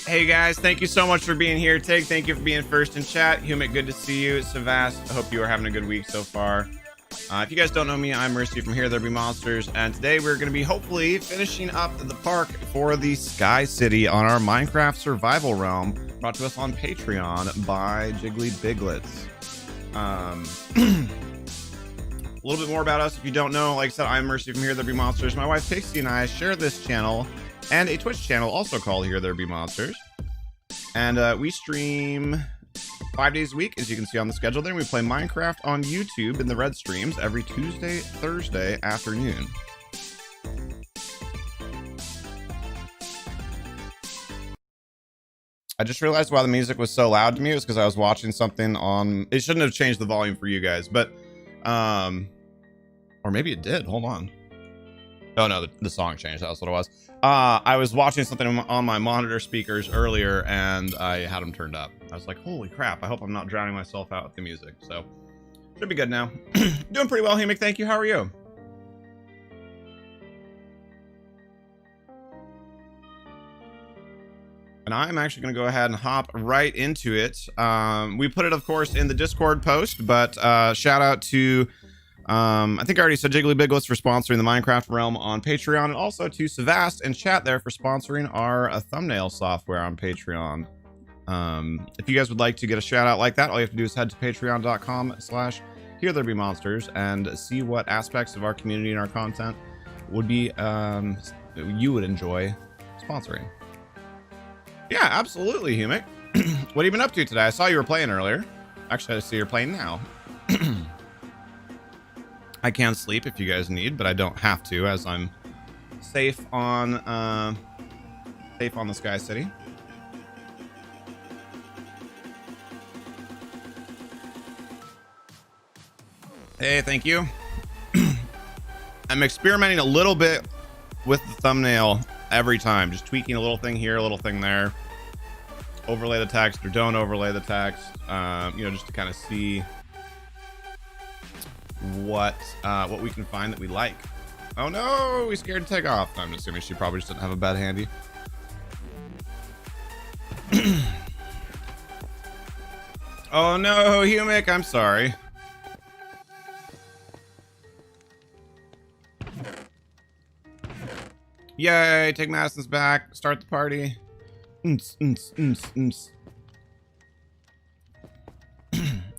Hey guys, thank you so much for being here. Tig, thank you for being first in chat. Humit, good to see you. Savast, I hope you are having a good week so far. If you guys don't know me, I'm Mercy from HereThereBeMonsters, and today we're going to be hopefully finishing up the park for the Sky City on our Minecraft survival realm, brought to us on Patreon by Jiggly Biglets. A little bit more about us if you don't know. Like I said, I'm Mercy from HereThereBeMonsters. My wife Pixie and I share this channel and a Twitch channel also called HereThereBeMonsters. And we stream 5 days a week, as you can see on the schedule there. We play Minecraft on YouTube in the red streams every Tuesday, Thursday afternoon. I just realized why the music was so loud to me. It was because I was watching something on... It shouldn't have changed the volume for you guys, but... Or maybe it did. Hold on. Oh, no, the song changed. That's what it was. I was watching something on my monitor speakers earlier, and I had them turned up. I was like, holy crap, I hope I'm not drowning myself out with the music. So, should be good now. Doing pretty well, Hemic. Thank you. How are you? And I'm actually going to go ahead and hop right into it. We put it, of course, in the Discord post, but shout out to... I think I already said Jiggly Biglets for sponsoring the Minecraft realm on Patreon, and also to Savast and chat there for sponsoring our thumbnail software on Patreon. If you guys would like to get a shout out like that, all you have to do is head to patreon.com/HereThereBeMonsters and see what aspects of our community and our content would be you would enjoy sponsoring. Yeah, absolutely, Humic. What have you been up to today? I saw you were playing earlier. Actually, I see you're playing now. I can sleep if you guys need, but I don't have to, as I'm safe on the Sky City. Hey, thank you. I'm experimenting a little bit with the thumbnail every time, just tweaking a little thing here, a little thing there. Overlay the text or don't overlay the text, you know, just to kind of see what we can find that we like. Oh no, we scared to take off. I'm assuming she probably just didn't have a bed handy. Oh no, Humic, I'm sorry. Yay, take Madison's back, start the party.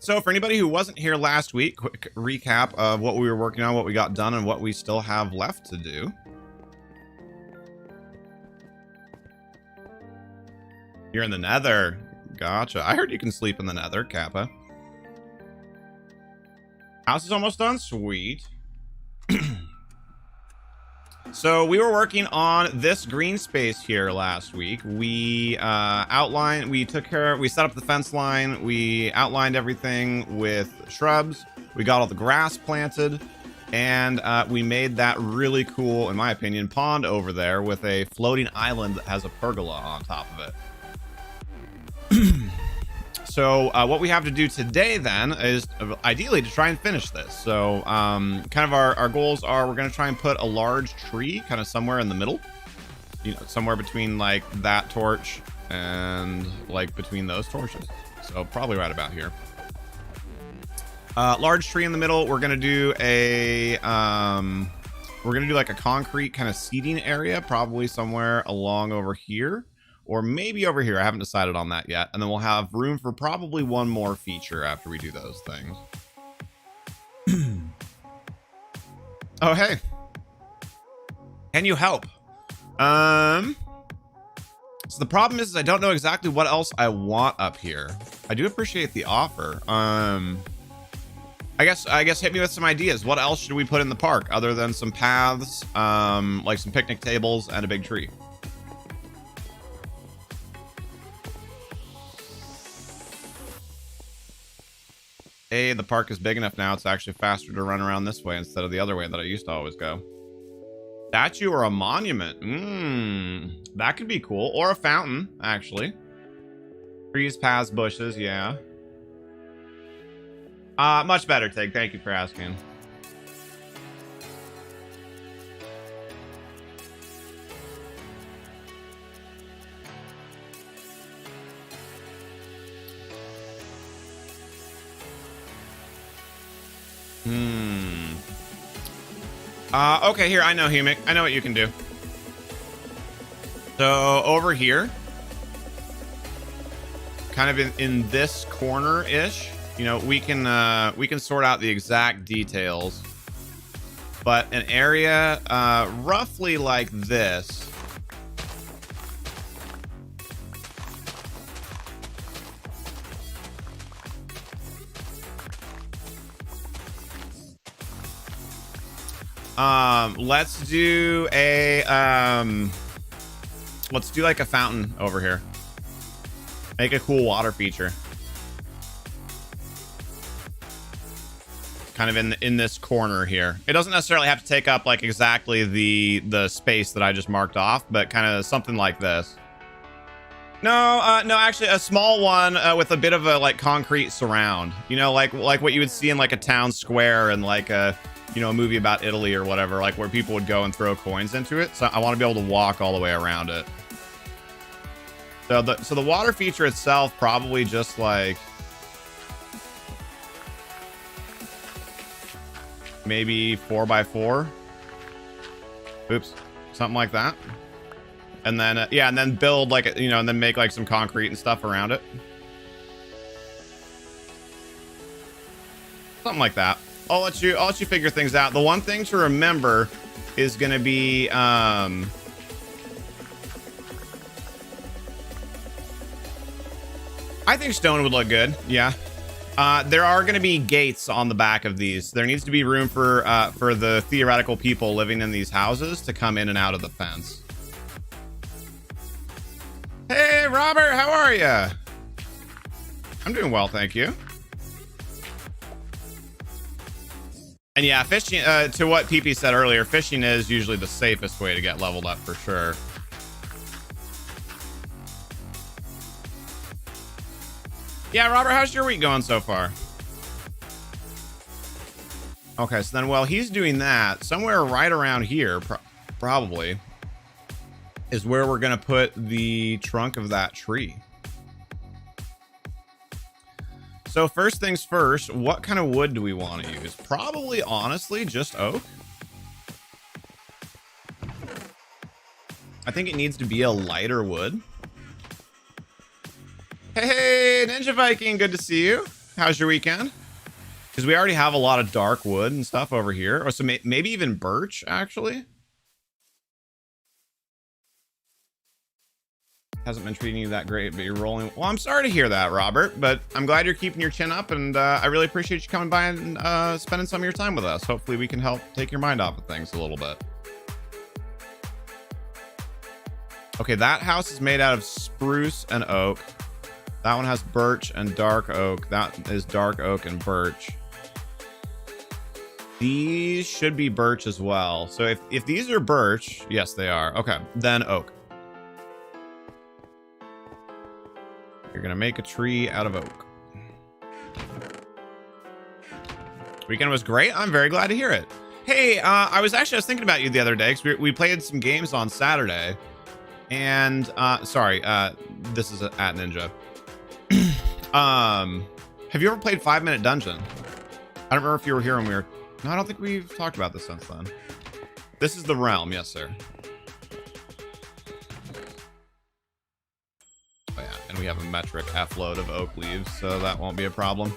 So for anybody who wasn't here last week, quick recap of what we were working on, what we got done, and what we still have left to do. You're in the Nether. Gotcha. I heard you can sleep in the Nether, Kappa. House is almost done. Sweet. So we were working on this green space here last week. We we set up the fence line. We outlined everything with shrubs. We got all the grass planted, and we made that really cool, in my opinion, pond over there with a floating island that has a pergola on top of it. So what we have to do today then is ideally to try and finish this. So kind of our goals are, we're going to try and put a large tree kind of somewhere in the middle, you know, somewhere between like that torch and like between those torches. So probably right about here. Large tree in the middle. We're going to do like a concrete kind of seating area, probably somewhere along over here. Or maybe over here. I haven't decided on that yet. And then we'll have room for probably one more feature after we do those things. Oh, hey. Can you help? So the problem is I don't know exactly what else I want up here. I do appreciate the offer. I guess hit me with some ideas. What else should we put in the park other than some paths, like some picnic tables and a big tree? Hey, the park is big enough now. It's actually faster to run around this way instead of the other way that I used to always go. Statue or a monument? That could be cool. Or a fountain, actually. Trees, paths, bushes, yeah. Much better, Tig. Thank you for asking. Okay, here, I know, Humic. I know what you can do. So over here, kind of in this corner-ish, you know, we can sort out the exact details. But an area roughly like this. Let's do like a fountain over here. Make a cool water feature. Kind of in this corner here. It doesn't necessarily have to take up like exactly the space that I just marked off, but kind of something like this. No, no, actually a small one with a bit of a like concrete surround. You know, like what you would see in like a town square and like a, you know, a movie about Italy or whatever, like where people would go and throw coins into it. So I want to be able to walk all the way around it. So the water feature itself probably just like maybe 4x4. Oops, something like that. And then yeah, and then build like, you know, and then make like some concrete and stuff around it. Something like that. I'll let you figure things out. The one thing to remember is going to be I think stone would look good. Yeah. There are going to be gates on the back of these. There needs to be room for the theoretical people living in these houses to come in and out of the fence. Hey, Robert, how are you? I'm doing well, thank you. And yeah, fishing, to what PP said earlier, fishing is usually the safest way to get leveled up for sure. Yeah, Robert, how's your week going so far? Okay, so then while he's doing that, somewhere right around here, probably, is where we're going to put the trunk of that tree. So first things first, what kind of wood do we want to use? Probably, honestly, just oak. I think it needs to be a lighter wood. Hey, Ninja Viking, good to see you. How's your weekend? Because we already have a lot of dark wood and stuff over here. Or so maybe even birch, actually. Hasn't been treating you that great, but you're rolling. Well, I'm sorry to hear that, Robert, but I'm glad you're keeping your chin up, and I really appreciate you coming by and spending some of your time with us. Hopefully we can help take your mind off of things a little bit. Okay, that house is made out of spruce and oak. That one has birch and dark oak. That is dark oak and birch. These should be birch as well. So if these are birch, yes, they are. Okay, then oak. You're gonna make a tree out of oak. Weekend was great. I'm very glad to hear it. Hey, I was thinking about you the other day because we played some games on Saturday. And sorry, this is at Ninja. Have you ever played 5 Minute Dungeon? I don't remember if you were here when we were. No, I don't think we've talked about this since then. This is the realm, yes, sir. Oh yeah, and we have a metric F load of oak leaves, so that won't be a problem.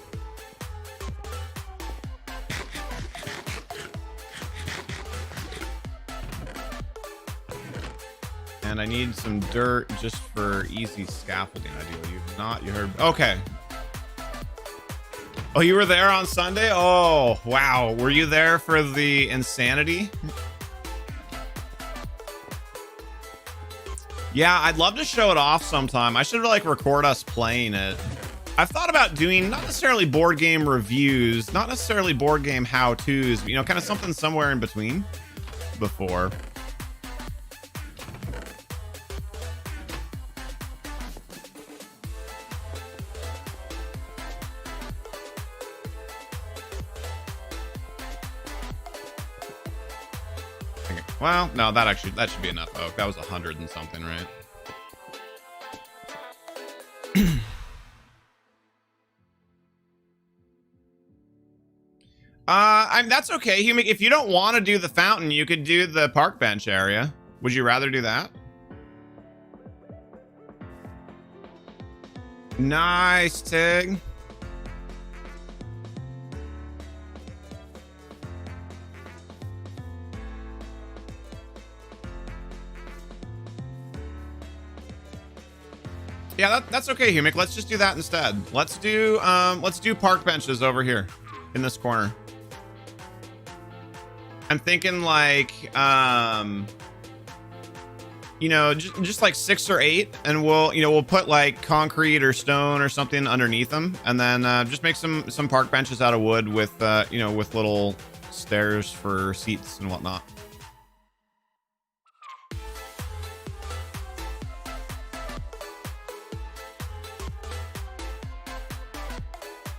And I need some dirt just for easy scaffolding, ideally. You heard. Okay. Oh, you were there on Sunday? Oh, wow. Were you there for the insanity? Yeah, I'd love to show it off sometime. I should like record us playing it. I've thought about doing not necessarily board game reviews, not necessarily board game how-tos, but, you know, kind of something somewhere in between before. Well, no, that should be enough oak. That was 100 and something, right? That's okay. If you don't want to do the fountain, you could do the park bench area. Would you rather do that? Nice, Tig. Yeah, that's okay, Humic. Let's just do that instead. Let's do park benches over here in this corner. I'm thinking like you know, just like 6 or 8, and we'll put like concrete or stone or something underneath them, and then just make some park benches out of wood with you know, with little stairs for seats and whatnot.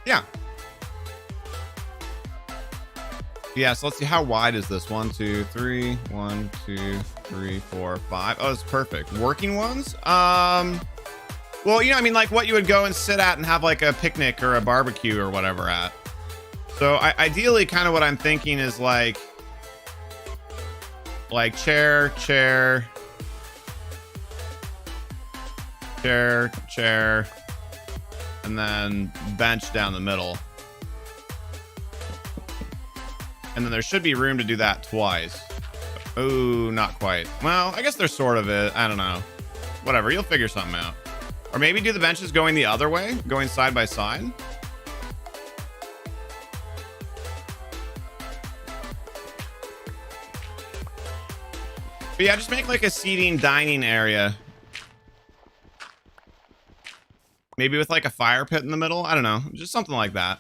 Yeah. Yeah, so let's see, how wide is this? 1, 2, 3, 1, 2, 3, 4, 5. Oh, it's perfect. Working ones? Well, you know, I mean, like what you would go and sit at and have like a picnic or a barbecue or whatever at. So ideally, kind of what I'm thinking is like chair, chair, chair, chair, and then bench down the middle. And then there should be room to do that twice. Oh, not quite. Well, I guess there's sort of it. I don't know. Whatever, you'll figure something out. Or maybe do the benches going the other way, going side by side. But yeah, just make like a seating dining area. Maybe with like a fire pit in the middle. I don't know. Just something like that.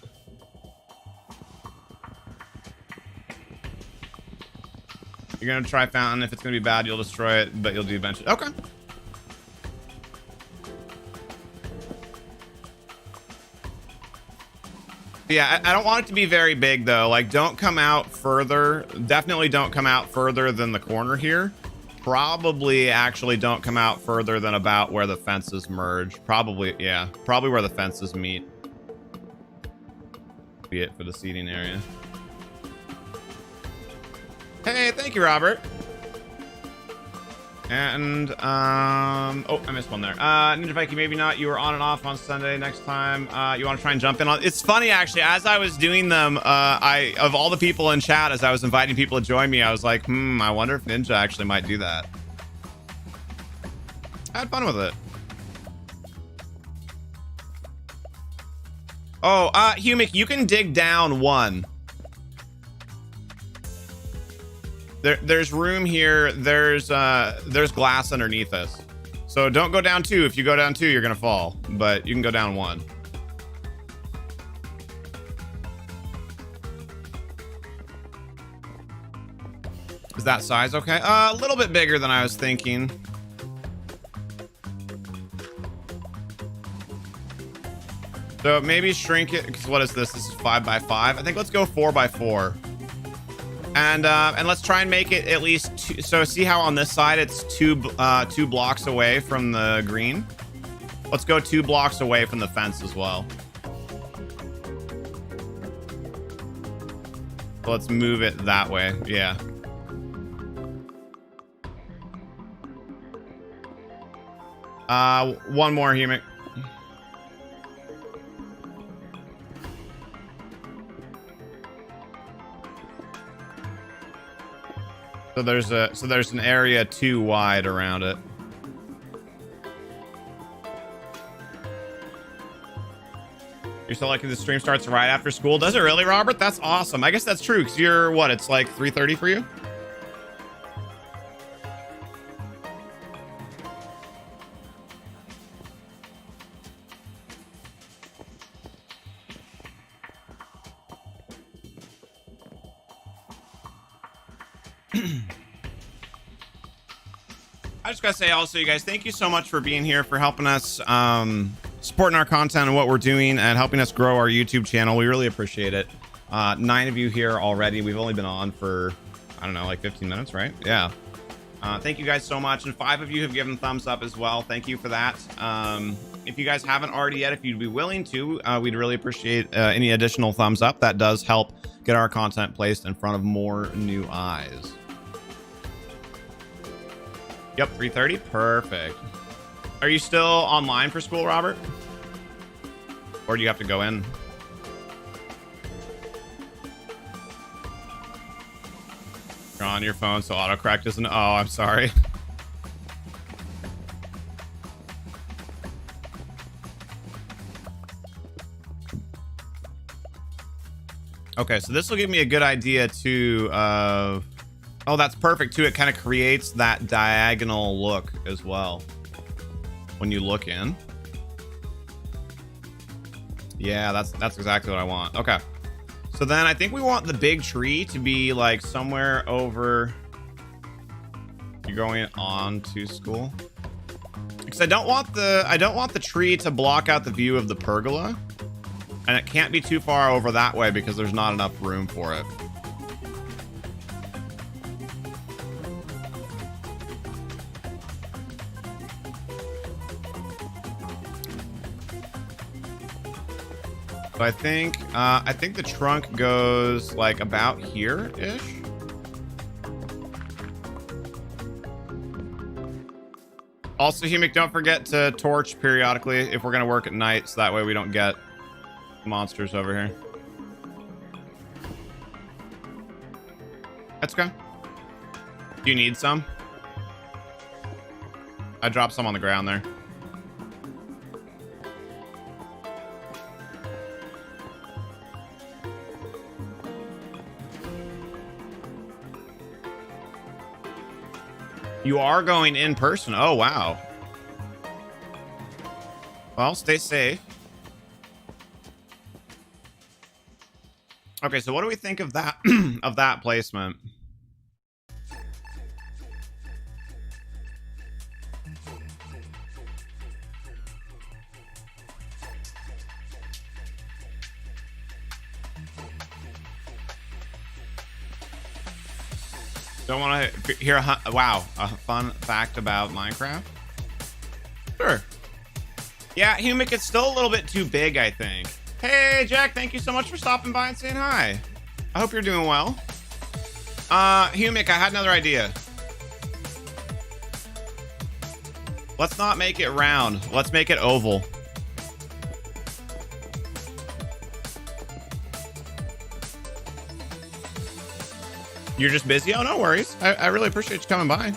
You're gonna try fountain. If it's gonna be bad, you'll destroy it, but you'll do benches. Okay. Yeah, I don't want it to be very big though. Like, don't come out further. Definitely don't come out further than the corner here. Probably actually don't come out further than about where the fences merge. Probably, yeah. Probably where the fences meet. Be it for the seating area. Hey, thank you, Robert. And, oh, I missed one there. Ninja Viking, maybe not. You were on and off on Sunday. Next time, you want to try and jump in on... It's funny, actually, as I was doing them, of all the people in chat, as I was inviting people to join me, I was like, I wonder if Ninja actually might do that. I had fun with it. Oh, Humic, you can dig down 1. There's room here. There's glass underneath us. So don't go down 2. If you go down 2, you're gonna fall. But you can go down 1. Is that size okay? A little bit bigger than I was thinking. So maybe shrink it, because what is this? This is 5 by 5. I think let's go 4 by 4. And let's try and make it at least 2. So see how on this side it's 2 blocks away from the green. Let's go 2 blocks away from the fence as well. So let's move it that way. Yeah. One more, Humic. So there's an area 2 wide around it. You're still liking the stream starts right after school? Does it really, Robert? That's awesome. I guess that's true, because you're what? It's like 3:30 for you? I just gotta say also, you guys, thank you so much for being here, for helping us, supporting our content and what we're doing, and helping us grow our YouTube channel. We really appreciate it. 9 of you here already. We've only been on for, I don't know, like 15 minutes, right? Yeah. Thank you guys so much. And 5 of you have given thumbs up as well. Thank you for that. If you guys haven't already yet, if you'd be willing to, we'd really appreciate any additional thumbs up. That does help get our content placed in front of more new eyes. Yep, 3:30. Perfect. Are you still online for school, Robert? Or do you have to go in? You're on your phone, so autocorrect doesn't. Oh, I'm sorry. Okay, so this will give me a good idea too of... Oh, that's perfect too. It kind of creates that diagonal look as well when you look in. Yeah, that's exactly what I want. Okay. So then I think we want the big tree to be like somewhere over... You're going on to school? Because I don't want the tree to block out the view of the pergola. And it can't be too far over that way because there's not enough room for it. So I think the trunk goes like about here-ish. Also, Humic, don't forget to torch periodically if we're gonna work at night, so that way we don't get monsters over here. That's okay. Do you need some? I dropped some on the ground there. You are going in person. Oh, wow. Well, stay safe. Okay, so what do we think of that of that placement? Don't want to hear a fun fact about Minecraft? Sure. Yeah, Humic, it's still a little bit too big, I think. Hey, Jack, thank you so much for stopping by and saying hi. I hope you're doing well. Humic, I had another idea. Let's not make it round. Let's make it oval. You're just busy? Oh, no worries. I really appreciate you coming by.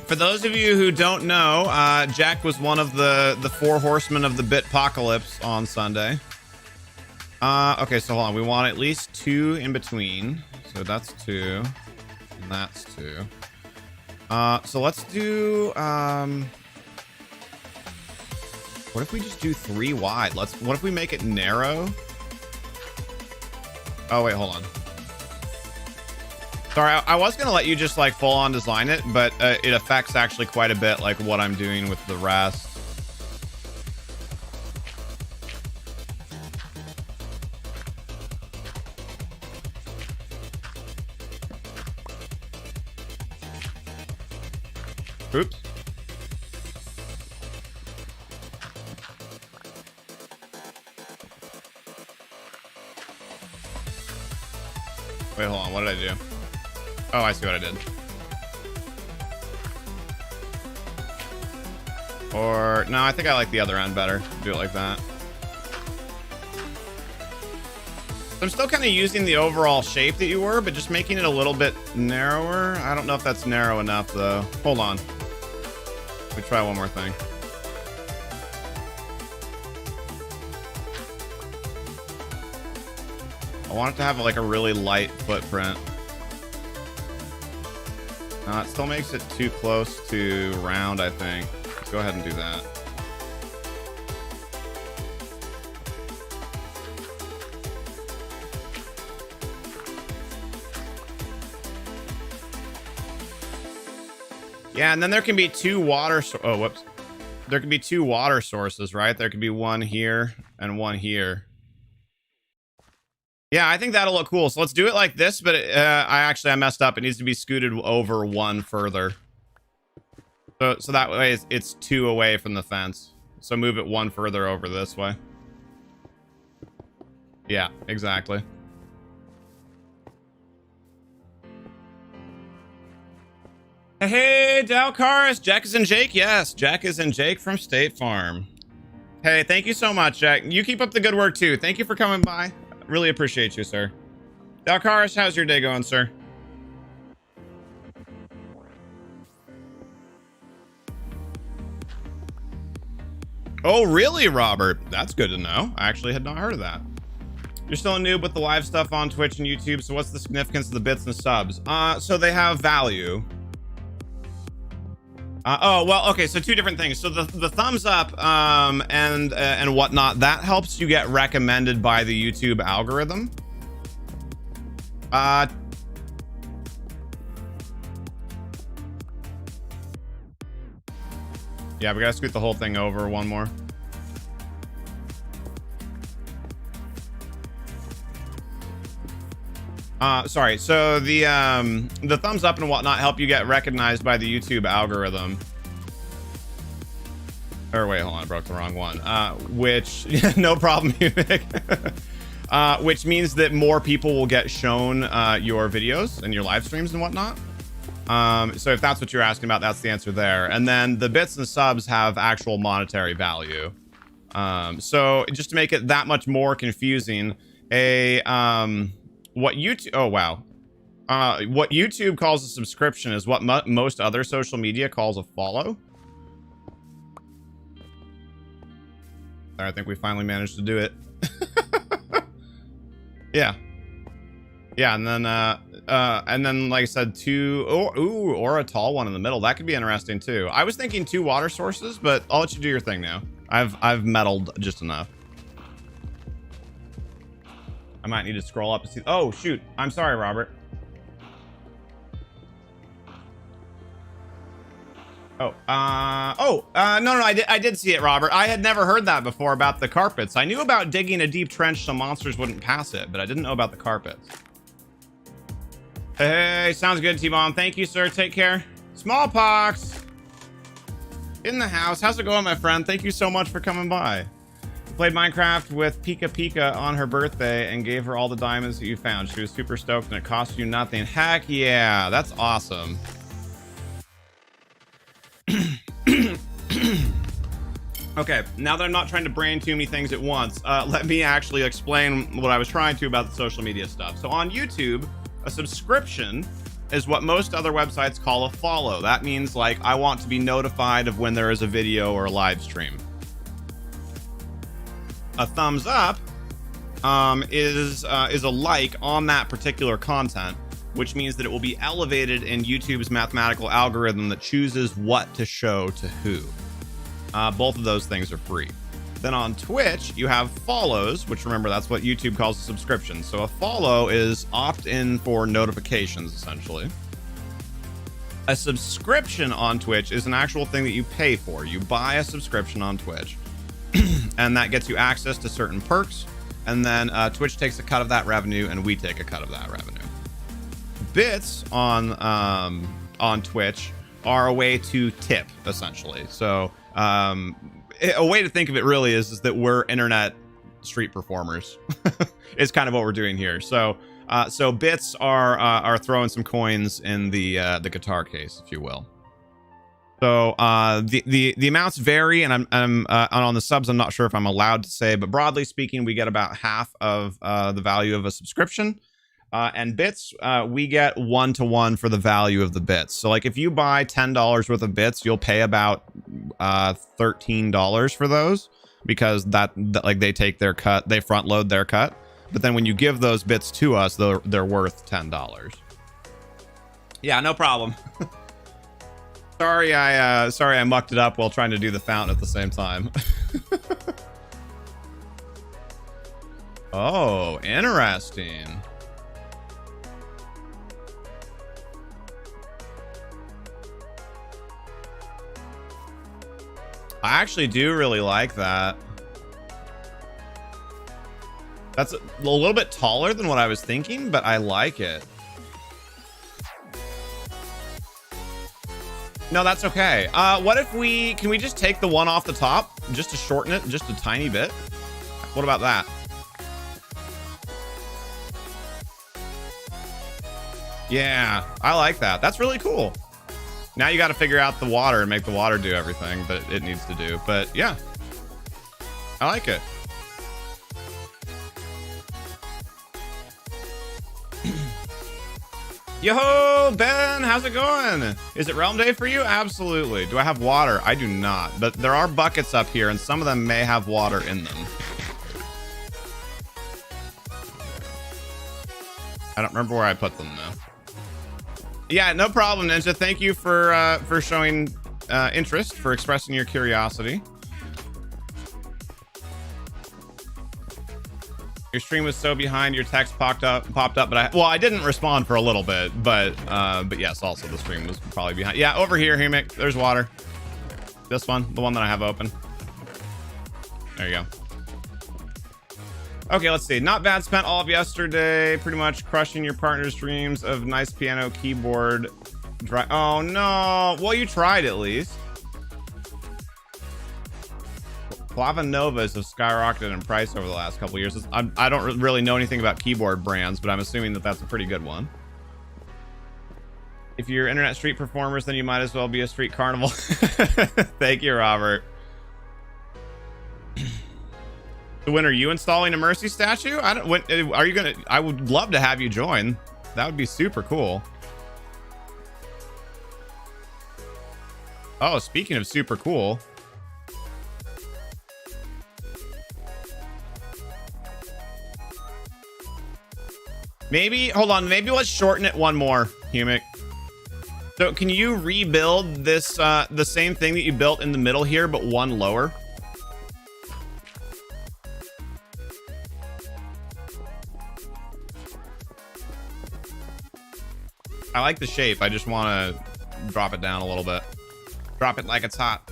For those of you who don't know, Jack was one of the four horsemen of the Bitpocalypse on Sunday. Okay, so hold on. We want at least two in between. So that's two. And that's two. So let's do... what if we just do 3 wide? What if we make it narrow? Oh, wait, hold on. Sorry, I was going to let you just like full on design it, but it affects actually quite a bit like what I'm doing with the rest. Oops. Wait, hold on. What did I do? Oh, I see what I did. Or, no, I think I like the other end better. Do it like that. I'm still kind of using the overall shape that you were, but just making it a little bit narrower. I don't know if that's narrow enough, though. Hold on. Let me try one more thing. I want it to have like a really light footprint. It still makes it too close to round, I think. Let's go ahead and do that. Yeah, and then there can be two water... Oh, whoops. There can be two water sources, right? There could be one here and one here. Yeah, I think that'll look cool. So let's do it like this, but I messed up. It needs to be scooted over one further. So that way it's 2 away from the fence. So move it one further over this way. Yeah, exactly. Hey, Dalcaris, Jack is in Jake. Yes, Jack is in Jake from State Farm. Hey, thank you so much, Jack. You keep up the good work too. Thank you for coming by. Really appreciate you, sir. Dalcaris, how's your day going, sir? Oh, really, Robert? That's good to know. I actually had not heard of that. You're still a noob with the live stuff on Twitch and YouTube, so what's the significance of the bits and subs? So they have value. Oh, well, okay, so two different things. So the thumbs up and whatnot, that helps you get recommended by the YouTube algorithm. Yeah, we gotta scoot the whole thing over one more. Sorry. So the thumbs up and whatnot help you get recognized by the YouTube algorithm. Or wait, hold on, I broke the wrong one. Which no problem, which means that more people will get shown your videos and your live streams and whatnot. So if that's what you're asking about, that's the answer there. And then the bits and subs have actual monetary value. So just to make it that much more confusing, what YouTube calls a subscription is what most other social media calls a follow. I think we finally managed to do it. Yeah. Yeah, and then like I said, or a tall one in the middle. That could be interesting too. I was thinking 2 water sources, but I'll let you do your thing now. I've meddled just enough. I might need to scroll up and see. Oh shoot! I'm sorry, Robert. No, I did see it, Robert. I had never heard that before about the carpets. I knew about digging a deep trench so monsters wouldn't pass it, but I didn't know about the carpets. Hey, sounds good, T-Bomb. Thank you, sir. Take care. Smallpox in the house. How's it going, my friend? Thank you so much for coming by. Played Minecraft with Pika Pika on her birthday and gave her all the diamonds that you found. She was super stoked and it cost you nothing. Heck yeah, that's awesome. Okay, now that I'm not trying to brain too many things at once, let me actually explain what I was trying to about the social media stuff. So on YouTube, a subscription is what most other websites call a follow. That means like I want to be notified of when there is a video or a live stream. A thumbs up is a like on that particular content, which means that it will be elevated in YouTube's mathematical algorithm that chooses what to show to who. Both of those things are free. Then on Twitch, you have follows, which remember, that's what YouTube calls a subscription. So a follow is opt-in for notifications, essentially. A subscription on Twitch is an actual thing that you pay for. You buy a subscription on Twitch, and that gets you access to certain perks. And then Twitch takes a cut of that revenue, and we take a cut of that revenue. Bits on Twitch are a way to tip, essentially. So a way to think of it really is that we're internet street performers. Is kind of what we're doing here. So bits are throwing some coins in the guitar case, if you will. So the amounts vary, and I'm on the subs, I'm not sure if I'm allowed to say, but broadly speaking, we get about half of the value of a subscription. And bits, we get 1-to-1 for the value of the bits. So like if you buy $10 worth of bits, you'll pay about $13 for those, because that like they take their cut, they front load their cut. But then when you give those bits to us, they're worth $10. Yeah, no problem. Sorry I mucked it up while trying to do the fountain at the same time. Oh, interesting. I actually do really like that. That's a little bit taller than what I was thinking, but I like it. No, that's okay. What if can we just take the one off the top? just to shorten it just a tiny bit? What about that? Yeah, I like that. That's really cool. Now you got to figure out the water and make the water do everything that it needs to do. But yeah, I like it. Yo, Ben, how's it going? Is it Realm Day for you? Absolutely. Do I have water? I do not, but there are buckets up here and some of them may have water in them. I don't remember where I put them though. Yeah, no problem, Ninja. Thank you for showing interest, for expressing your curiosity. Your stream was so behind, your text popped up, but I didn't respond for a little bit, but yes, also the stream was probably behind. Yeah, over here, Mick, there's water. This one, the one that I have open. There you go. Okay, let's see. Not bad. Spent all of yesterday pretty much crushing your partner's dreams of nice piano keyboard. Oh no. Well, you tried at least. Clava Novas have skyrocketed in price over the last couple years. I don't really know anything about keyboard brands, but I'm assuming that that's a pretty good one. If you're internet street performers, then you might as well be a street carnival. Thank you, Robert. So when are you installing a Mercy statue? Are you gonna? I would love to have you join. That would be super cool. Oh, speaking of super cool. Maybe, hold on, maybe let's shorten it one more, Humic. So can you rebuild this, the same thing that you built in the middle here, but one lower? I like the shape. I just want to drop it down a little bit. Drop it like it's hot.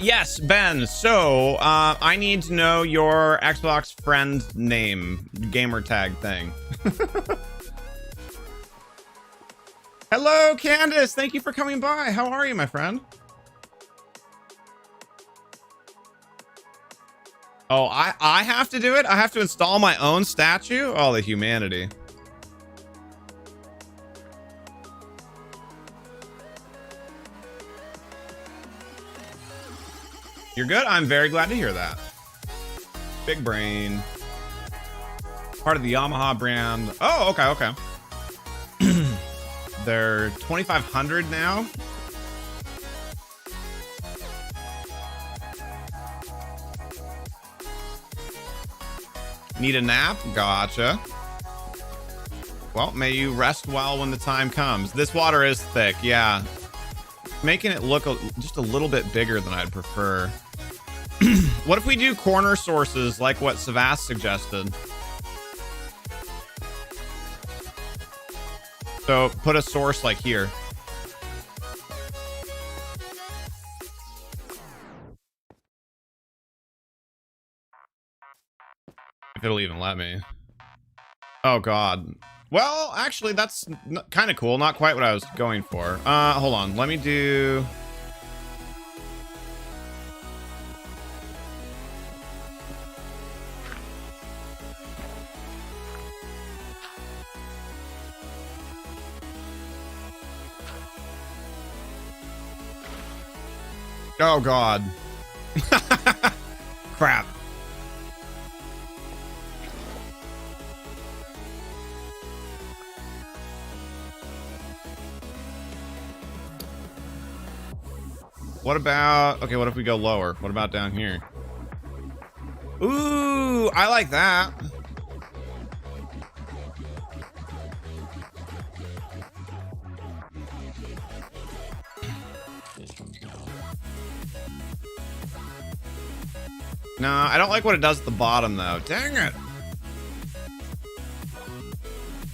Yes, Ben. So, I need to know your Xbox friend name, gamer tag thing. Hello, Candace. Thank you for coming by. How are you, my friend? Oh, I have to do it? I have to install my own statue? Oh, the humanity. You're good? I'm very glad to hear that. Big brain. Part of the Yamaha brand. Oh, okay, okay. They're 2,500 now. Need a nap? Gotcha. Well, may you rest well when the time comes. This water is thick, yeah. Making it look just a little bit bigger than I'd prefer. What if we do corner sources like what Savas suggested? So put a source like here. If it'll even let me. Oh God. Well, actually, that's kind of cool. Not quite what I was going for. Hold on. Let me do... Oh, God. Crap. What about... Okay, what if we go lower? What about down here? Ooh, I like that. No, I don't like what it does at the bottom, though. Dang it.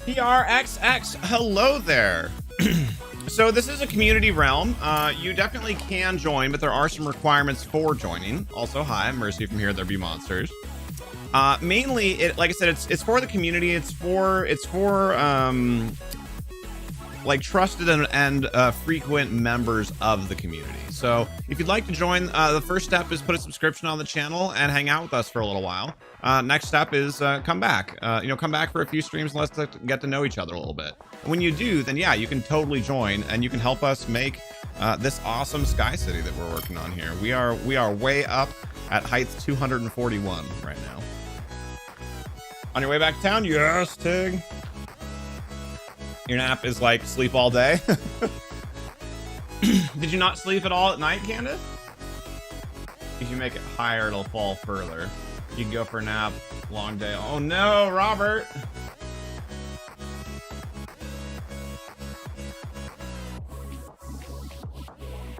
PRXX, hello there. So this is a community realm. You definitely can join, but there are some requirements for joining. Also, hi, I'm Mercy from HereThereBeMonsters. Mainly, like I said, it's for the community. It's for like trusted and frequent members of the community. So if you'd like to join, the first step is put a subscription on the channel and hang out with us for a little while. Next step is come back. Come back for a few streams and let's get to know each other a little bit. And when you do, then yeah, you can totally join and you can help us make this awesome Sky City that we're working on here. We are way up at height 241 right now. On your way back to town? Yes, Tig. Your nap is like sleep all day. Did you not sleep at all at night, Candace? If you make it higher, it'll fall further. You can go for a nap, long day. Oh no, Robert.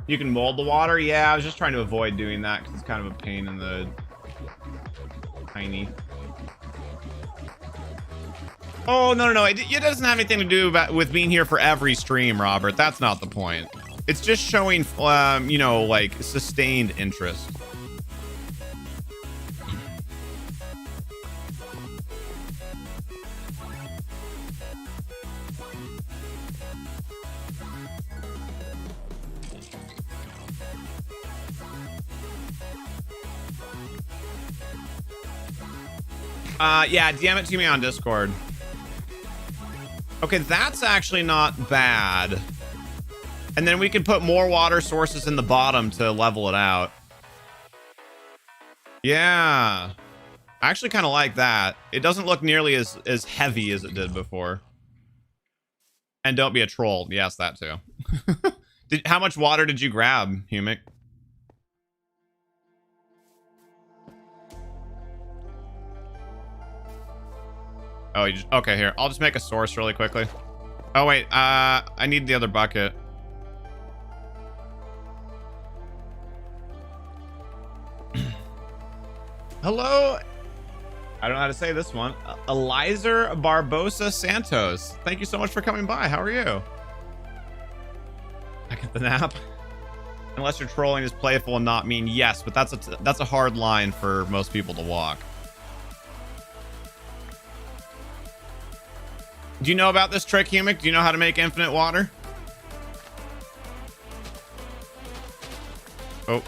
You can mold the water? Yeah, I was just trying to avoid doing that because it's kind of a pain in the tiny. Oh, no. It doesn't have anything to do with being here for every stream, Robert. That's not the point. It's just showing, like sustained interest. Yeah, DM it to me on Discord. Okay, that's actually not bad. And then we can put more water sources in the bottom to level it out. Yeah. I actually kind of like that. It doesn't look nearly as heavy as it did before. And don't be a troll. Yes, that too. How much water did you grab, Humic? Oh, okay, here. I'll just make a source really quickly. Oh, wait. I need the other bucket. Hello. I don't know how to say this one. Elizer Barbosa Santos. Thank you so much for coming by. How are you? I get the nap. Unless you're trolling is playful and not mean. Yes, but that's a hard line for most people to walk. Do you know about this trick, Humic? Do you know how to make infinite water? Oh.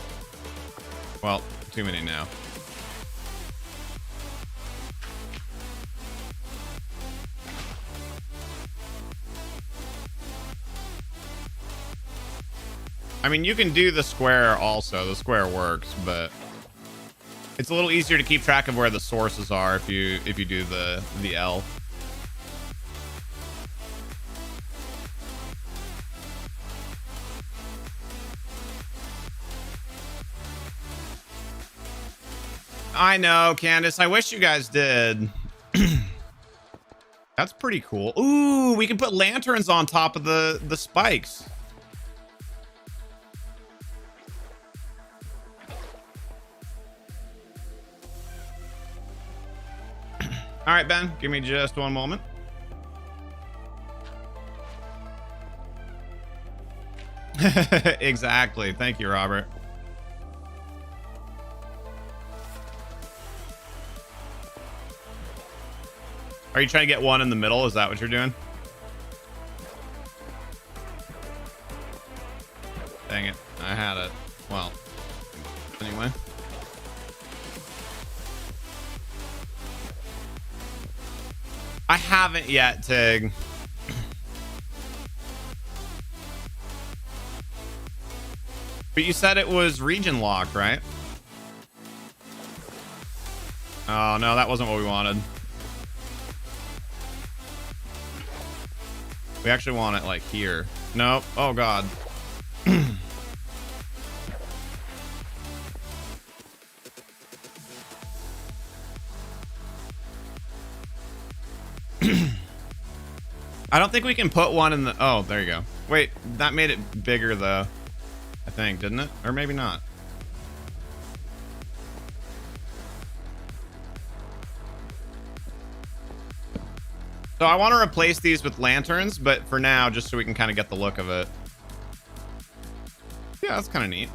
Well, too many now. I mean, you can do the square also. The square works, but it's a little easier to keep track of where the sources are if you do the L. I know, Candace. I wish you guys did. That's pretty cool. Ooh, we can put lanterns on top of the spikes. All right, Ben, give me just one moment. Exactly. Thank you, Robert. Are you trying to get one in the middle? Is that what you're doing? Dang it. I had it. Well, anyway. I haven't yet, Tig. But you said it was region locked, right? Oh, no, that wasn't what we wanted. We actually want it like here. Nope. Oh god. I don't think we can put one in the... Oh, there you go. Wait, that made it bigger though. I think, didn't it? Or maybe not. So I want to replace these with lanterns, but for now, just so we can kind of get the look of it. Yeah, that's kind of neat.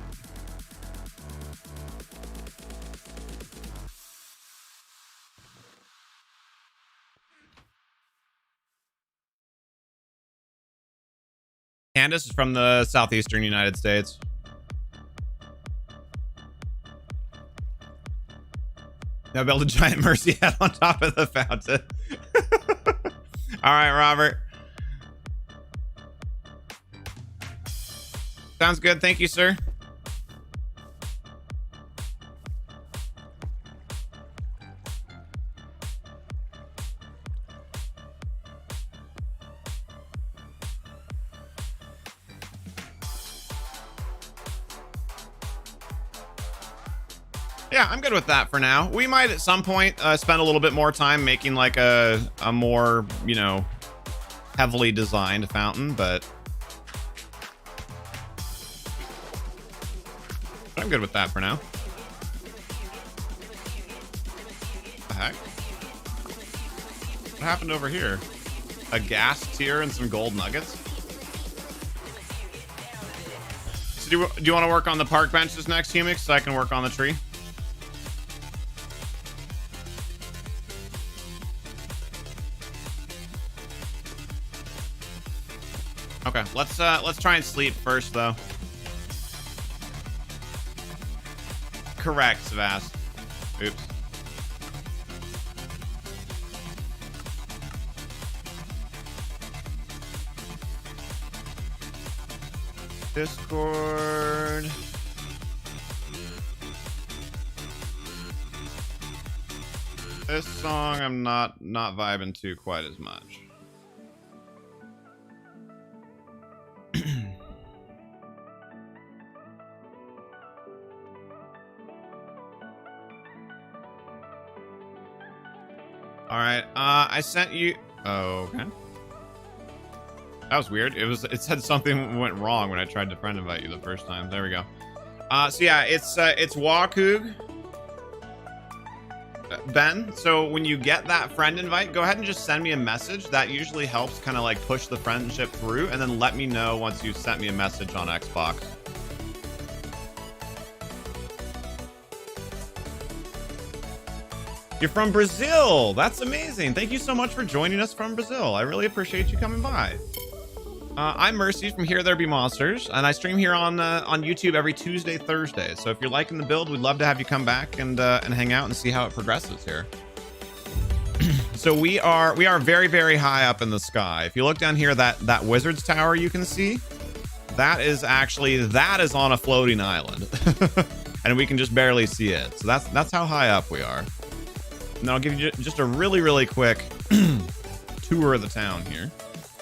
Candace is from the southeastern United States. Now build a giant mercy head on top of the fountain. All right, Robert. Sounds good. Thank you, sir. Yeah, I'm good with that for now. We might at some point spend a little bit more time making like a more, you know, heavily designed fountain, but I'm good with that for now. What the heck? What happened over here? A gas tier and some gold nuggets? So do you want to work on the park benches next, Humix, so I can work on the tree? Okay, let's try and sleep first, though. Correct, Savast. Oops. Discord. This song I'm not vibing to quite as much. All right, I sent you. Oh, okay. That was weird. It said something went wrong when I tried to friend invite you the first time. There we go. So yeah, it's Wakoog. Ben, so when you get that friend invite, go ahead and just send me a message. That usually helps kind of like push the friendship through, and then let me know once you've sent me a message on Xbox. You're from Brazil. That's amazing. Thank you so much for joining us from Brazil. I really appreciate you coming by. I'm Mercy from HereThereBeMonsters, and I stream here on YouTube every Tuesday, Thursday. So if you're liking the build, we'd love to have you come back and hang out and see how it progresses here. So we are very, very high up in the sky. If you look down here, that wizard's tower you can see, that is on a floating island, and we can just barely see it. So that's how high up we are. And then I'll give you just a really, really quick tour of the town here.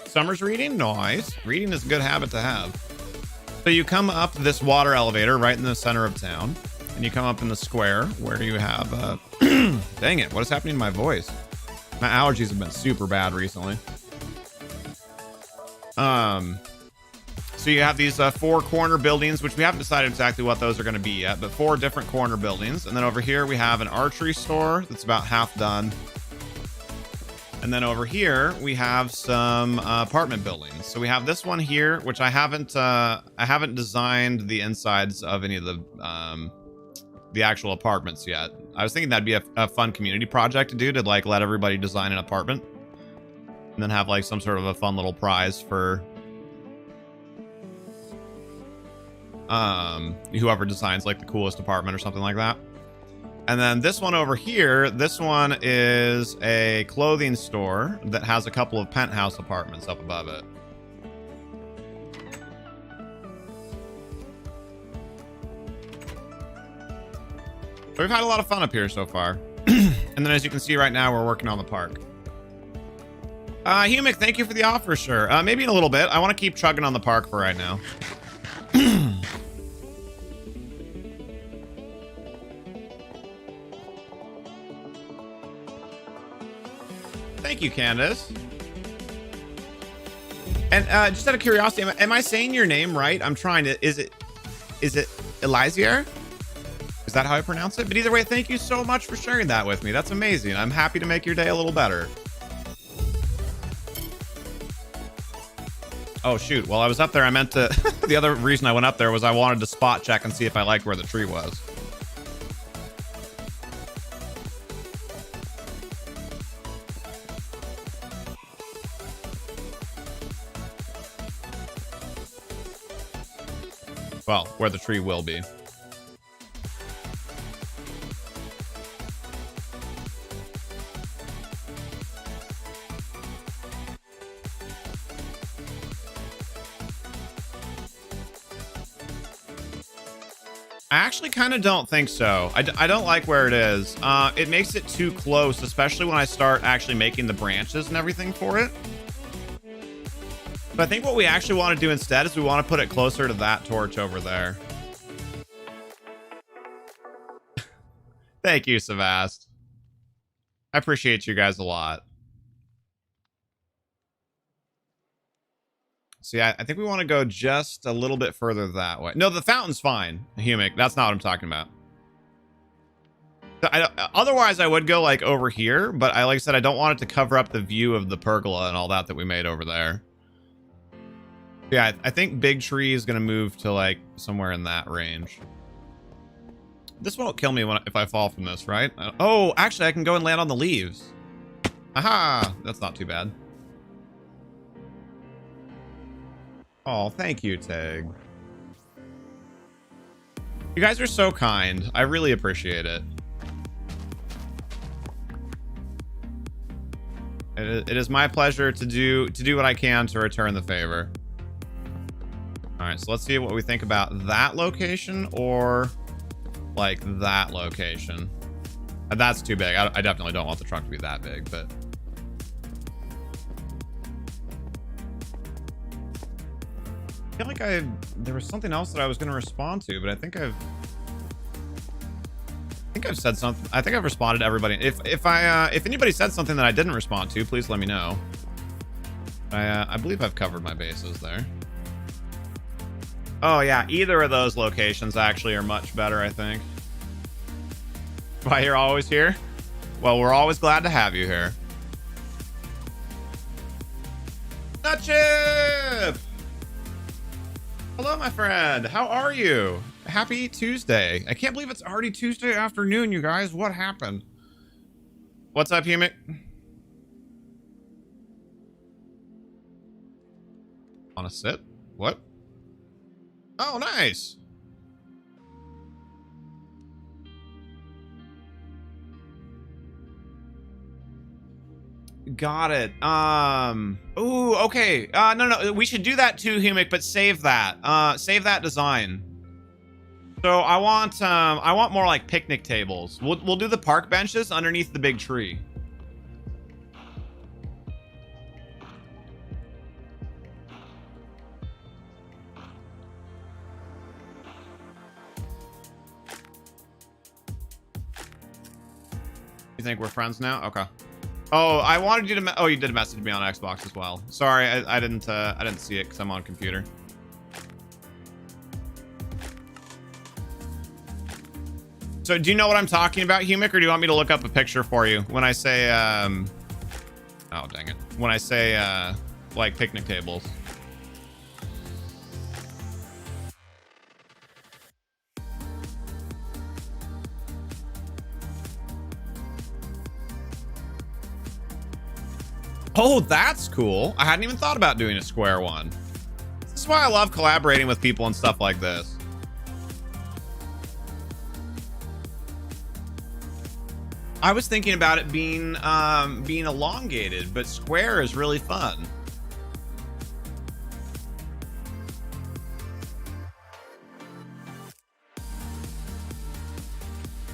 Summer's reading? Nice. Reading is a good habit to have. So you come up this water elevator right in the center of town, and you come up in the square where you have dang it, what is happening to my voice? My allergies have been super bad recently. So you have these 4 corner buildings, which we haven't decided exactly what those are going to be yet, but 4 different corner buildings. And then over here we have an archery store that's about half done. And then over here we have some apartment buildings. So we have this one here, which I haven't designed the insides of any of the actual apartments yet. I was thinking that'd be a fun community project to do, to like let everybody design an apartment and then have like some sort of a fun little prize for whoever designs like the coolest apartment or something like that. And then this one over here, this one is a clothing store that has a couple of penthouse apartments up above it. So we've had a lot of fun up here so far. And then as you can see right now, we're working on the park. Humic, thank you for the offer, sure. Maybe in a little bit. I want to keep chugging on the park for right now. Thank you, Candace. And just out of curiosity, am I saying your name right? I'm trying to. Is it Elysier? Is that how I pronounce it? But either way, thank you so much for sharing that with me. That's amazing. I'm happy to make your day a little better. Oh shoot! While I was up there, I meant to. The other reason I went up there was I wanted to spot check and see if I liked where the tree was. Well, where the tree will be. I actually kind of don't think so. I don't like where it is. It makes it too close, especially when I start actually making the branches and everything for it. But I think what we actually want to do instead is we want to put it closer to that torch over there. Thank you, Savast. I appreciate you guys a lot. So yeah, I think we want to go just a little bit further that way. No, the fountain's fine, Humic. That's not what I'm talking about. Otherwise, I would go like over here, but like I said, I don't want it to cover up the view of the pergola and all that we made over there. Yeah, I think big tree is going to move to like somewhere in that range. This won't kill me if I fall from this, right? Oh, actually, I can go and land on the leaves. Aha! That's not too bad. Oh, thank you, Tag. You guys are so kind. I really appreciate it. It is my pleasure to do what I can to return the favor. All right, so let's see what we think about that location or like that location. That's too big. I definitely don't want the trunk to be that big, but I feel like there was something else that I was going to respond to, but I think I've said something. I think I've responded to everybody. If anybody said something that I didn't respond to, please let me know. I believe I've covered my bases there. Oh yeah, either of those locations actually are much better, I think. Why you're always here? Well, we're always glad to have you here. Nutchip! Hello, my friend. How are you? Happy Tuesday. I can't believe it's already Tuesday afternoon, you guys. What happened? What's up, Humic? Want to sit? What? Oh, nice. Got it. Ooh, okay. No. We should do that too, Humic, but save that. Save that design. So I want more like picnic tables. We'll do the park benches underneath the big tree. You think we're friends now? Okay. Oh, I wanted you to. Oh, you did message me on Xbox as well. Sorry, I didn't see it because I'm on computer. So, do you know what I'm talking about, Humic, or do you want me to look up a picture for you when I say? Oh, dang it! When I say like picnic tables. Oh, that's cool. I hadn't even thought about doing a square one. This is why I love collaborating with people and stuff like this. I was thinking about it being elongated, but square is really fun.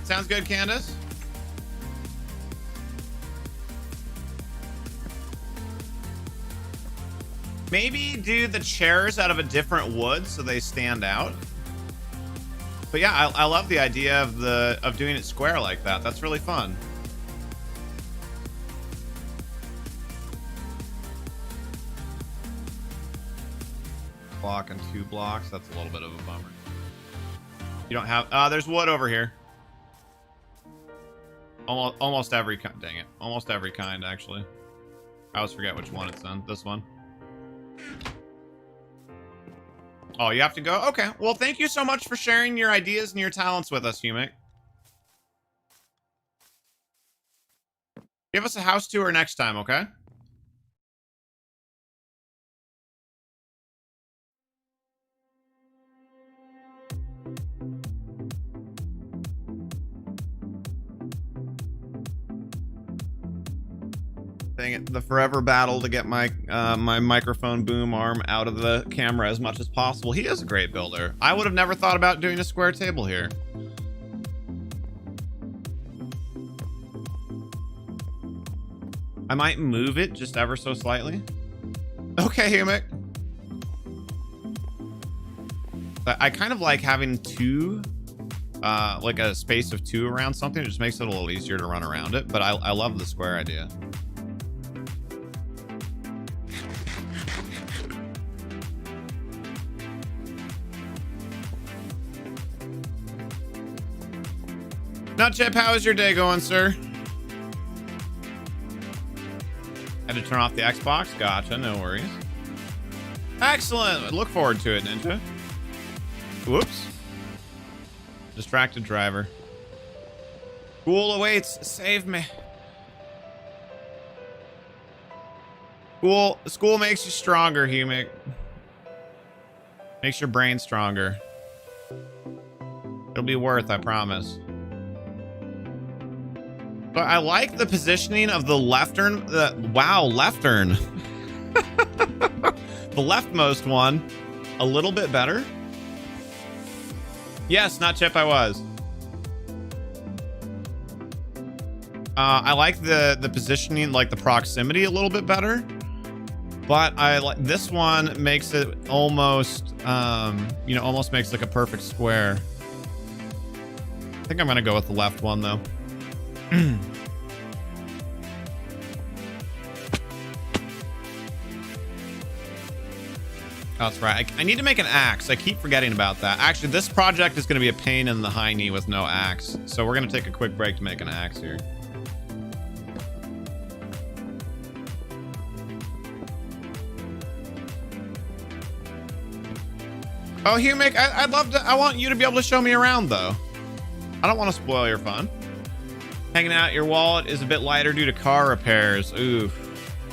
Sounds good, Candace? Maybe do the chairs out of a different wood so they stand out. But yeah, I love the idea of doing it square like that. That's really fun. Block and 2 blocks. That's a little bit of a bummer. You don't have. There's wood over here. Almost every kind. Dang it. Almost every kind, actually. I always forget which one it's in. This one. Oh, you have to go? Okay. Well, thank you so much for sharing your ideas and your talents with us, Humic. Give us a house tour next time, okay? Dang it, the forever battle to get my my microphone boom arm out of the camera as much as possible. He is a great builder. I would have never thought about doing a square table here. I might move it just ever so slightly. Okay, Humic. I kind of like having two, like a space of two around something. It just makes it a little easier to run around it, but I love the square idea. Nut Chip, how is your day going, sir? Had to turn off the Xbox. Gotcha, no worries. Excellent. Look forward to it, Ninja. Whoops. Distracted driver. School awaits. Save me. School makes you stronger, Humic. Makes your brain stronger. It'll be worth, I promise. But I like the positioning of the left turn. Wow, left turn. The leftmost one, a little bit better. Yes, not Chip, I was. I like the positioning, like the proximity a little bit better. But I like this one makes it almost, you know, almost makes like a perfect square. I think I'm gonna go with the left one though. That's right. I need to make an axe. I keep forgetting about that. Actually, this project is going to be a pain in the high knee with no axe. So we're going to take a quick break to make an axe here. Oh, Humic, I'd love to. I want you to be able to show me around, though. I don't want to spoil your fun. Hanging out, your wallet is a bit lighter due to car repairs. Oof.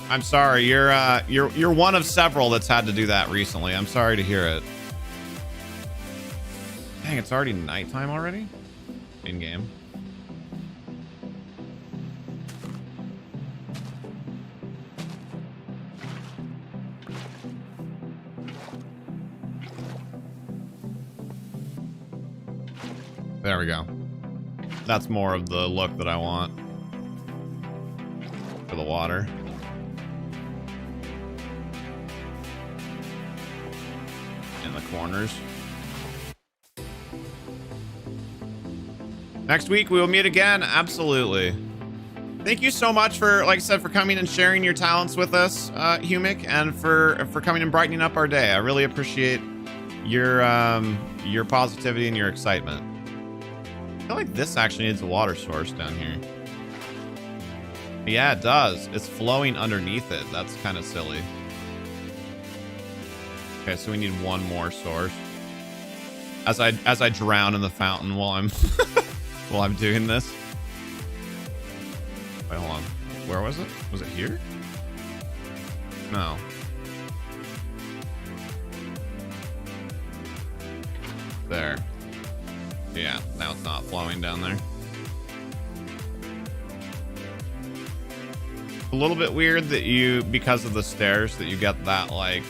I'm sorry. You're one of several that's had to do that recently. I'm sorry to hear it. Dang, it's already nighttime already? In game. There we go. That's more of the look that I want for the water. In the corners. Next week we will meet again. Absolutely. Thank you so much for, like I said, for coming and sharing your talents with us, Humic, and for coming and brightening up our day. I really appreciate your positivity and your excitement. I feel like this actually needs a water source down here. Yeah, it does. It's flowing underneath it. That's kind of silly. Okay, so we need one more source. As I drown in the fountain while I'm while I'm doing this. Wait, hold on. Where was it? Was it here? No. There. Yeah, now it's not flowing down there. A little bit weird that you, because of the stairs, that you get that like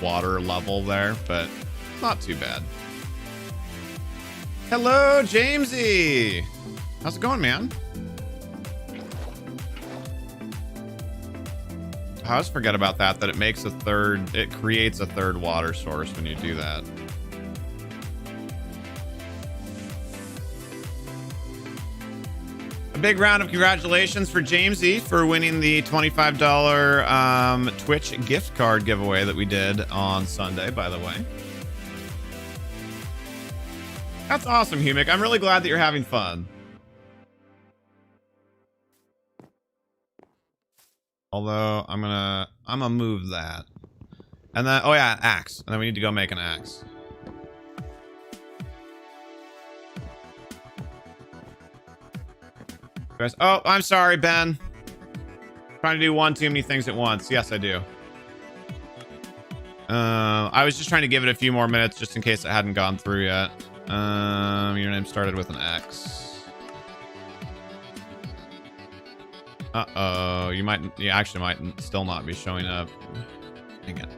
water level there, but not too bad. Hello, Jamesy. How's it going, man? I always forget about that it makes a third, it creates a third water source when you do that. A big round of congratulations for Jamesy for winning the $25 Twitch gift card giveaway that we did on Sunday, by the way. That's awesome, Humic. I'm really glad that you're having fun. Although I'm gonna move that. And then, oh yeah, axe. And then we need to go make an axe. Guys, oh, I'm sorry, Ben. Trying to do one too many things at once. Yes, I do. I was just trying to give it a few more minutes just in case it hadn't gone through yet. Your name started with an X. Uh-oh, you actually might still not be showing up. Dang it.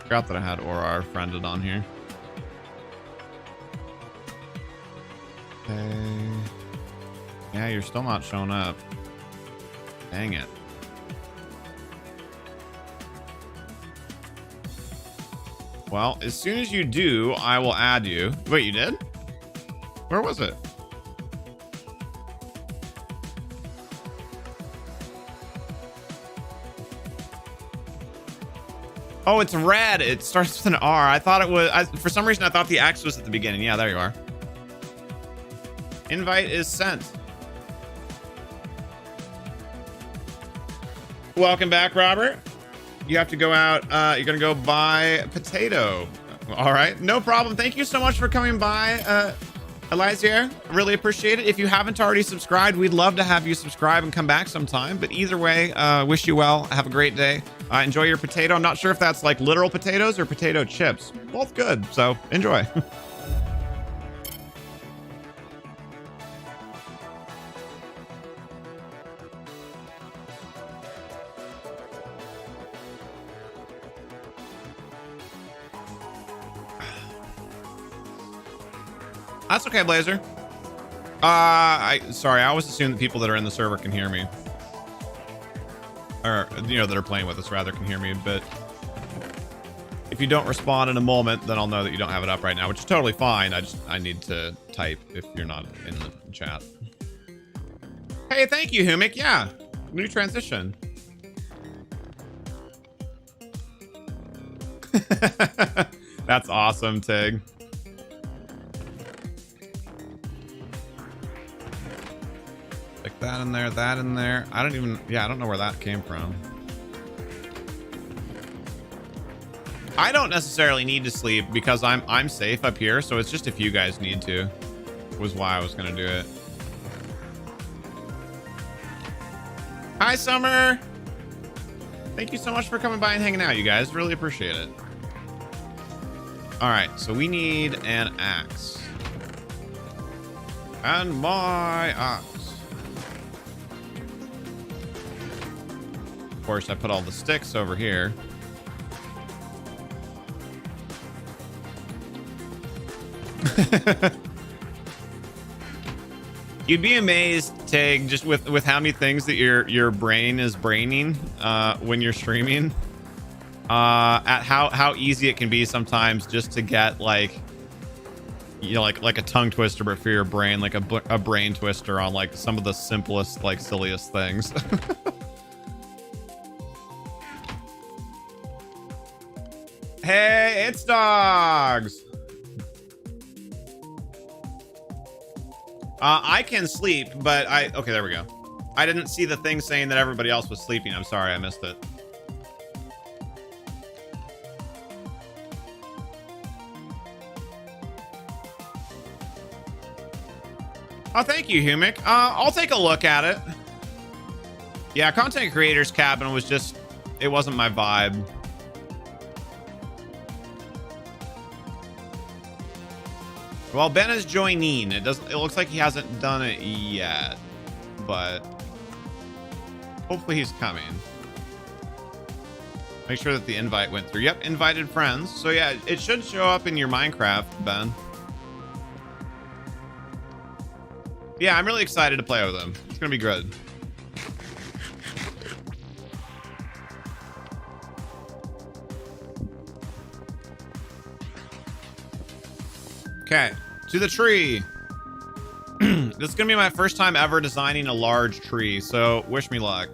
Forgot that I had Aura friended on here. Okay. Yeah, you're still not showing up. Dang it. Well, as soon as you do, I will add you. Wait, you did? Where was it? Oh, it's red. It starts with an R. I thought it was... for some reason, I thought the X was at the beginning. Yeah, there you are. Invite is sent. Welcome back, Robert. You have to go out. You're going to go buy potato. All right. No problem. Thank you so much for coming by, Eliza. Really appreciate it. If you haven't already subscribed, we'd love to have you subscribe and come back sometime. But either way, wish you well. Have a great day. Enjoy your potato. I'm not sure if that's like literal potatoes or potato chips. Both good. So enjoy. That's okay, Blazer. Sorry, I always assume that people that are in the server can hear me. Or, you know, that are playing with us rather can hear me, but if you don't respond in a moment, then I'll know that you don't have it up right now, which is totally fine. I need to type if you're not in the chat. Hey, thank you, Humik. Yeah, new transition. That's awesome, Tig. Like that in there, that in there. I don't know where that came from. I don't necessarily need to sleep because I'm safe up here, so it's just if you guys need to, was why I was gonna do it. Hi, Summer. Thank you so much for coming by and hanging out, you guys. Really appreciate it. All right, so we need an axe. And my axe. Of course, I put all the sticks over here. You'd be amazed, Tag, just with how many things that your brain is braining when you're streaming. At how easy it can be sometimes just to get like, you know, like a tongue twister, but for your brain, like a brain twister on like some of the simplest, like silliest things. Hey, it's dogs. I can sleep, but okay, there we go. I didn't see the thing saying that everybody else was sleeping. I'm sorry, I missed it. Oh, thank you, Humik. I'll take a look at it. Yeah, content creators cabin was just, it wasn't my vibe. Well, Ben is joining. It looks like he hasn't done it yet, but hopefully he's coming. Make sure that the invite went through. Yep, invited friends. So yeah, it should show up in your Minecraft, Ben. Yeah, I'm really excited to play with him. It's gonna be good. Okay, to the tree. This is gonna be my first time ever designing a large tree, so wish me luck.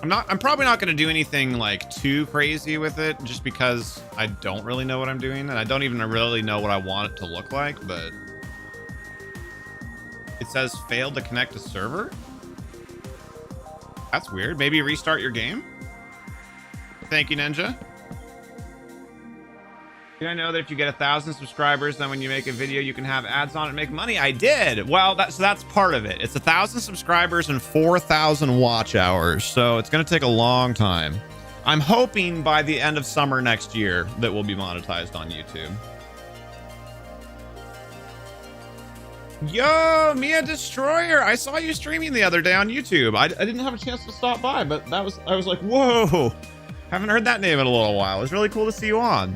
I'm probably not gonna do anything like too crazy with it, just because I don't really know what I'm doing, and I don't even really know what I want it to look like, but it says failed to connect to server. That's weird. Maybe restart your game. Thank you, Ninja. Did I know that if you get 1,000 subscribers, then when you make a video, you can have ads on it and make money? I did. Well, that's part of it. It's 1,000 subscribers and 4,000 watch hours. So it's going to take a long time. I'm hoping by the end of summer next year that we'll be monetized on YouTube. Yo, Mia Destroyer, I saw you streaming the other day on YouTube. I didn't have a chance to stop by, but I was like, whoa, haven't heard that name in a little while. It was really cool to see you on.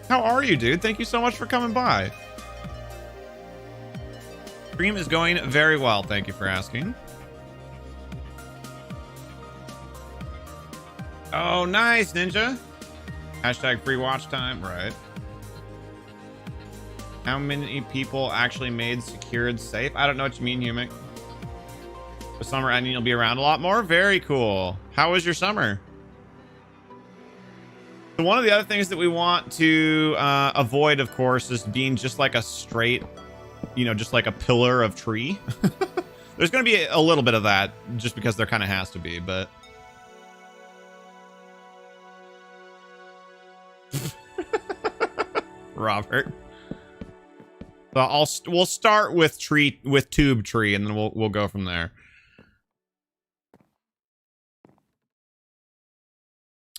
How are you, dude? Thank you so much for coming by. Stream is going very well. Thank you for asking. Oh, nice, Ninja. Hashtag free watch time, right? How many people actually made secured safe? I don't know what you mean, Humic. The summer ending, you'll be around a lot more. Very cool. How was your summer? So one of the other things that we want to avoid, of course, is being just like a straight, you know, just like a pillar of tree. There's going to be a little bit of that just because there kind of has to be, but... Robert. So we'll start with tube tree, and then we'll go from there.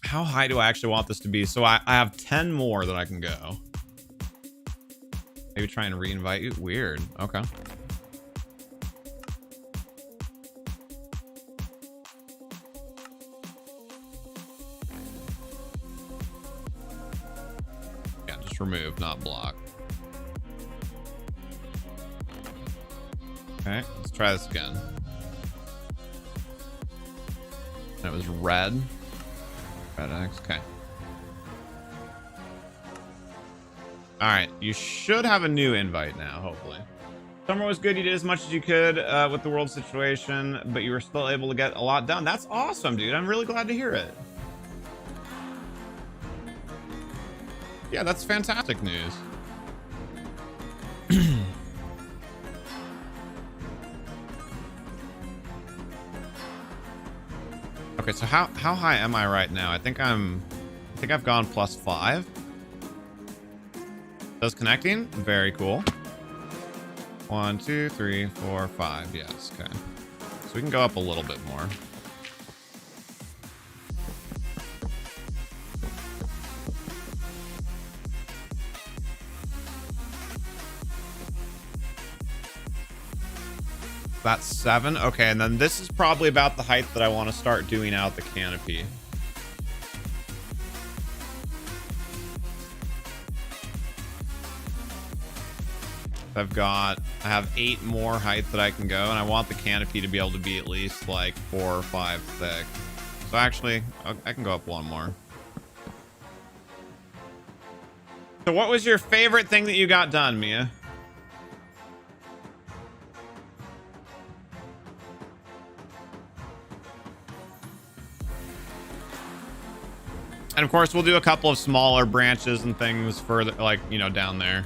How high do I actually want this to be? So I have 10 more that I can go. Maybe try and re-invite you. Weird. Okay. Yeah, just remove, not block. Okay, let's try this again. That was red. Red X, okay. Alright, you should have a new invite now, hopefully. Summer was good, you did as much as you could with the world situation, but you were still able to get a lot done. That's awesome, dude. I'm really glad to hear it. Yeah, that's fantastic news. Okay, so how high am I right now? I think I've gone +5. Does connecting? Very cool. 1, 2, 3, 4, 5. Yes, okay. So we can go up a little bit more. That's 7. Okay, and then this is probably about the height that I want to start doing out the canopy. I have 8 more height that I can go, and I want the canopy to be able to be at least like 4 or 5 thick. So actually, I can go up 1 more. So what was your favorite thing that you got done, Mia? And of course, we'll do a couple of smaller branches and things further, like, you know, down there.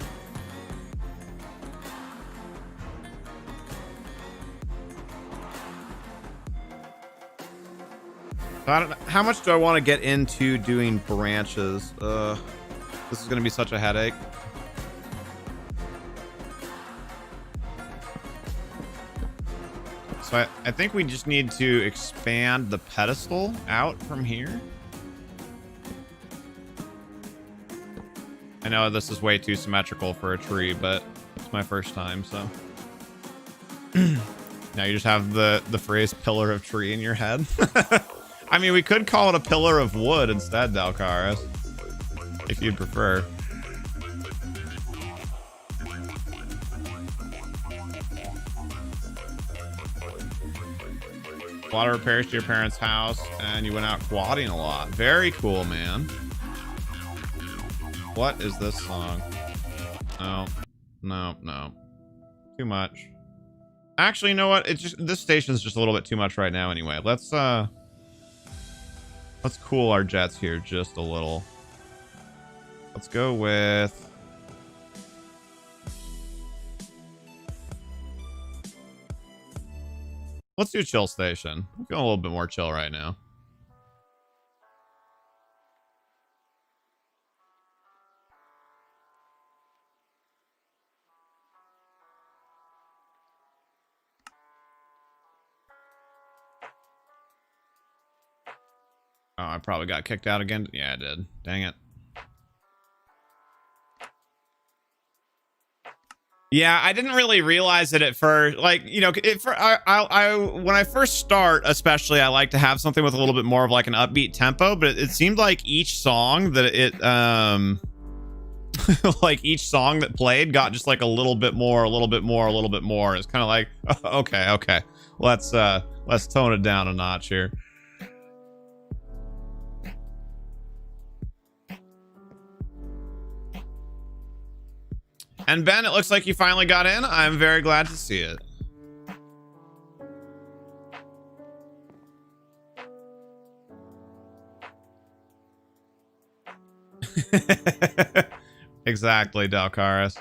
I don't know. How much do I want to get into doing branches? This is going to be such a headache. So I think we just need to expand the pedestal out from here. I know this is way too symmetrical for a tree, but it's my first time, so. Now you just have the phrase pillar of tree in your head. I mean, we could call it a pillar of wood instead, Dalcaris, if you'd prefer. Water repairs to your parents' house, and you went out quadding a lot. Very cool, man. What is this song? No. Too much. Actually, you know what? It's just, this station's just a little bit too much right now anyway. Let's cool our jets here just a little. Let's go with... Let's do chill station. I'm feeling a little bit more chill right now. Oh, I probably got kicked out again. Yeah, I did. Dang it. Yeah, I didn't really realize it at first. Like, you know, when I first start, especially, I like to have something with a little bit more of like an upbeat tempo. But it seemed like each song that like each song that played got just like a little bit more, a little bit more, a little bit more. It's kind of like, okay, let's tone it down a notch here. And Ben, it looks like you finally got in. I'm very glad to see it. Exactly, Dalcaris.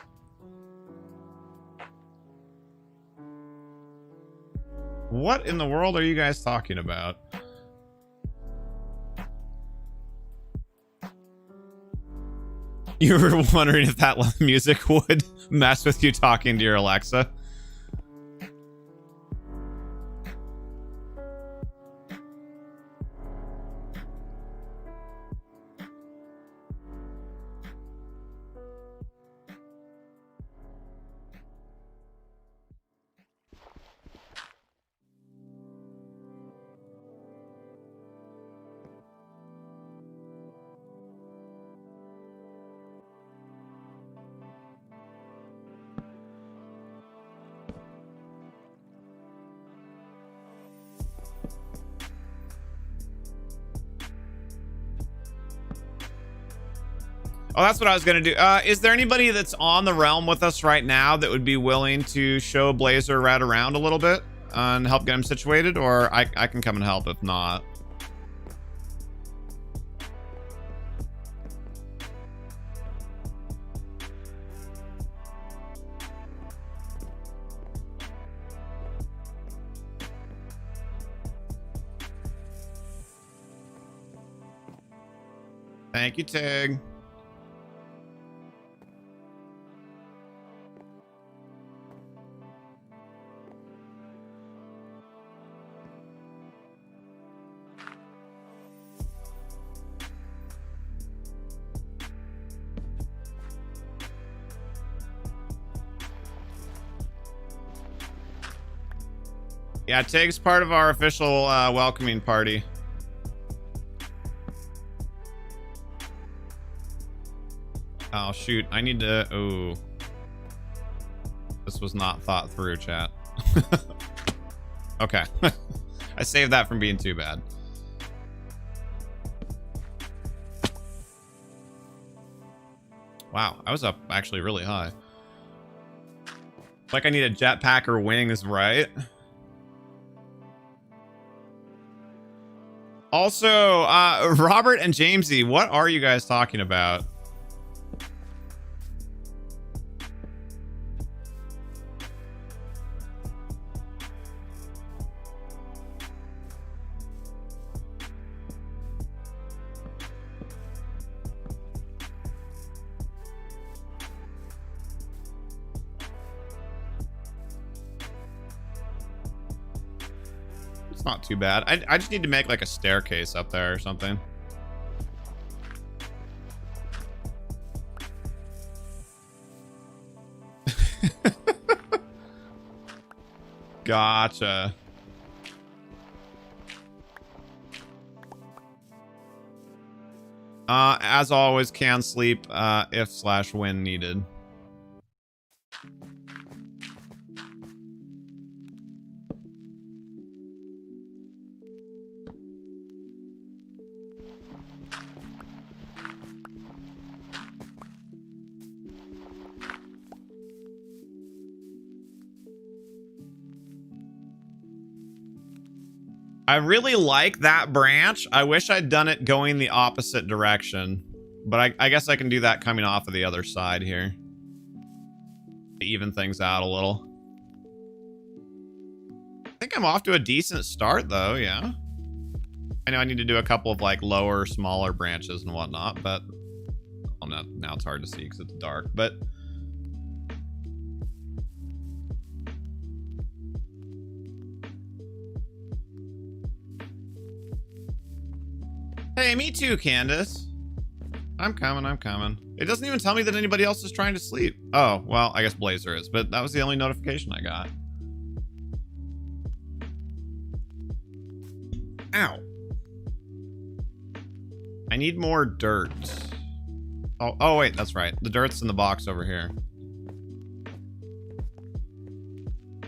What in the world are you guys talking about? You were wondering if that music would mess with you talking to your Alexa? Oh, that's what I was going to do. Is there anybody that's on the realm with us right now that would be willing to show Blazer Red around a little bit and help get him situated? Or I can come and help if not. Thank you, Tig. Yeah, Tig's part of our official welcoming party. Oh, shoot. I need to... Oh. This was not thought through, chat. Okay. I saved that from being too bad. Wow, I was up actually really high. Like I need a jetpack or wings, right? Also, Robert and Jamesy, what are you guys talking about? Not too bad. I just need to make like a staircase up there or something. Gotcha. As always, can sleep if/when needed. I really like that branch. I wish I'd done it going the opposite direction. But I guess I can do that coming off of the other side here. To even things out a little. I think I'm off to a decent start, though, yeah. I know I need to do a couple of, like, lower, smaller branches and whatnot, but... Well, now it's hard to see because it's dark, but... Hey, me too, Candace. I'm coming, I'm coming. It doesn't even tell me that anybody else is trying to sleep. Oh, well, I guess Blazer is, but that was the only notification I got. Ow. I need more dirt. Oh, wait, that's right. The dirt's in the box over here.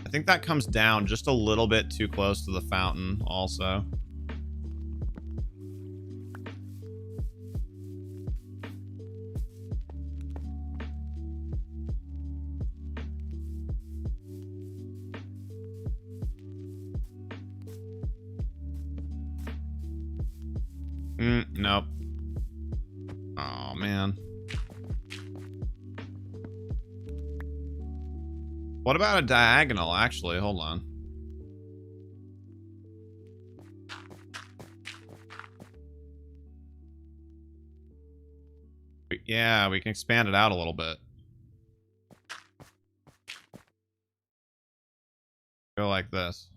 I think that comes down just a little bit too close to the fountain also. Nope. Oh, man. What about a diagonal, actually? Hold on. Yeah, we can expand it out a little bit. Go like this.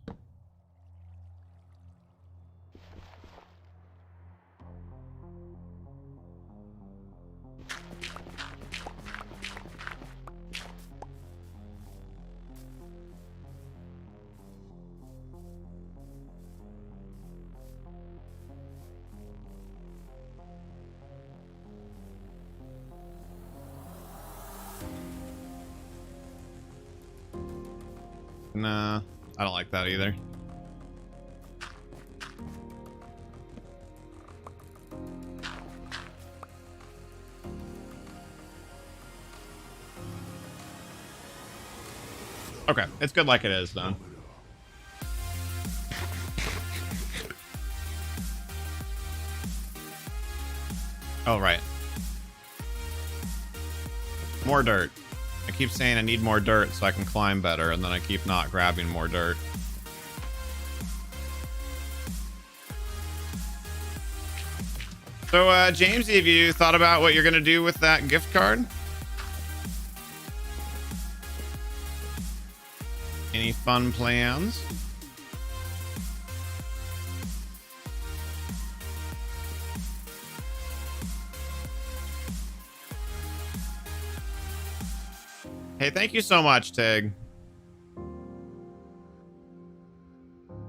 Nah, I don't like that either. Okay, it's good like it is, then. Oh, right. More dirt. I keep saying I need more dirt so I can climb better, and then I keep not grabbing more dirt. So, Jamesy, have you thought about what you're going to do with that gift card? Any fun plans? Hey, thank you so much, Tig.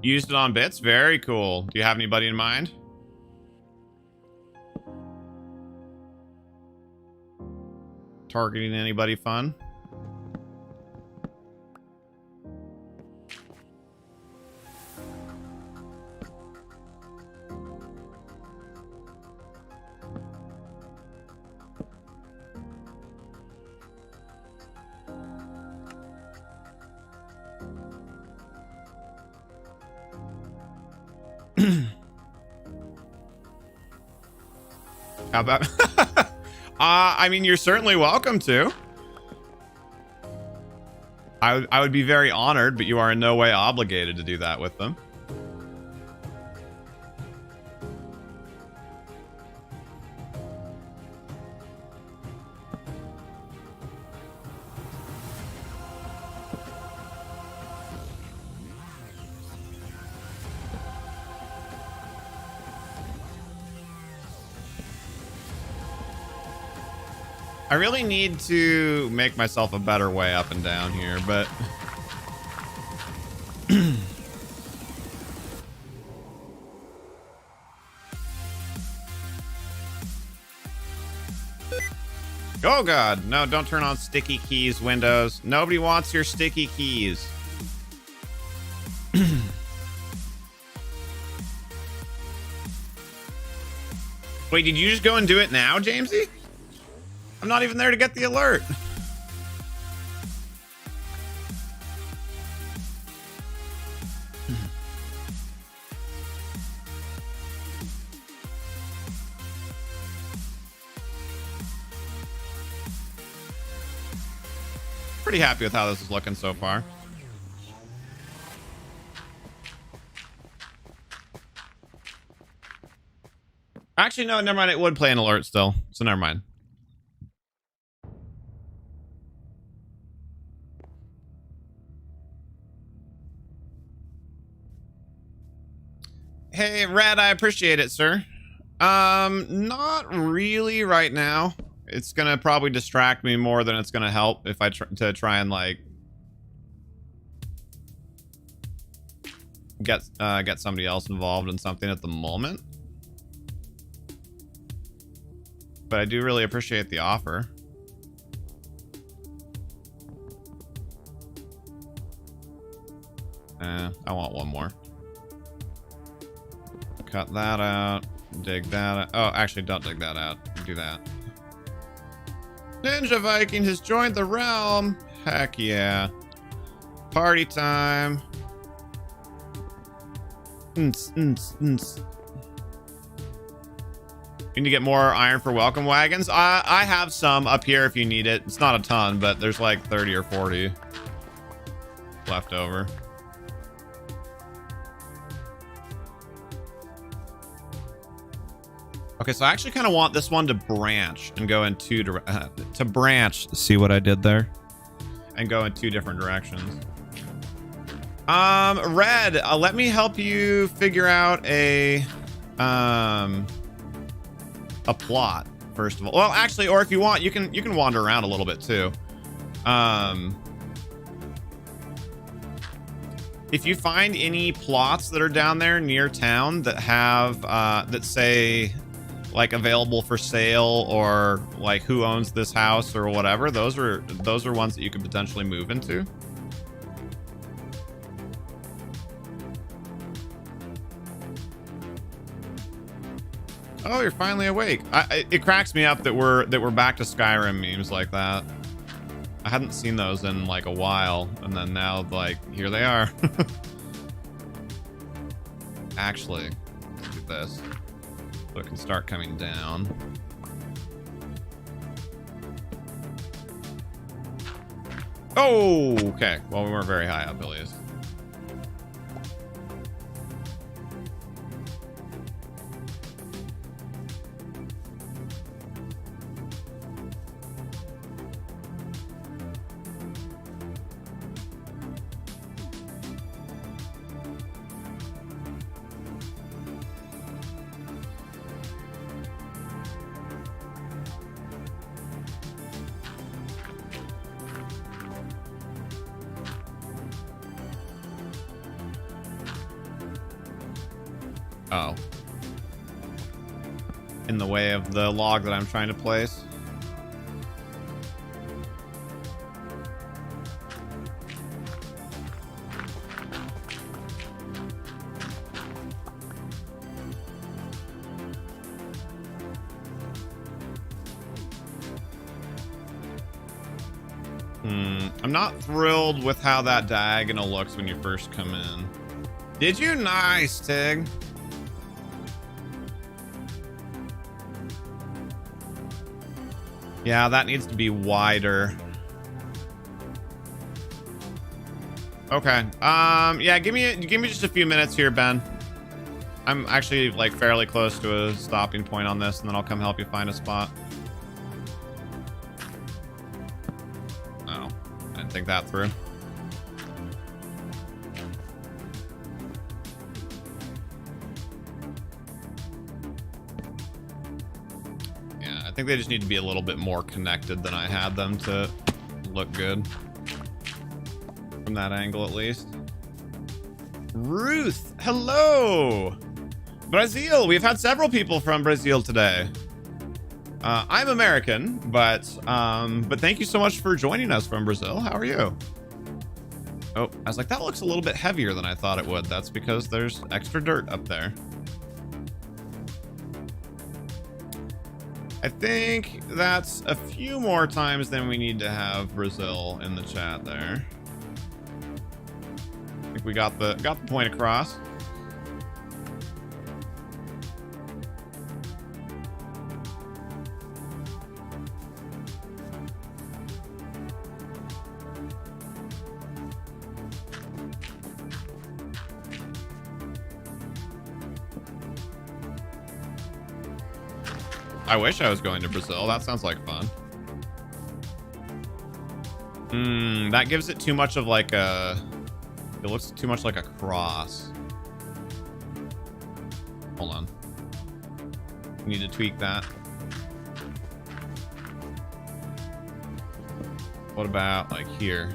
Used it on bits? Very cool. Do you have anybody in mind? Targeting anybody fun? How about... I mean, you're certainly welcome to. I would be very honored, but you are in no way obligated to do that with them. I really need to make myself a better way up and down here, but... Oh god, no, don't turn on sticky keys, Windows. Nobody wants your sticky keys. Wait, did you just go and do it now, Jamesy? I'm not even there to get the alert. Pretty happy with how this is looking so far. Actually, no, never mind. It would play an alert still, so never mind. Hey, Red, I appreciate it, sir. Not really right now. It's gonna probably distract me more than it's gonna help if I try and like get somebody else involved in something at the moment. But I do really appreciate the offer. I want one more. Cut that out. Dig that out. Oh, actually, don't dig that out. Do that. Ninja Viking has joined the realm. Heck yeah. Party time. You need to get more iron for welcome wagons. I have some up here if you need it. It's not a ton, but there's like 30 or 40 left over. Okay, so I actually kind of want this one to branch and go in to branch. See what I did there? And go in 2 different directions. Red, let me help you figure out a plot first of all. Well, actually, or if you want, you can wander around a little bit too. If you find any plots that are down there near town that have that say like available for sale or like who owns this house or whatever, those are ones that you could potentially move into. Oh, you're finally awake. It cracks me up that we're back to Skyrim memes like that. I hadn't seen those in like a while, and then now like here they are. Actually, let's do this so it can start coming down. Oh, okay. Well, we weren't very high up, at least. Oh. In the way of the log that I'm trying to place. I'm not thrilled with how that diagonal looks when you first come in. Did you? Nice, Tig. Yeah, that needs to be wider. Okay. Yeah, give me just a few minutes here, Ben. I'm actually like fairly close to a stopping point on this, and then I'll come help you find a spot. Oh, I didn't think that through. I think they just need to be a little bit more connected than I had them to look good. From that angle, at least. Ruth, hello! Brazil, we've had several people from Brazil today. I'm American, but thank you so much for joining us from Brazil. How are you? Oh, I was like, that looks a little bit heavier than I thought it would. That's because there's extra dirt up there. I think that's a few more times than we need to have Brazil in the chat there. I think we got the point across. I wish I was going to Brazil. That sounds like fun. That gives it too much of like a... It looks too much like a cross. Hold on. We need to tweak that. What about like here?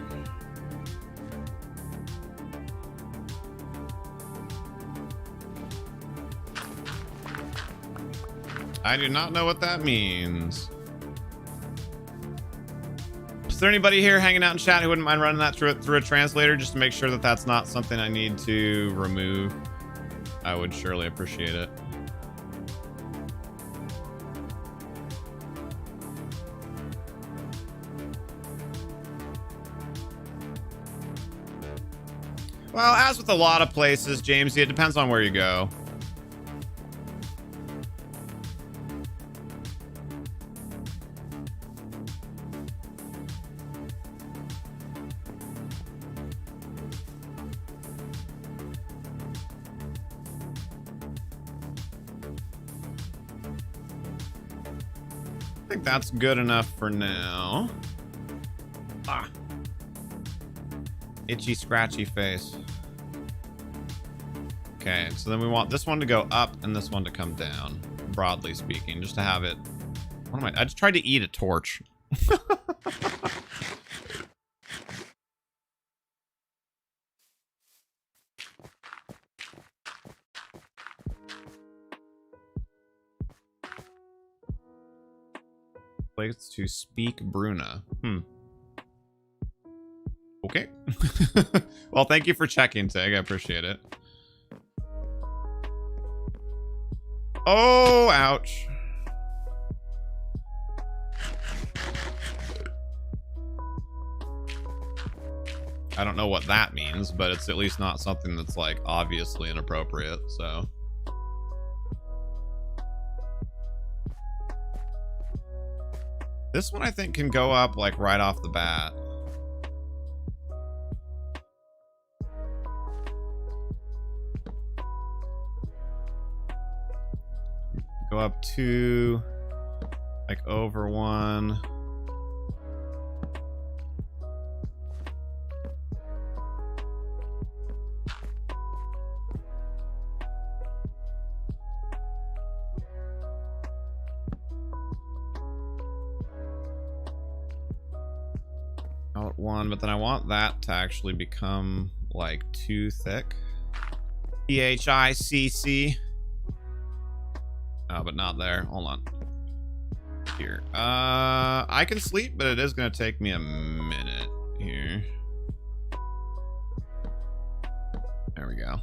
I do not know what that means. Is there anybody here hanging out in chat who wouldn't mind running that through a translator just to make sure that that's not something I need to remove? I would surely appreciate it. Well, as with a lot of places, Jamesy, it depends on where you go. I think that's good enough for now. Ah. Itchy, scratchy face. Okay, so then we want this one to go up and this one to come down, broadly speaking, just to have it. What am I just tried to eat a torch. Place to speak Bruna. Okay. Well, thank you for checking, Tig. I appreciate it. Oh, ouch. I don't know what that means, but it's at least not something that's like obviously inappropriate, so. This one I think can go up like right off the bat. Go up 2, like over 1. Out 1, but then I want that to actually become like 2 thick. PHICC. Oh, but not there. Hold on. Here. I can sleep, but it is going to take me a minute here. There we go.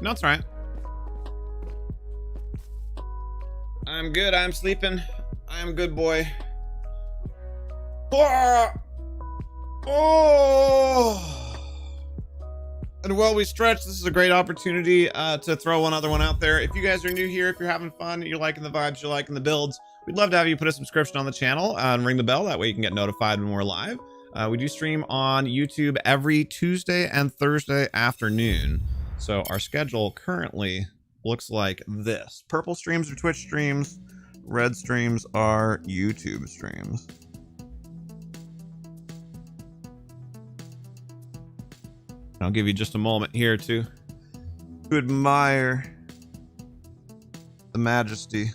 No, it's all right. I'm good. I'm sleeping. I'm a good boy. Oh! And while we stretch, this is a great opportunity to throw one other one out there. If you guys are new here, if you're having fun, you're liking the vibes, you're liking the builds, we'd love to have you put a subscription on the channel and ring the bell. That way you can get notified when we're live. We do stream on YouTube every Tuesday and Thursday afternoon. So our schedule currently looks like this. Purple streams are Twitch streams. Red streams are YouTube streams. I'll give you just a moment here to admire the majesty.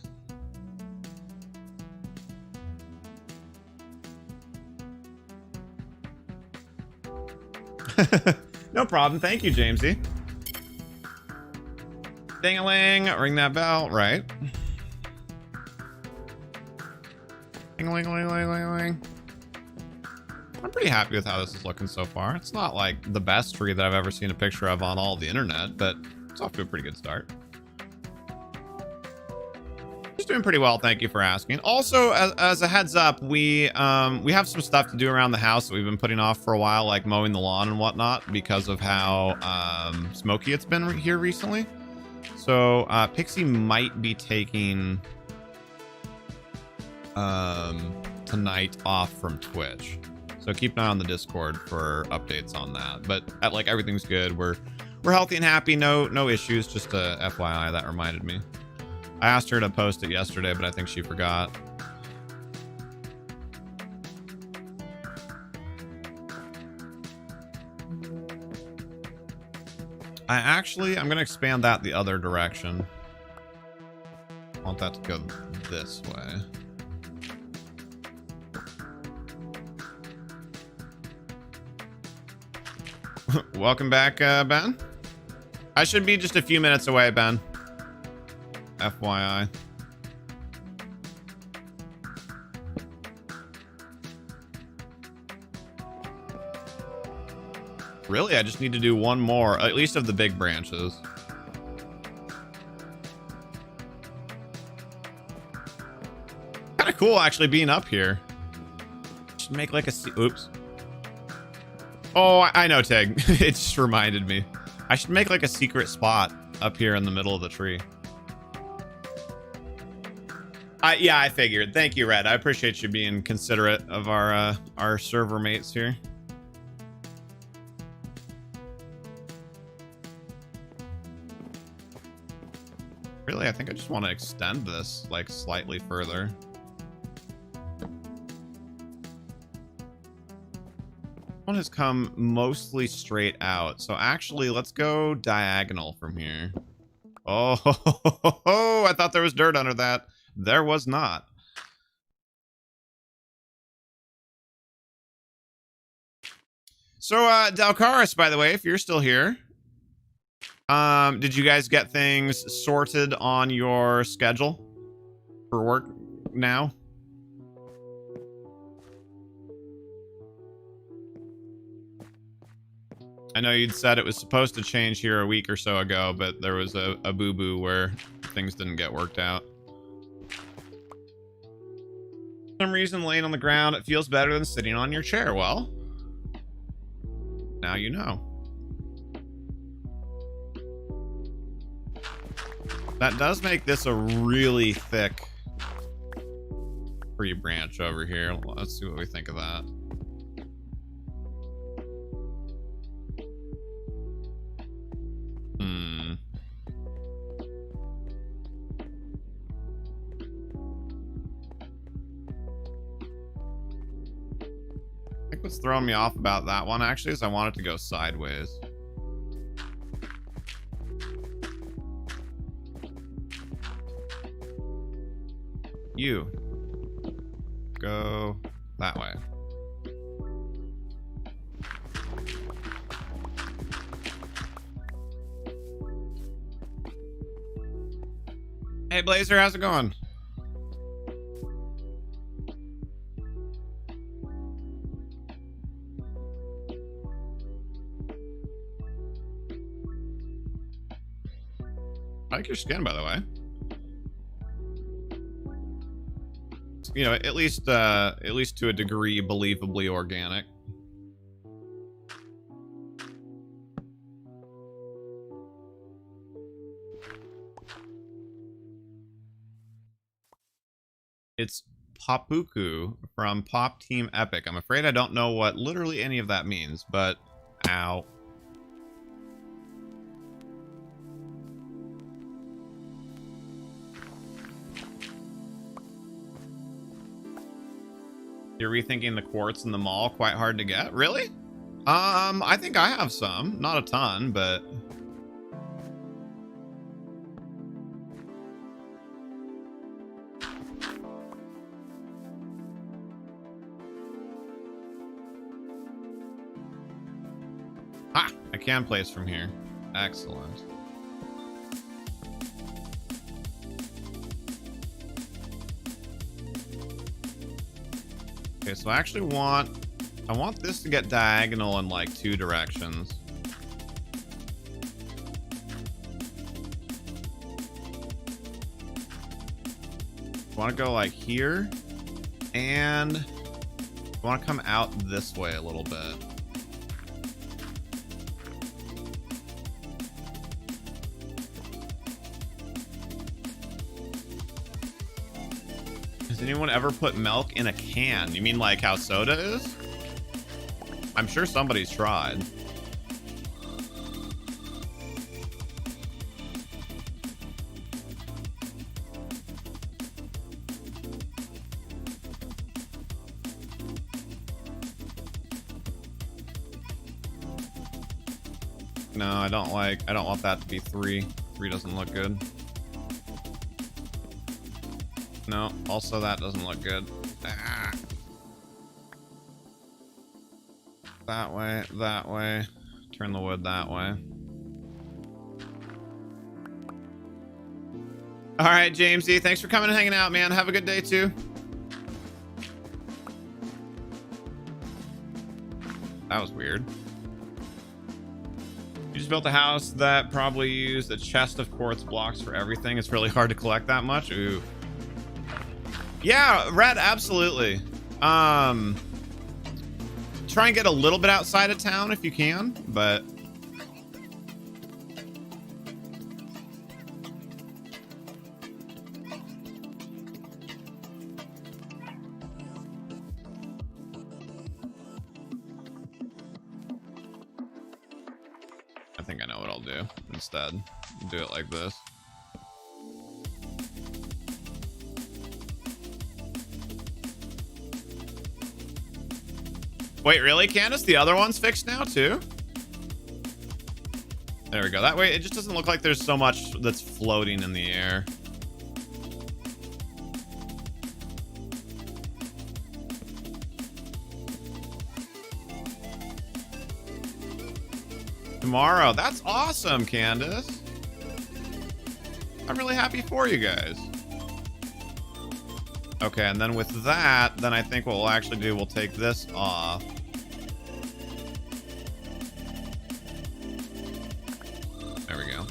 No problem. Thank you, Jamesy. Ding-a-ling, ring that bell, right? Ding-a-ling-a-ling-a-ling-a-ling. I'm pretty happy with how this is looking so far. It's not like the best tree that I've ever seen a picture of on all the internet, but it's off to a pretty good start. Just doing pretty well, thank you for asking. Also, as a heads up, we have some stuff to do around the house that we've been putting off for a while, like mowing the lawn and whatnot, because of how smoky it's been here recently. So Pixie might be taking tonight off from Twitch. So keep an eye on the Discord for updates on that. But like everything's good. We're healthy and happy. No issues. Just a FYI that reminded me. I asked her to post it yesterday, but I think she forgot. I'm going to expand that the other direction. I want that to go this way. Welcome back, Ben. I should be just a few minutes away, Ben. FYI. Really, I just need to do one more, at least of the big branches. Kind of cool, actually, being up here. Should make like a... Oops. Oh, I know, Tig. It just reminded me. I should make like a secret spot up here in the middle of the tree. Yeah, I figured. Thank you, Red. I appreciate you being considerate of our server mates here. Really, I think I just want to extend this like slightly further. One has come mostly straight out. So actually, let's go diagonal from here. Oh, I thought there was dirt under that. There was not. So, Dalcaris, by the way, if you're still here, did you guys get things sorted on your schedule for work now? I know you'd said it was supposed to change here a week or so ago, but there was a boo-boo where things didn't get worked out. For some reason, laying on the ground, it feels better than sitting on your chair. Well, now you know. That does make this a really thick tree branch over here. Let's see what we think of that. I think what's throwing me off about that one actually is I want it to go sideways. You go that way. Hey Blazer, how's it going? I like your skin, by the way. You know, at least to a degree, believably organic. It's Papuku from Pop Team Epic. I'm afraid I don't know what literally any of that means, but ow. You're rethinking the quartz in the mall, quite hard to get? Really? I think I have some. Not a ton, but... Ah! I can place from here. Excellent. Okay, so I actually want this to get diagonal in like 2 directions. I want to go like here, and I want to come out this way a little bit. Has anyone ever put milk in a can? You mean like how soda is? I'm sure somebody's tried. No, I don't want that to be 3. 3 doesn't look good. No, also that doesn't look good. Ah. That way. Turn the wood that way. All right, Jamesy, thanks for coming and hanging out, man. Have a good day too. That was weird. You just built a house that probably used a chest of quartz blocks for everything. It's really hard to collect that much. Ooh. Yeah, Red, absolutely. Try and get a little bit outside of town if you can, but I think I know what I'll do instead. Do it like this. Wait, really, Candace? The other one's fixed now, too? There we go. That way, it just doesn't look like there's so much that's floating in the air. Tomorrow. That's awesome, Candace. I'm really happy for you guys. Okay, and then with that, then I think what we'll actually do, we'll take this off. There we go.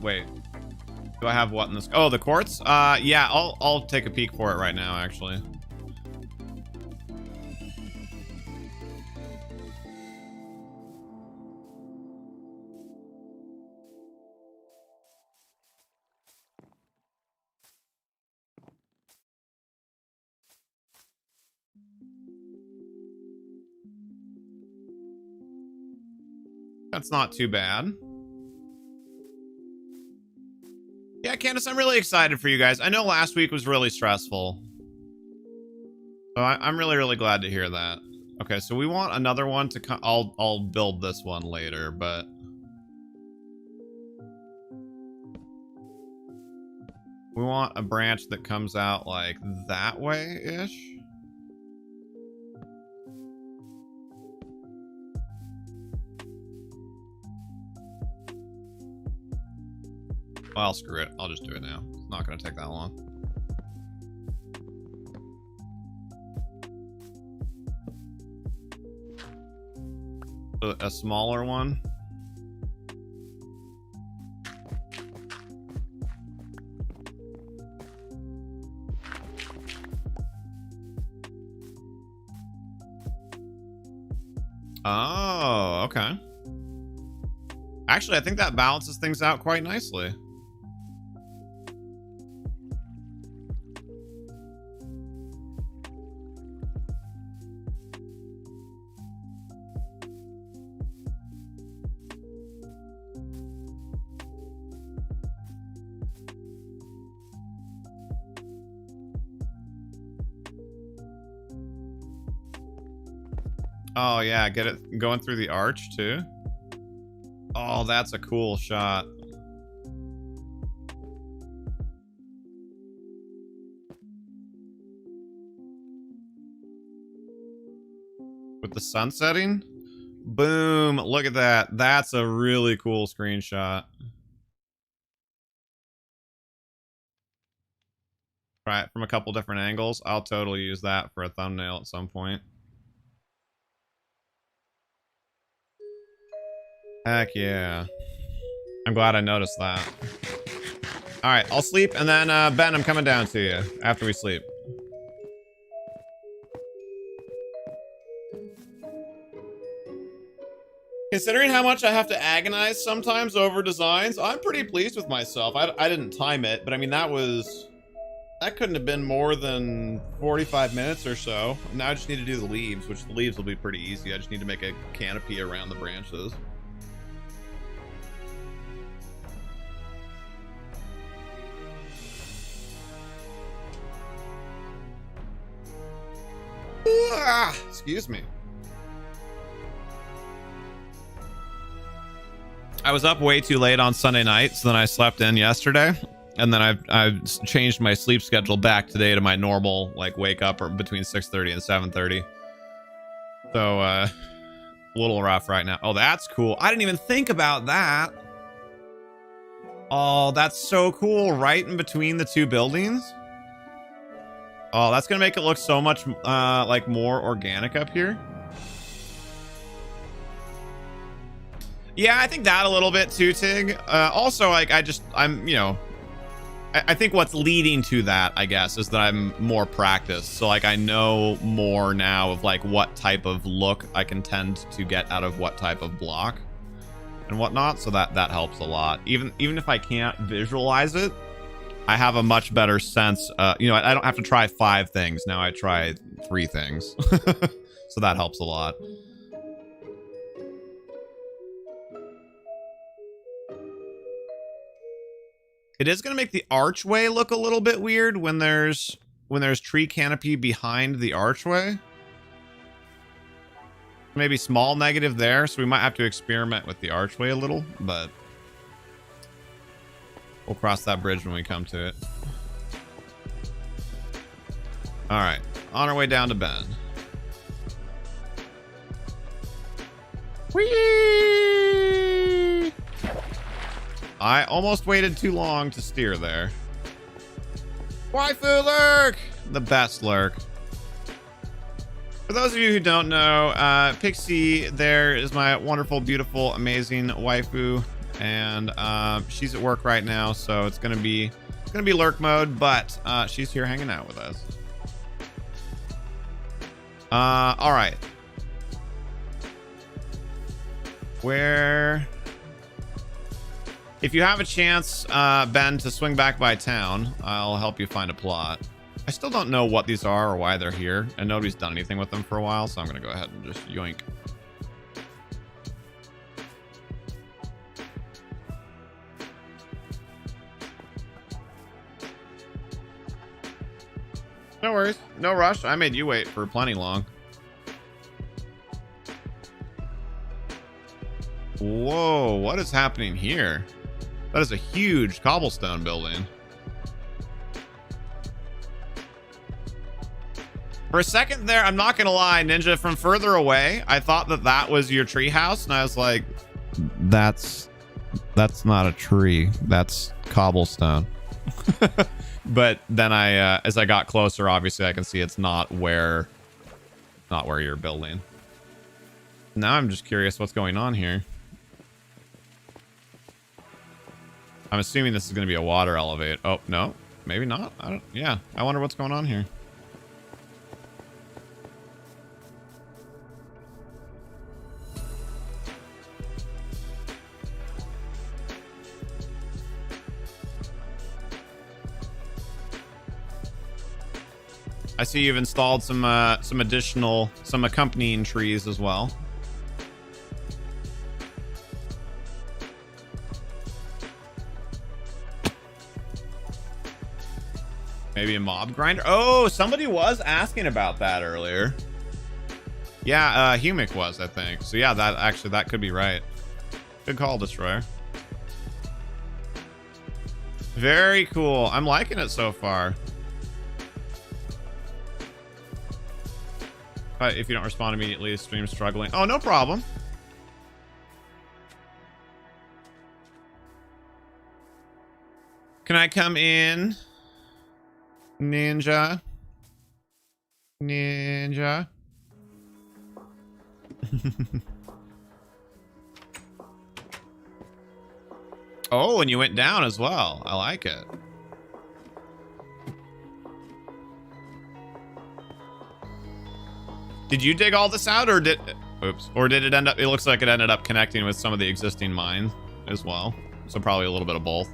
Wait. Do I have what in this? Oh, the quartz? Yeah, I'll take a peek for it right now, actually. That's not too bad. Yeah, Candace, I'm really excited for you guys. I know last week was really stressful. So I'm really, really glad to hear that. Okay, so we want another one to come. I'll build this one later, but we want a branch that comes out like that way-ish. Well, screw it. I'll just do it now. It's not going to take that long. A smaller one. Oh, okay. Actually, I think that balances things out quite nicely. Oh, yeah, get it going through the arch, too. Oh, that's a cool shot. With the sun setting? Boom, look at that. That's a really cool screenshot. Right, from a couple different angles. I'll totally use that for a thumbnail at some point. Heck yeah. I'm glad I noticed that. Alright, I'll sleep, and then, Ben, I'm coming down to you after we sleep. Considering how much I have to agonize sometimes over designs, I'm pretty pleased with myself. I didn't time it, but I mean, that couldn't have been more than 45 minutes or so. Now I just need to do the leaves, which the leaves will be pretty easy. I just need to make a canopy around the branches. Excuse me. I was up way too late on Sunday night, so then I slept in yesterday, and then I've changed my sleep schedule back today to my normal, like, wake up or between 6:30 and 7:30. So a little rough right now. Oh, that's cool. I didn't even think about that. Oh, that's so cool. Right in between the two buildings. Oh, that's gonna make it look so much like more organic up here. Yeah, I think that a little bit too, Tig. Also, like, I'm, you know, I think what's leading to that, I guess, is that I'm more practiced. So, like, I know more now of, like, what type of look I can tend to get out of what type of block and whatnot. So that helps a lot. Even if I can't visualize it, I have a much better sense. You know, I don't have to try 5 things. Now I try 3 things. So that helps a lot. It is going to make the archway look a little bit weird when there's tree canopy behind the archway. Maybe small negative there, so we might have to experiment with the archway a little, but we'll cross that bridge when we come to it. All right, on our way down to Ben. Whee! I almost waited too long to steer there. Waifu lurk! The best lurk. For those of you who don't know, Pixie there is my wonderful, beautiful, amazing waifu, and she's at work right now, so it's gonna be lurk mode, but she's here hanging out with us. All right. Where? If you have a chance, Ben, to swing back by town, I'll help you find a plot. I still don't know what these are or why they're here, and nobody's done anything with them for a while, so I'm going to go ahead and just yoink. No worries. No rush. I made you wait for plenty long. Whoa, what is happening here? That is a huge cobblestone building. For a second there, I'm not gonna lie, Ninja, from further away, I thought that was your tree house, and I was like, that's not a tree, that's cobblestone. But then as I got closer, obviously I can see it's not where you're building. Now I'm just curious what's going on here. I'm assuming this is going to be a water elevator. Oh, no. Maybe not. Yeah. I wonder what's going on here. I see you've installed some accompanying trees as well. Maybe a mob grinder. Oh, somebody was asking about that earlier. Yeah, Humic was, I think. So yeah, that could be right. Good call, Destroyer. Very cool. I'm liking it so far. If you don't respond immediately, the stream's struggling. Oh, no problem. Can I come in? Ninja. Oh, and you went down as well. I like it. Did you dig all this out, or did... Oops. Or did it end up... It looks like it ended up connecting with some of the existing mines as well. So probably a little bit of both.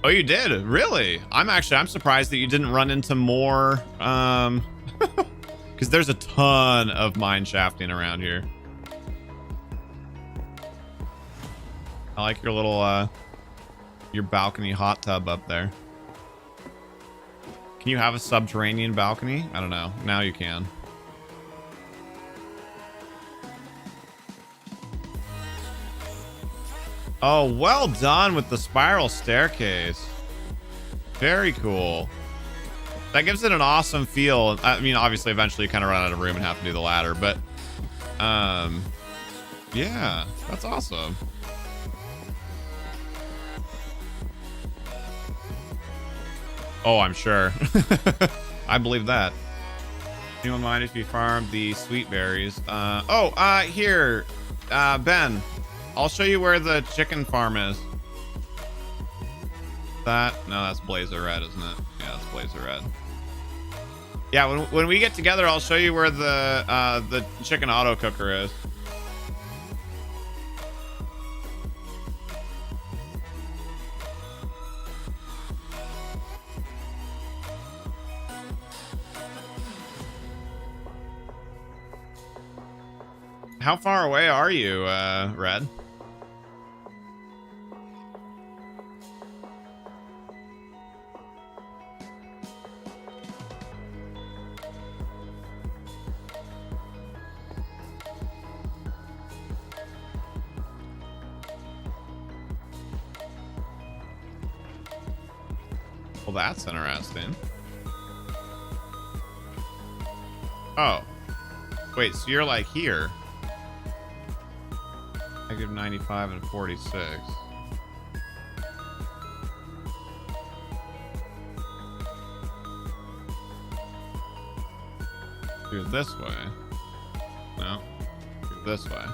Oh, you did? Really? I'm surprised that you didn't run into more, because there's a ton of mine shafting around here. I like your little, your balcony hot tub up there. Can you have a subterranean balcony? I don't know. Now you can. Oh, well done with the spiral staircase. Very cool. That gives it an awesome feel. I mean, obviously, eventually you kind of run out of room and have to do the ladder, but yeah, that's awesome. Oh, I'm sure. I believe that. Anyone mind if you farm the sweet berries? Here, Ben. I'll show you where the chicken farm is. No, that's Blazer Red, isn't it? Yeah, that's Blazer Red. Yeah, when we get together, I'll show you where the chicken auto cooker is. How far away are you, Red? Well, that's interesting. Oh. Wait, so you're like here. -95 and 46. Do it this way. No. Do it this way.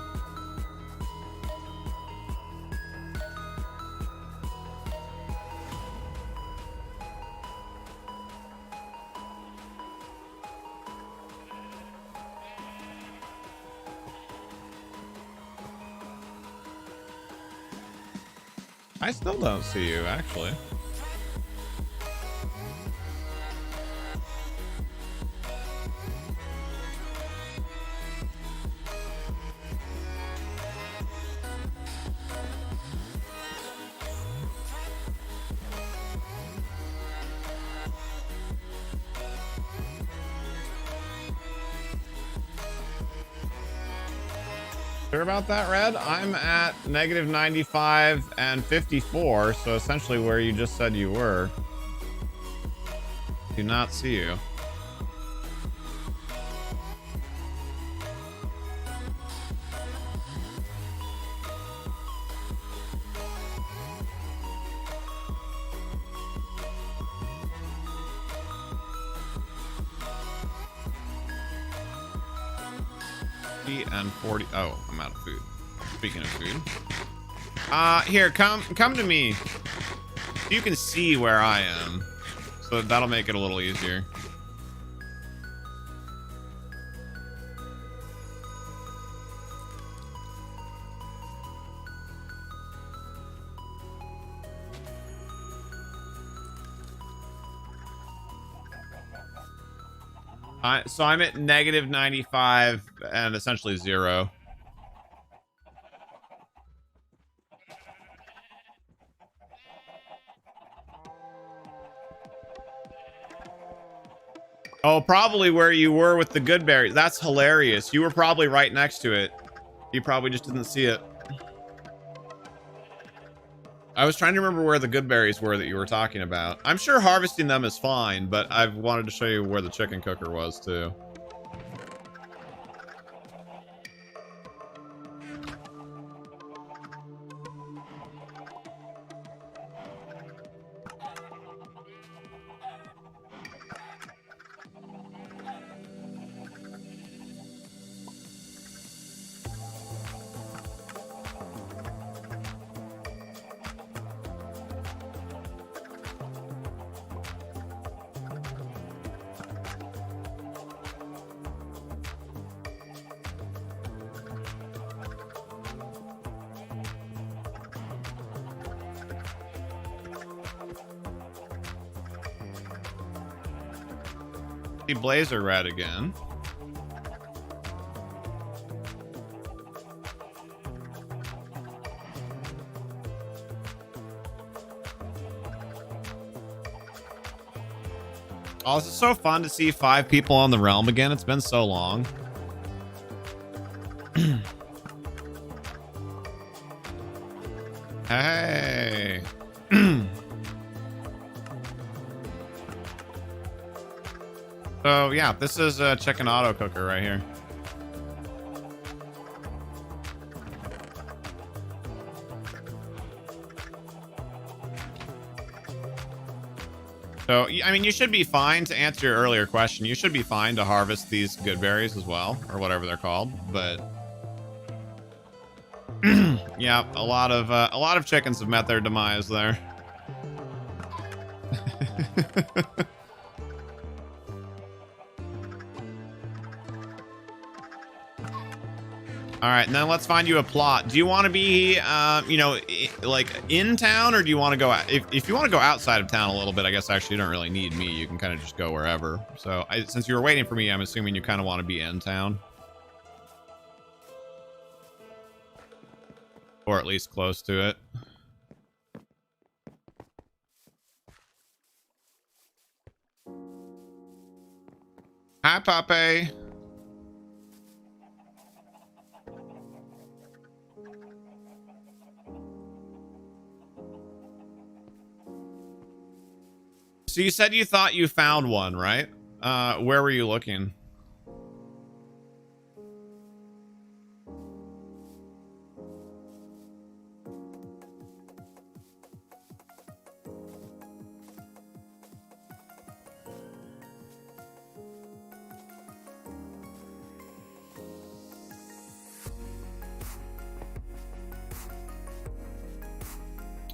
I still don't see you, actually. Sure about that, Red? I'm at -95 and 54, so essentially where you just said you were. Do not see you. And 40. Oh, I'm out of food. Speaking of food, here, come to me. You can see where I am, so that'll make it a little easier. So I'm at -95 and essentially 0. Oh, probably where you were with the good berries. That's hilarious. You were probably right next to it. You probably just didn't see it. I was trying to remember where the good berries were that you were talking about. I'm sure harvesting them is fine, but I wanted to show you where the chicken cooker was too. See Blazer red again. Oh, this is so fun to see 5 people on the realm again. It's been so long. Hey. So yeah, this is a chicken auto cooker right here. So, I mean, you should be fine, to answer your earlier question. You should be fine to harvest these good berries as well, or whatever they're called. But yeah, a lot of chickens have met their demise there. All right, and then let's find you a plot. Do you want to be, you know, like in town, or do you want to go out? If you want to go outside of town a little bit, I guess actually you don't really need me. You can kind of just go wherever. So since you were waiting for me, I'm assuming you kind of want to be in town. Or at least close to it. Hi, Pape. So you said you thought you found one, right? Where were you looking?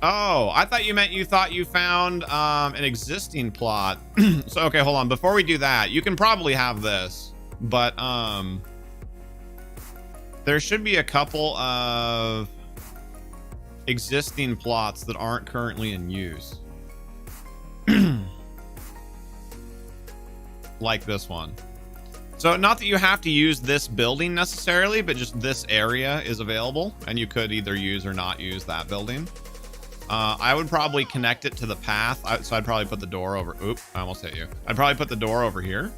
Oh, I thought you meant you thought you found an existing plot. So, okay, hold on. Before we do that, you can probably have this, but there should be a couple of existing plots that aren't currently in use. Like this one. So, not that you have to use this building necessarily, but just this area is available, and you could either use or not use that building. I would probably connect it to the path. So I'd probably put the door over. Oop, I almost hit you. I'd probably put the door over here.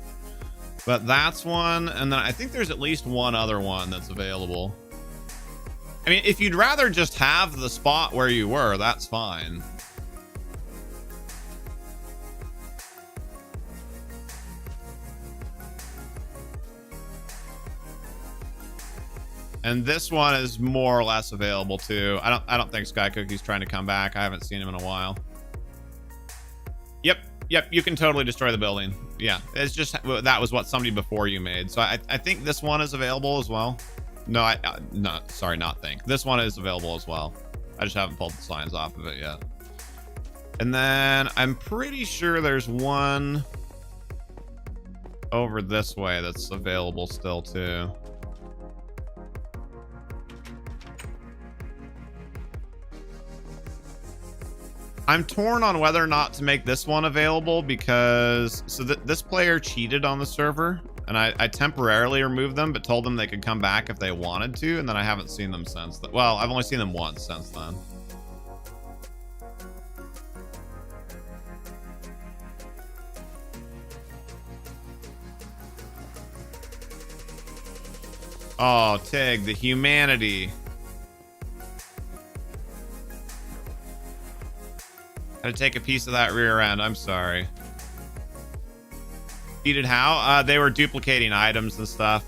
But that's one. And then I think there's at least one other one that's available. I mean, if you'd rather just have the spot where you were, that's fine. And this one is more or less available too. I don't think Sky Cookie's trying to come back. I haven't seen him in a while. Yep, you can totally destroy the building. Yeah, it's just that was what somebody before you made. So I think this one is available as well. No, not think. This one is available as well. I just haven't pulled the signs off of it yet. And then I'm pretty sure there's one over this way that's available still too. I'm torn on whether or not to make this one available because this player cheated on the server, and I temporarily removed them but told them they could come back if they wanted to, and then I haven't seen them since. Well, I've only seen them once since then. Oh, Tig, the humanity. Had to take a piece of that rear end. I'm sorry. Cheated how? They were duplicating items and stuff.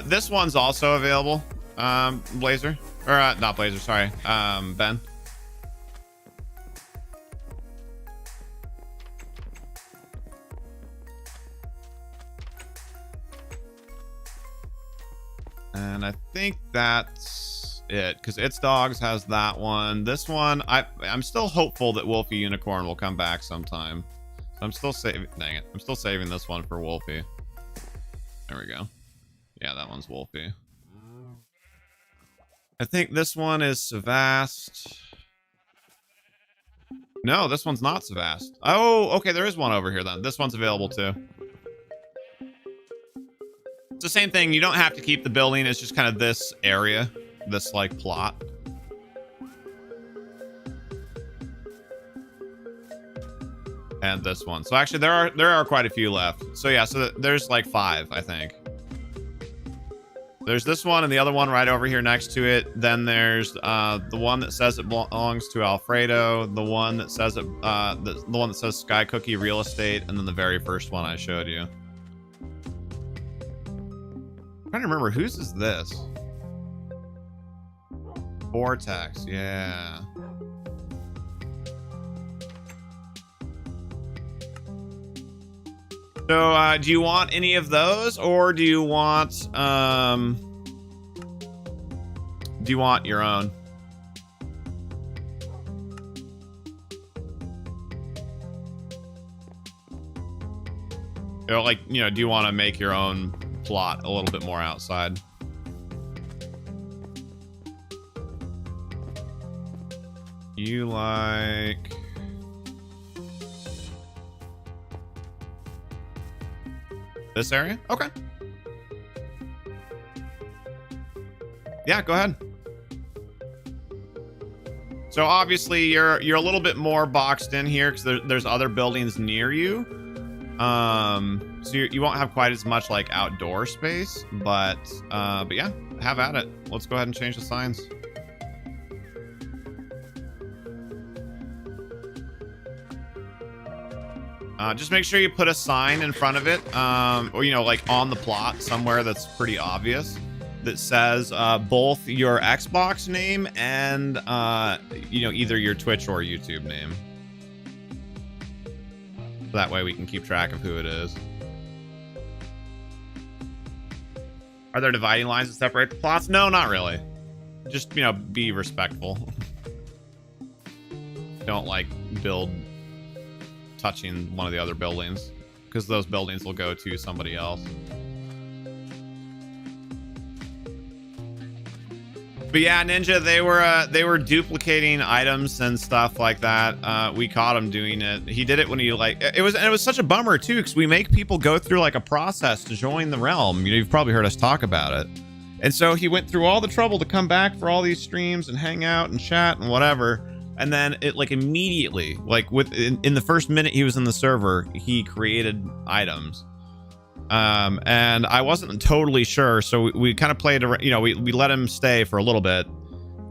This one's also available. Blazer. Or, not Blazer, sorry. Ben. And I think that's it, because It's Dogs has that one. This one, I'm still hopeful that Wolfie Unicorn will come back sometime. So I'm still saving. Dang it! I'm still saving this one for Wolfie. There we go. Yeah, that one's Wolfie. I think this one is Savast. No, this one's not so vast. Oh, okay, there is one over here then. This one's available too. It's the same thing. You don't have to keep the building. It's just kind of this area, this like plot. And this one. So actually there are quite a few left. So yeah, so there's like 5, I think. There's this one and the other one right over here next to it. Then there's the one that says it belongs to Alfredo, the one that says it the one that says Sky Cookie Real Estate, and then the very first one I showed you. I'm trying to remember whose is this? Vortex, yeah. So, do you want any of those, or do you want your own? Or like, you know, do you want to make your own plot a little bit more outside? You like... this area? Okay. Yeah, go ahead. So obviously you're a little bit more boxed in here because there's other buildings near you. So you won't have quite as much like outdoor space, but yeah, have at it. Let's go ahead and change the signs. Just make sure you put a sign in front of it, or, you know, like on the plot somewhere that's pretty obvious, that says both your Xbox name and, you know, either your Twitch or YouTube name. That way we can keep track of who it is. Are there dividing lines that separate the plots? No, not really. Just, you know, be respectful. Don't, like, build touching one of the other buildings, because those buildings will go to somebody else. But yeah, Ninja, they were duplicating items and stuff like that. We caught him doing it. He did it when he like it was such a bummer too, because we make people go through like a process to join the realm. You know, you've probably heard us talk about it. And so he went through all the trouble to come back for all these streams and hang out and chat and whatever. And then it like immediately, like in the first minute he was in the server, he created items. And I wasn't totally sure, so we kind of played around, you know, we let him stay for a little bit,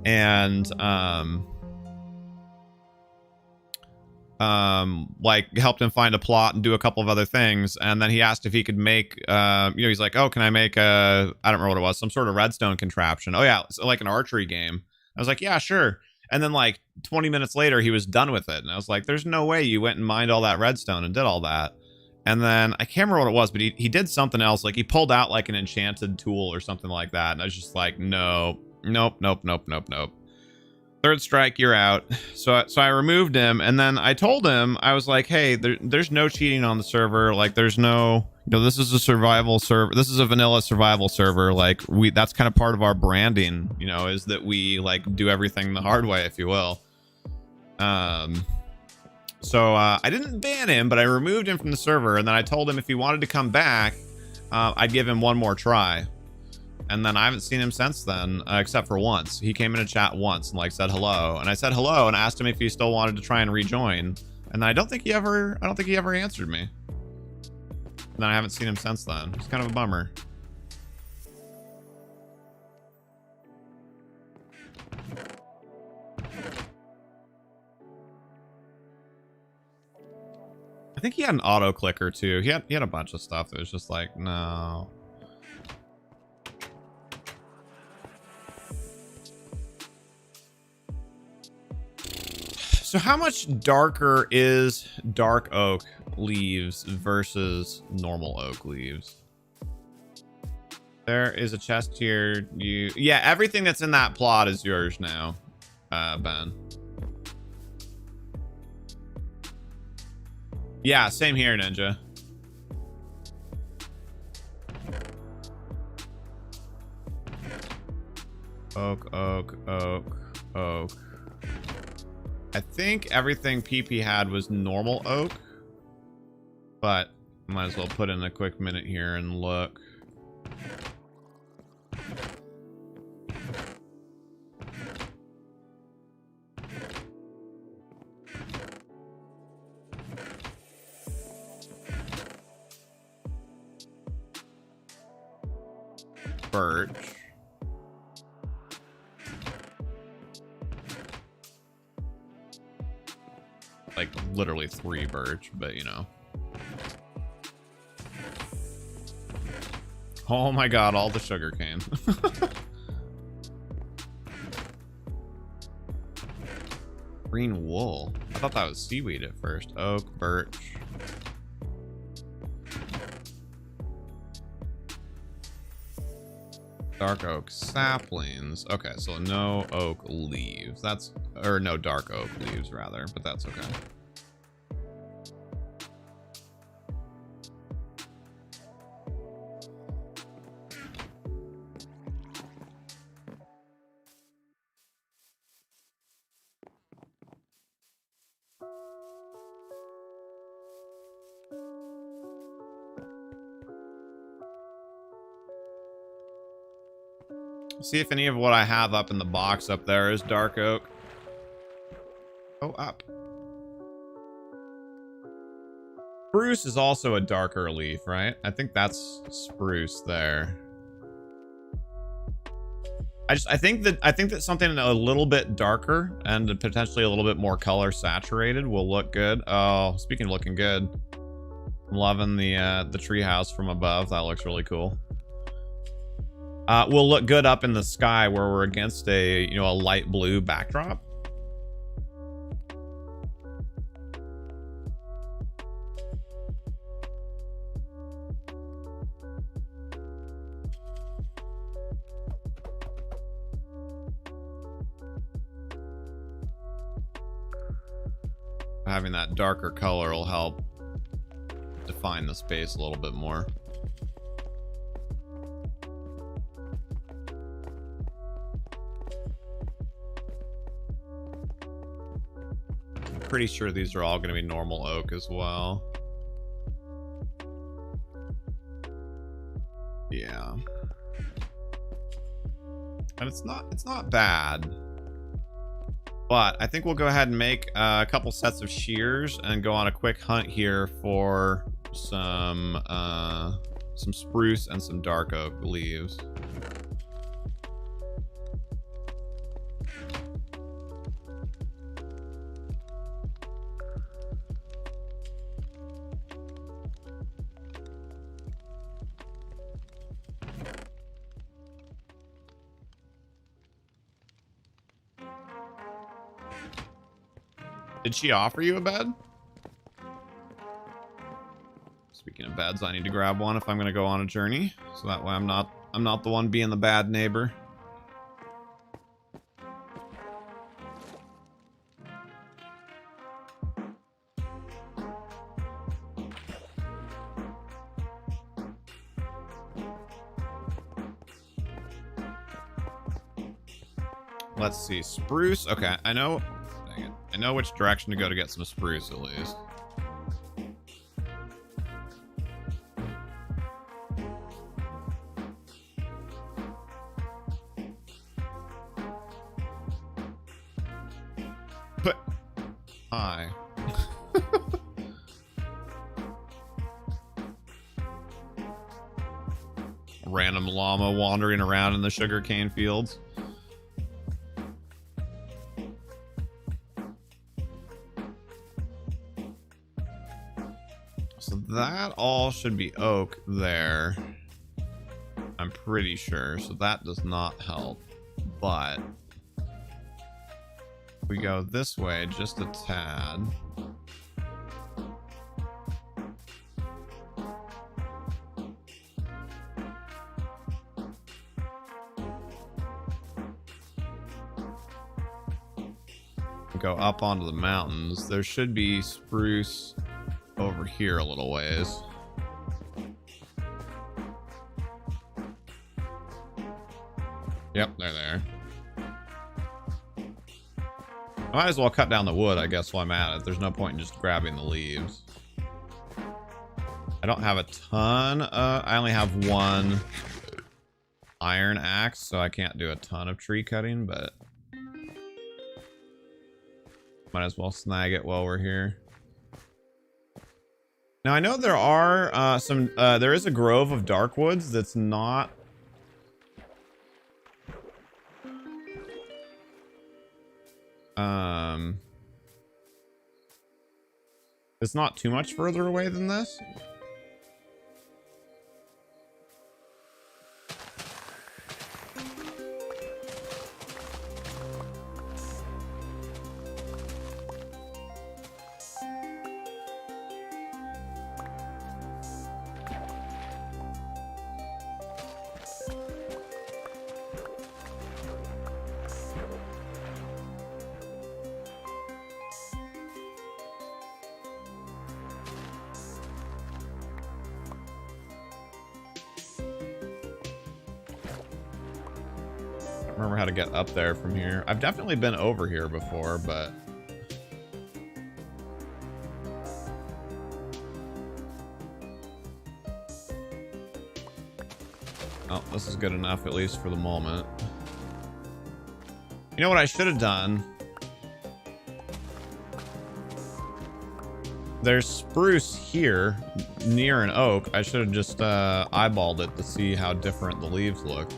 and like helped him find a plot and do a couple of other things. And then he asked if he could make, you know, he's like, oh, can I make I don't remember what it was, some sort of redstone contraption. Oh yeah, so like an archery game. I was like, yeah, sure. And then like 20 minutes later, he was done with it. And I was like, there's no way you went and mined all that redstone and did all that. And then I can't remember what it was, but he did something else. Like he pulled out like an enchanted tool or something like that. And I was just like, no, nope. Third strike, you're out. So I removed him. And then I told him, I was like, hey, there's no cheating on the server. Like there's no, you know, this is a survival server. This is a vanilla survival server. Like that's kind of part of our branding, you know, is that we like do everything the hard way, if you will. So I didn't ban him, but I removed him from the server. And then I told him if he wanted to come back, I'd give him one more try. And then I haven't seen him since then, except for once. He came in a chat once and like said hello. And I said hello and asked him if he still wanted to try and rejoin. And I don't think he ever answered me. And then I haven't seen him since then. It's kind of a bummer. I think he had an auto clicker too. He had a bunch of stuff that was just like, no. So how much darker is dark oak leaves versus normal oak leaves? There is a chest here. Yeah, everything that's in that plot is yours now, Ben. Yeah, same here, Ninja. Oak. I think everything PP had was normal oak, but might as well put in a quick minute here and look. Birch. Like literally 3 birch, but you know. Oh my god, all the sugar cane. Green wool. I thought that was seaweed at first. Oak, birch. Dark oak saplings. Okay, so no oak leaves. That's, or no dark oak leaves rather, but that's okay. See if any of what I have up in the box up there is dark oak. Go up. Spruce is also a darker leaf, right? I think that's spruce there. I think that something a little bit darker and potentially a little bit more color saturated will look good. Oh, speaking of looking good, I'm loving the tree house from above. That looks really cool. Will look good up in the sky where we're against a, you know, a light blue backdrop. Having that darker color will help define the space a little bit more. Pretty sure these are all going to be normal oak as well. Yeah. And it's not bad. But I think we'll go ahead and make a couple sets of shears and go on a quick hunt here for some spruce and some dark oak leaves. Did she offer you a bed? Speaking of beds, I need to grab one if I'm going to go on a journey, so that way I'm not the one being the bad neighbor. Let's see, spruce. Okay, I know. Dang it. I know which direction to go to get some spruce at least. But hi. Random llama wandering around in the sugarcane fields. So that all should be oak there. I'm pretty sure. So that does not help. But we go this way just a tad. Go up onto the mountains. There should be spruce over here a little ways. Yep, they're there. I might as well cut down the wood, I guess, while I'm at it. There's no point in just grabbing the leaves. I don't have a ton. I only have one iron axe, so I can't do a ton of tree cutting, but might as well snag it while we're here. Now, I know there are there is a grove of dark woods that's not it's not too much further away than this. Remember how to get up there from here. I've definitely been over here before, but oh, this is good enough, at least for the moment. You know what I should have done? There's spruce here near an oak. I should have just eyeballed it to see how different the leaves look.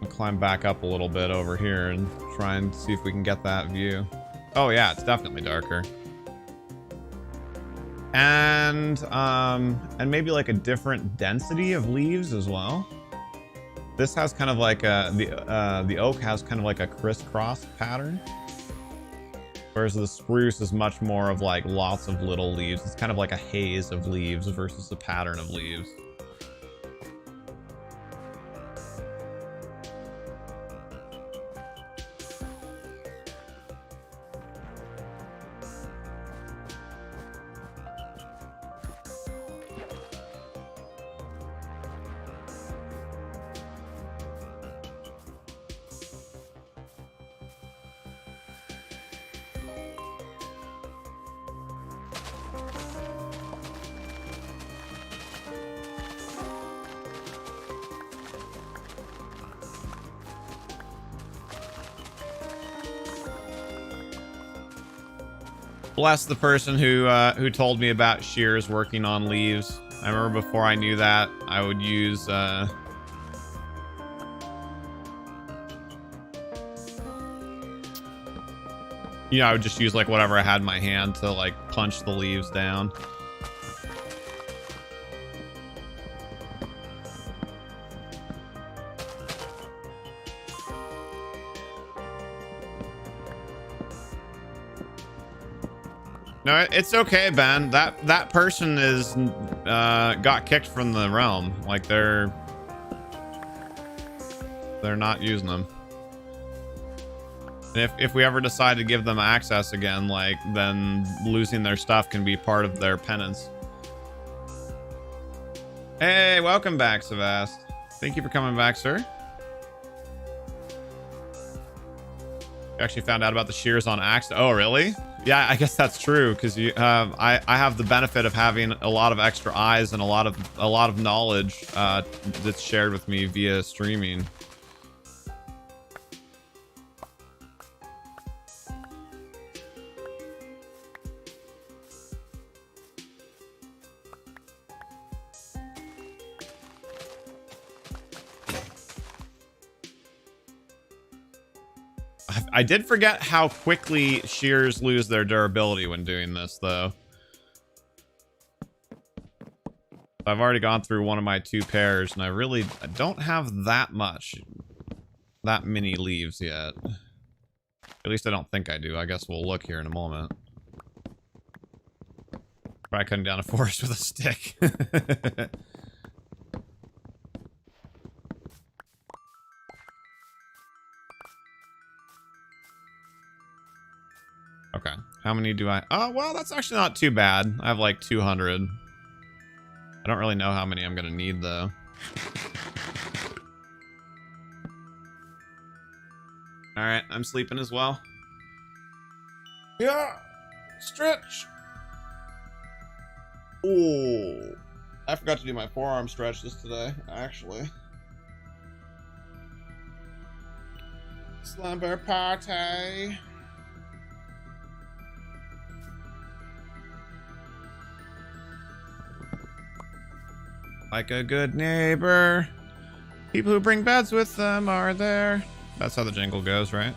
Climb back up a little bit over here and try and see if we can get that view. Oh yeah, it's definitely darker. And maybe like a different density of leaves as well. This has kind of like the oak has kind of like a crisscross pattern, whereas the spruce is much more of like lots of little leaves. It's kind of like a haze of leaves versus a pattern of leaves. Bless the person who told me about shears working on leaves. I remember before I knew that, I would use you know, I would just use like whatever I had in my hand to like punch the leaves down. No, it's okay, Ben. That person is got kicked from the realm. Like they're not using them. And if we ever decide to give them access again, like then losing their stuff can be part of their penance. Hey, welcome back, Savast. Thank you for coming back, sir. You actually found out about the shears on axe. Oh, really? Yeah, I guess that's true, because you I have the benefit of having a lot of extra eyes and a lot of knowledge that's shared with me via streaming. I did forget how quickly shears lose their durability when doing this, though. I've already gone through one of my 2 pairs, and I don't have that many leaves yet. At least I don't think I do. I guess we'll look here in a moment. Try cutting down a forest with a stick. Okay, how many do I... Oh, well, that's actually not too bad. I have like 200. I don't really know how many I'm gonna need, though. All right, I'm sleeping as well. Yeah, stretch. Oh, I forgot to do my forearm stretch today, actually. Slumber party. Like a good neighbor, people who bring beds with them are there. That's how the jingle goes, right?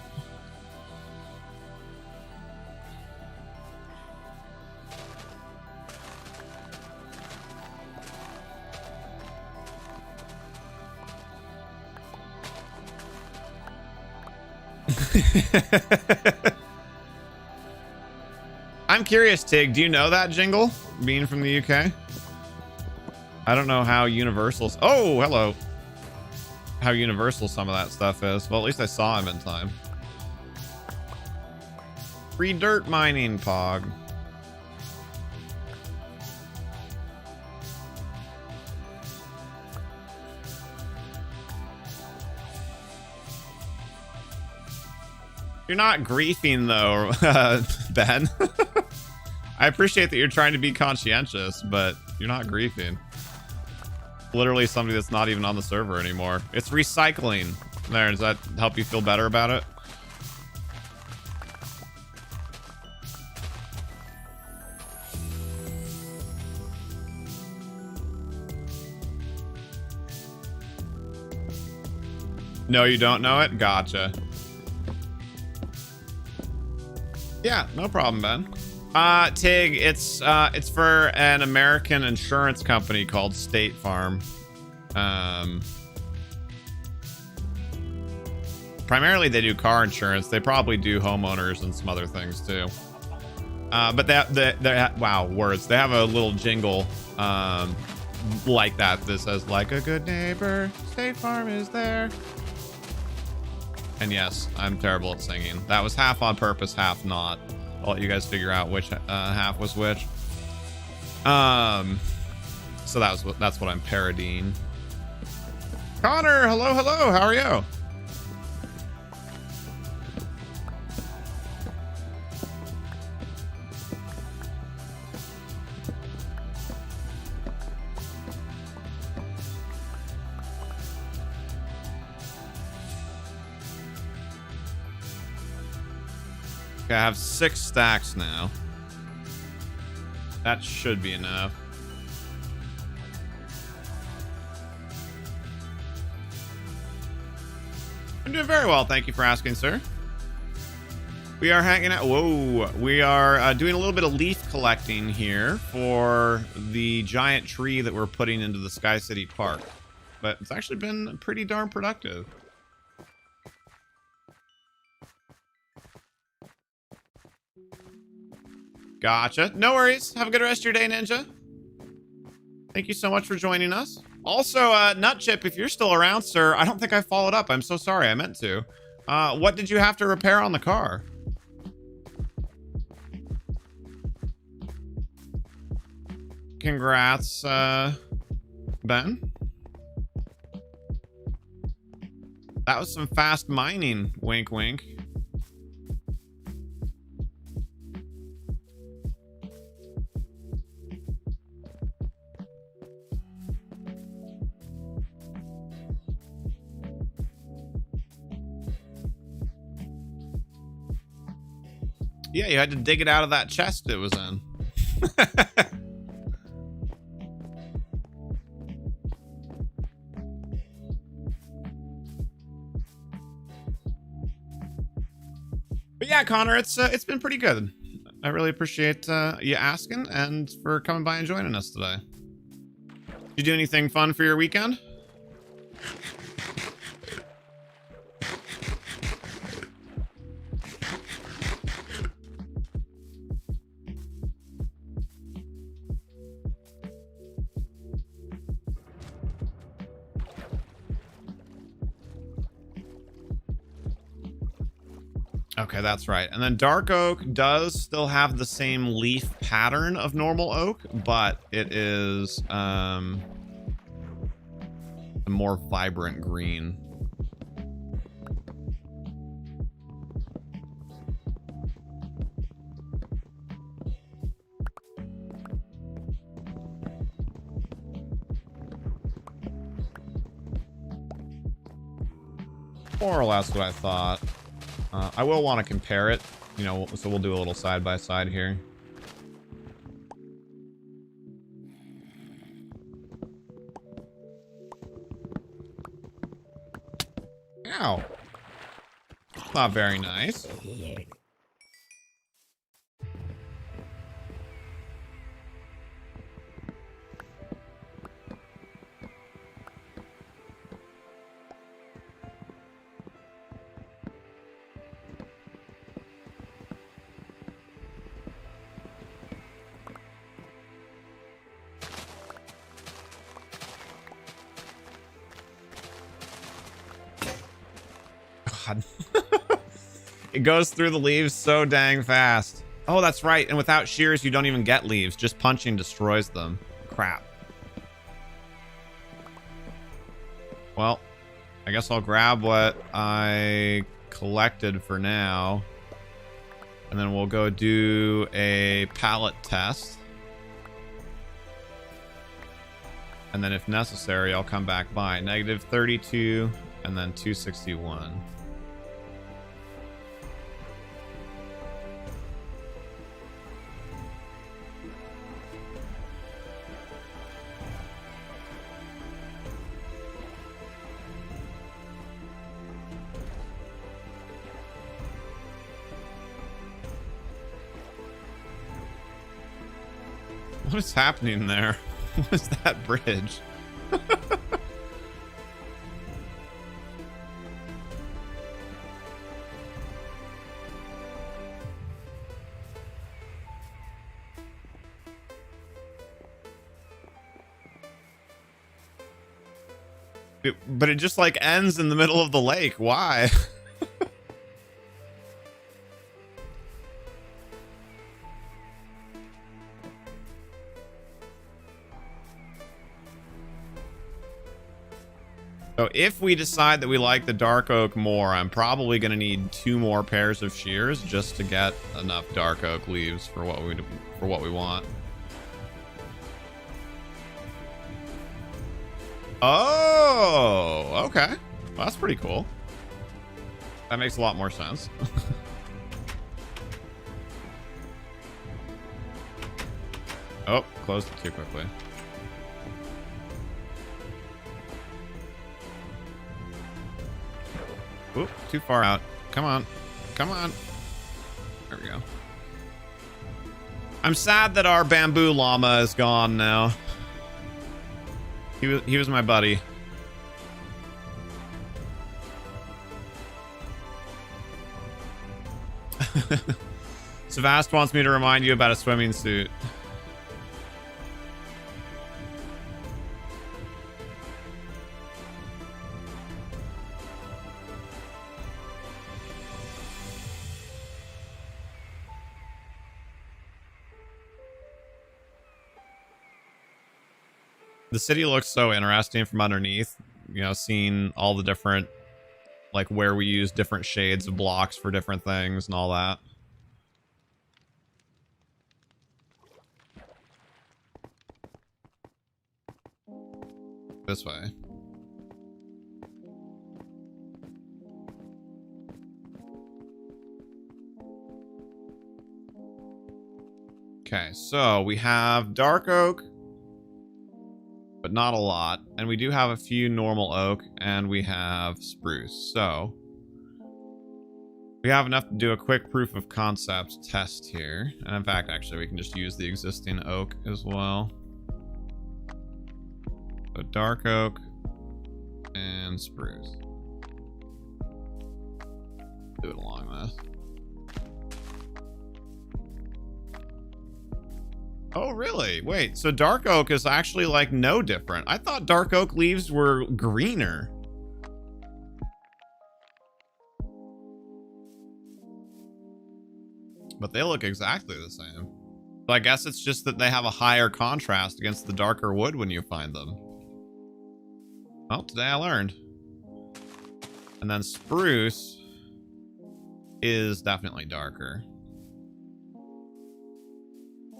I'm curious, Tig, do you know that jingle? Being from the UK? I don't know how universal... Oh, hello. How universal some of that stuff is. Well, at least I saw him in time. Free dirt mining, Pog. You're not griefing, though, Ben. I appreciate that you're trying to be conscientious, but you're not griefing. Literally somebody that's not even on the server anymore. It's recycling. There, does that help you feel better about it? No, you don't know it? Gotcha. Yeah, no problem, Ben. Tig, it's for an American insurance company called State Farm. Primarily they do car insurance. They probably do homeowners and some other things too. But wow, words. They have a little jingle like that says, like a good neighbor, State Farm is there. And yes, I'm terrible at singing. That was half on purpose, half not. I'll let you guys figure out which half was which. So that's what I'm parodying. Connor, hello, how are you? Okay, I have 6 stacks now. That should be enough. I'm doing very well, thank you for asking, sir. We are hanging out. Whoa, we are doing a little bit of leaf collecting here for the giant tree that we're putting into the Sky City Park. But it's actually been pretty darn productive. Gotcha. No worries. Have a good rest of your day, Ninja. Thank you so much for joining us. Also, Nutchip, if you're still around, sir, I don't think I followed up. I'm so sorry. I meant to. What did you have to repair on the car? Congrats, Ben. That was some fast mining. Wink, wink. Yeah, you had to dig it out of that chest it was in. But yeah, Connor, it's been pretty good. I really appreciate you asking and for coming by and joining us today. Did you do anything fun for your weekend? Okay, that's right. And then Dark Oak does still have the same leaf pattern of normal oak, but it is a more vibrant green. More or less what I thought. I will want to compare it, you know, so we'll do a little side by side here. Ow. Not very nice. God. It goes through the leaves so dang fast. Oh, that's right. And without shears, you don't even get leaves. Just punching destroys them. Crap. Well, I guess I'll grab what I collected for now. And then we'll go do a pallet test. And then if necessary, I'll come back by. -32 and then 261. What is happening there? What is that bridge? But it just like ends in the middle of the lake. Why? So if we decide that we like the dark oak more, I'm probably going to need 2 more pairs of shears just to get enough dark oak leaves for what we want. Oh, okay. Well, that's pretty cool. That makes a lot more sense. Oh, closed it too quickly. Oop, too far out. Come on. Come on. There we go. I'm sad that our bamboo llama is gone now. He was my buddy. Savast wants me to remind you about a swimming suit. The city looks so interesting from underneath, you know, seeing all the different, like where we use different shades of blocks for different things and all that. This way. Okay, so we have dark oak, but not a lot. And we do have a few normal oak, and we have spruce. So we have enough to do a quick proof of concept test here. And in fact, actually, we can just use the existing oak as well. So dark oak and spruce. Do it along this. Oh, really? Wait, so dark oak is actually like no different. I thought dark oak leaves were greener. But they look exactly the same. So I guess it's just that they have a higher contrast against the darker wood when you find them. Well, today I learned. And then spruce is definitely darker.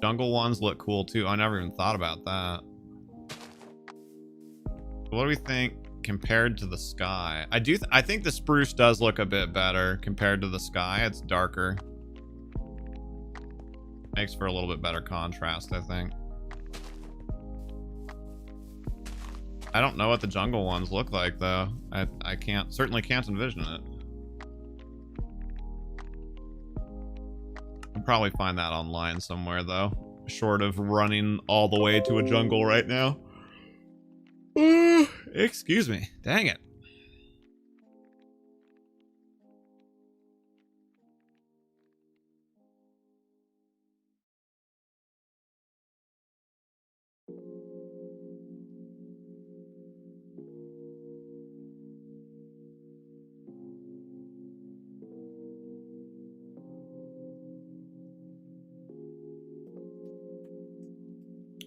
Jungle ones look cool too. I never even thought about that. What do we think compared to the sky. I think the spruce does look a bit better compared to the sky. It's darker. Makes for a little bit better contrast, I think. I don't know what the jungle ones look like though. I certainly can't envision it. I'll probably find that online somewhere though. Short of running all the way to a jungle right now. Excuse me. Dang it.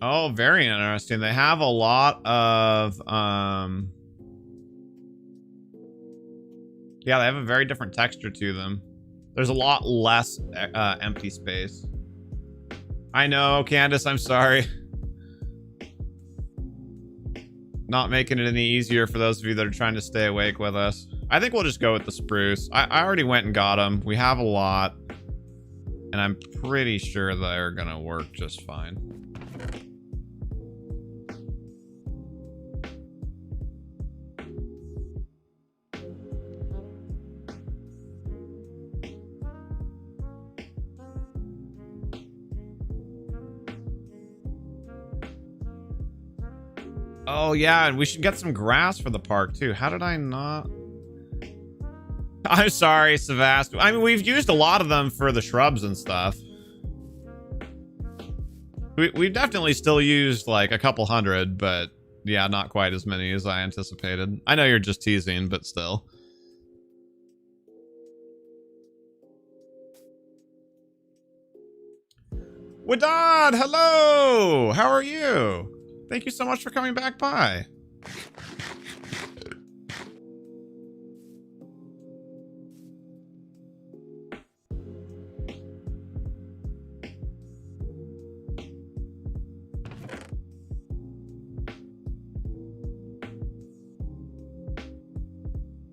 Oh, very interesting. They have a lot of yeah, they have a very different texture to them. There's a lot less empty space. I know, Candace, I'm sorry. Not making it any easier for those of you that are trying to stay awake with us. I think we'll just go with the spruce. I already went and got them. We have a lot. And I'm pretty sure they're gonna work just fine. Oh yeah, and we should get some grass for the park too. How did I not? I'm sorry, Savast. I mean, we've used a lot of them for the shrubs and stuff. We've definitely still used like a couple hundred, but yeah, not quite as many as I anticipated. I know you're just teasing, but still. Wadad, hello! How are you? Thank you so much for coming back by.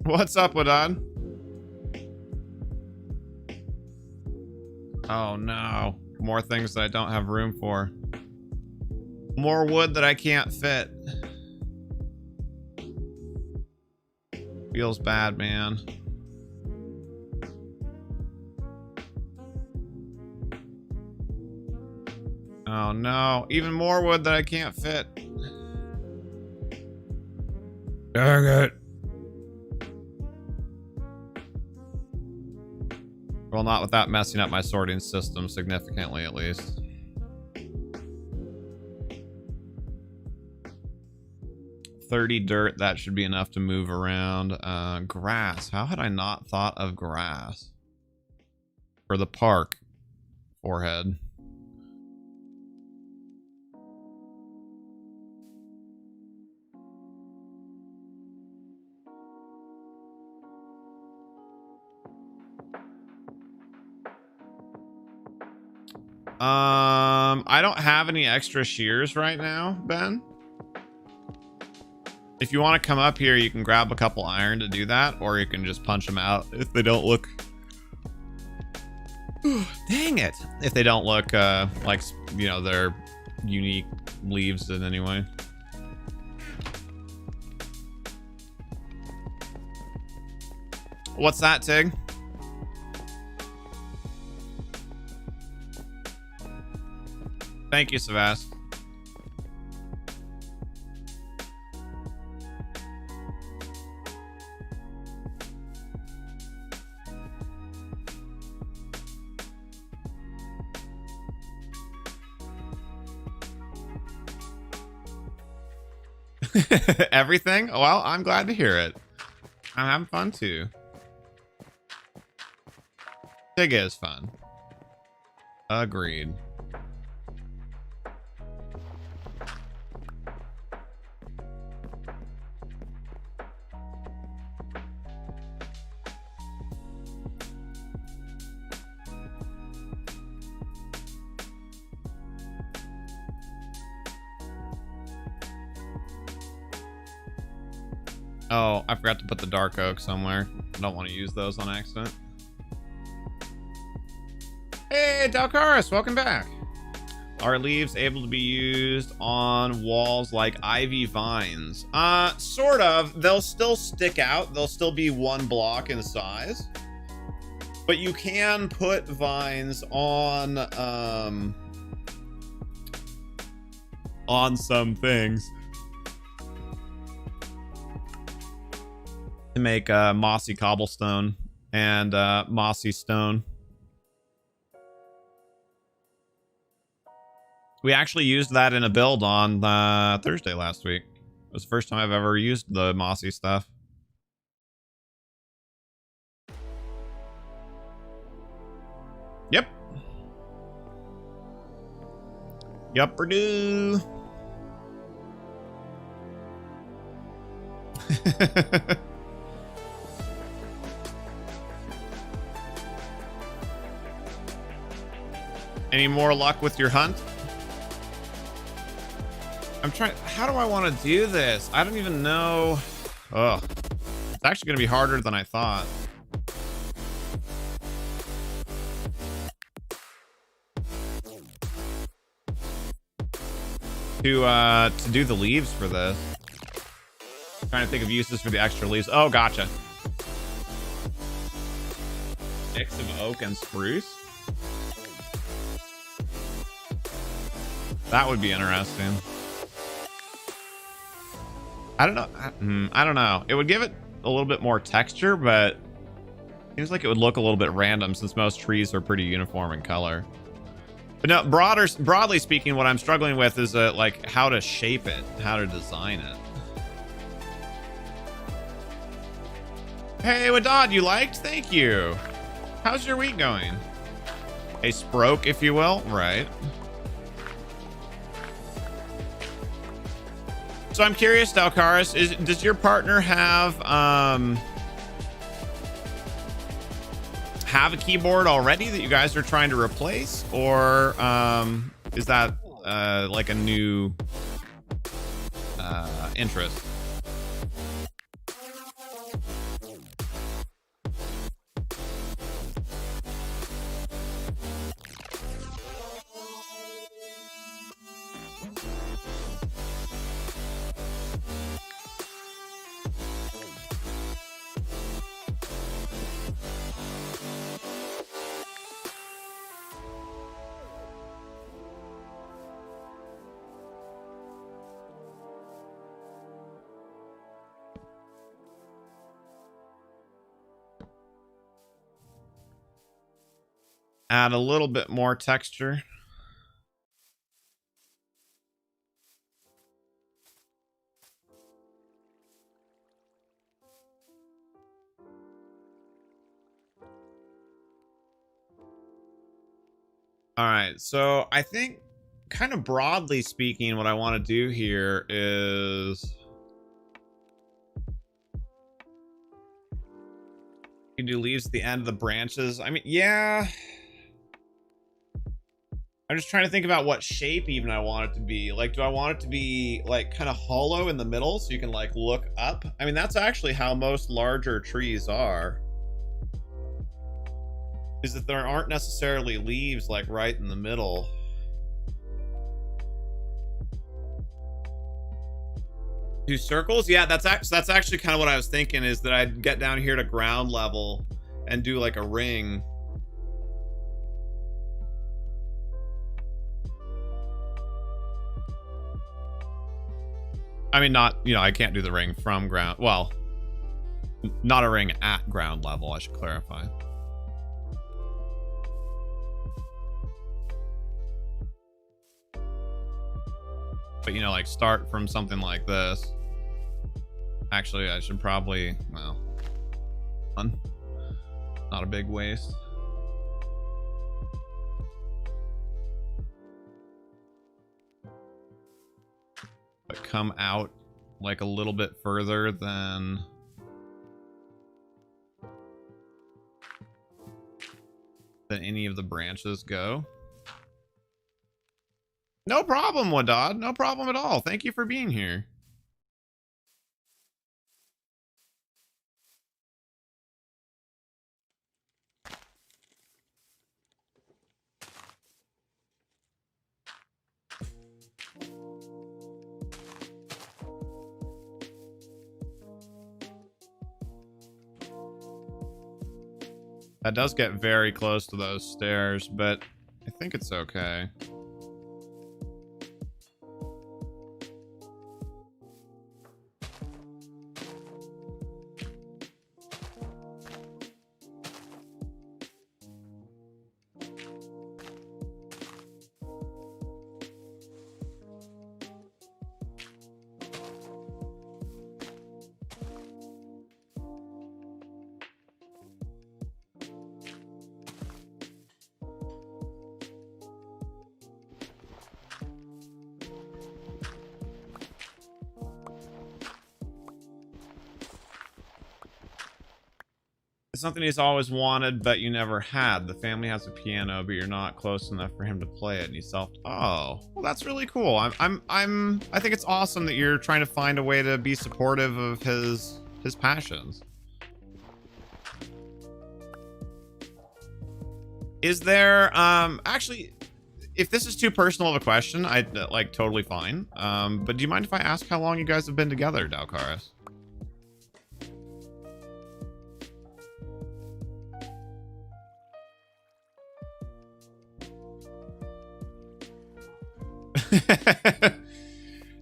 What's up, Wadad? Oh no. More things that I don't have room for. More wood that I can't fit. Feels bad, man. Oh no. Even more wood that I can't fit. Dang it. Well, not without messing up my sorting system significantly, at least. $30 dirt, that should be enough to move around. Grass. How had I not thought of grass? For the park. Forehead. I don't have any extra shears right now, Ben. If you want to come up here, you can grab a couple iron to do that, or you can just punch them out if they don't look... Dang it! If they don't look like, you know, they're unique leaves in any way. What's that, Tig? Thank you, Savast. Everything? Well, I'm glad to hear it. I'm having fun too. Dig is fun. Agreed. Oh, I forgot to put the dark oak somewhere. I don't want to use those on accident. Hey, Dalcaris, welcome back. Are leaves able to be used on walls like ivy vines? Sort of. They'll still stick out. They'll still be one block in size. But you can put vines on some things to make mossy cobblestone and mossy stone. We actually used that in a build on Thursday last week. It was the first time I've ever used the mossy stuff. Yep. Yup-er-do. Any more luck with your hunt? I'm trying. How do I want to do this? I don't even know. Ugh. It's actually going to be harder than I thought. To do the leaves for this. I'm trying to think of uses for the extra leaves. Oh, gotcha. Mix of oak and spruce. That would be interesting. I don't know. I don't know. It would give it a little bit more texture, but it seems like it would look a little bit random since most trees are pretty uniform in color. But no, broadly speaking, what I'm struggling with is like how to shape it, how to design it. Hey, Wadad, you liked? Thank you. How's your week going? A sproke, if you will. Right. So I'm curious, Dalcaris, does your partner have a keyboard already that you guys are trying to replace, or is that like a new interest? Add a little bit more texture. All right, so I think kind of broadly speaking, what I want to do here is you do leaves at the end of the branches. I mean, yeah. I'm just trying to think about what shape even I want it to be. Like, do I want it to be like kind of hollow in the middle so you can like look up? I mean, that's actually how most larger trees are. Is that there aren't necessarily leaves like right in the middle. Two circles? Yeah, that's actually kind of what I was thinking, is that I'd get down here to ground level and do like a ring. I mean, not, you know, I can't do the ring from ground. Well, not a ring at ground level, I should clarify. But, you know, like start from something like this. Actually, I should probably, well, not a big waste. But come out like a little bit further than any of the branches go. No problem, Wadad. No problem at all. Thank you for being here. That does get very close to those stairs, but I think it's okay. It's something he's always wanted, but you never had. The family has a piano, but you're not close enough for him to play it. And he oh, well, that's really cool. I think it's awesome that you're trying to find a way to be supportive of his passions. Is there, actually, if this is too personal of a question, I'd like totally fine. But do you mind if I ask how long you guys have been together, Dalcaris?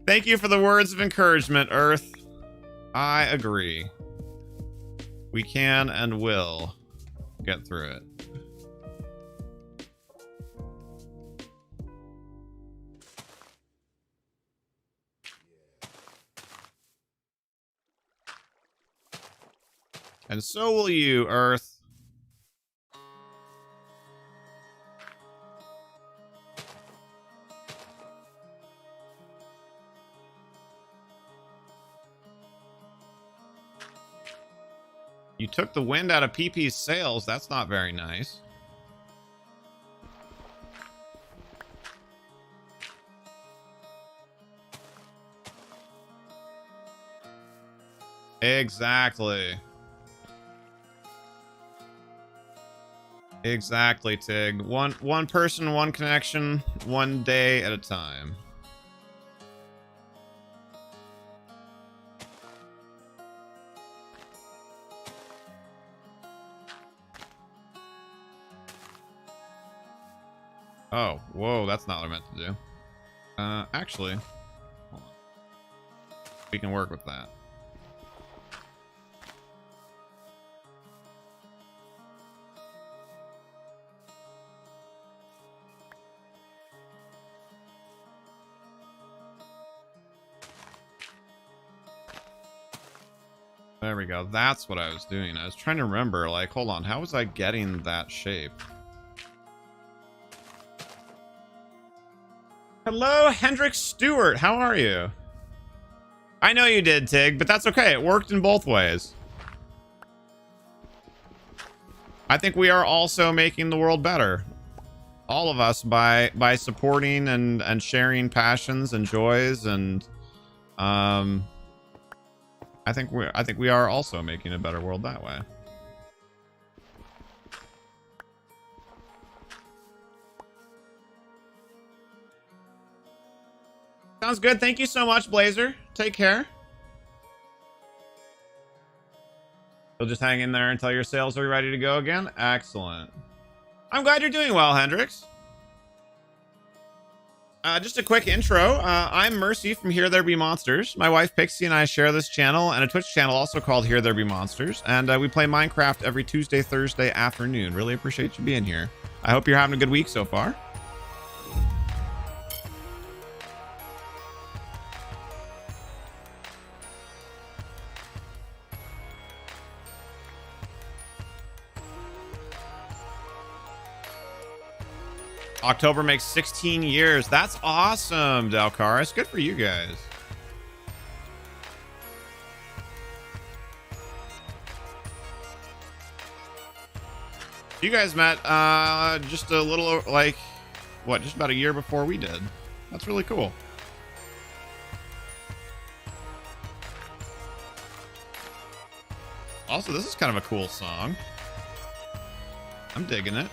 Thank you for the words of encouragement, Earth. I agree. We can and will get through it. And so will you, Earth. You took the wind out of PP's sails. That's not very nice. Exactly. Exactly, Tig. One person, one connection, one day at a time. Oh, whoa, that's not what I meant to do. Actually, hold on. We can work with that. There we go. That's what I was doing. I was trying to remember, like, hold on, how was I getting that shape? Hello, Hendrik Stewart. How are you? I know you did, Tig, but that's okay. It worked in both ways. I think we are also making the world better. All of us by supporting and sharing passions and joys, and I think we are also making a better world that way. Sounds good. Thank you so much, Blazer. Take care. You'll just hang in there until your sales are ready to go again? Excellent. I'm glad you're doing well, Hendrix. Just a quick intro. I'm Mercy from HereThereBeMonsters. My wife Pixie and I share this channel and a Twitch channel also called HereThereBeMonsters. And we play Minecraft every Tuesday, Thursday afternoon. Really appreciate you being here. I hope you're having a good week so far. October makes 16 years. That's awesome, Dalcaris. Good for you guys. You guys met just a little, like, what, just about a year before we did. That's really cool. Also, this is kind of a cool song. I'm digging it.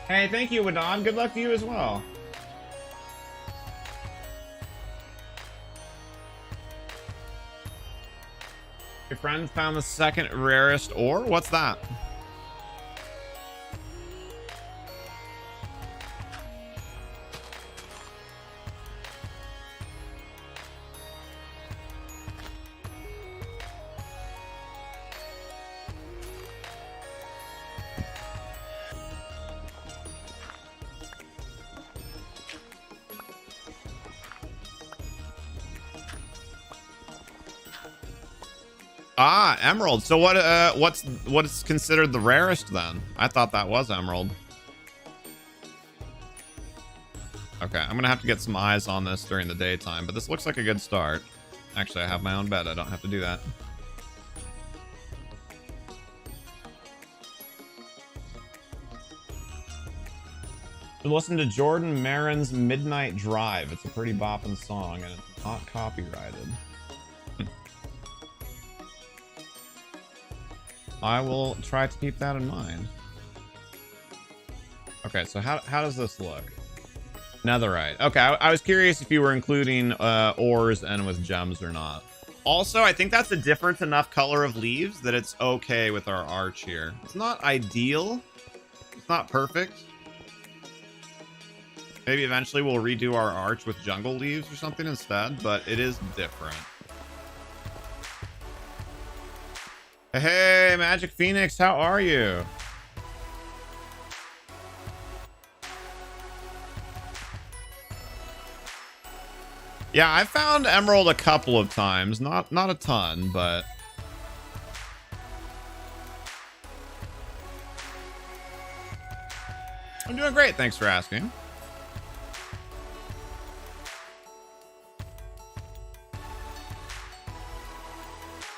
Hey, thank you, Wadon. Good luck to you as well. Your friend found the second rarest ore? What's that? Ah, emerald. So what's considered the rarest then? I thought that was emerald. Okay, I'm gonna have to get some eyes on this during the daytime, but this looks like a good start. Actually, I have my own bed. I don't have to do that. Listen to Jordan Marin's Midnight Drive. It's a pretty bopping song, and it's not copyrighted. I will try to keep that in mind. Okay, so how does this look? Netherite. Okay, I was curious if you were including ores and with gems or not. Also, I think that's a different enough color of leaves that it's okay with our arch here. It's not ideal. It's not perfect. Maybe eventually we'll redo our arch with jungle leaves or something instead, but it is different. Hey, Magic Phoenix, how are you? Yeah, I found emerald a couple of times, not a ton, but I'm doing great. Thanks for asking.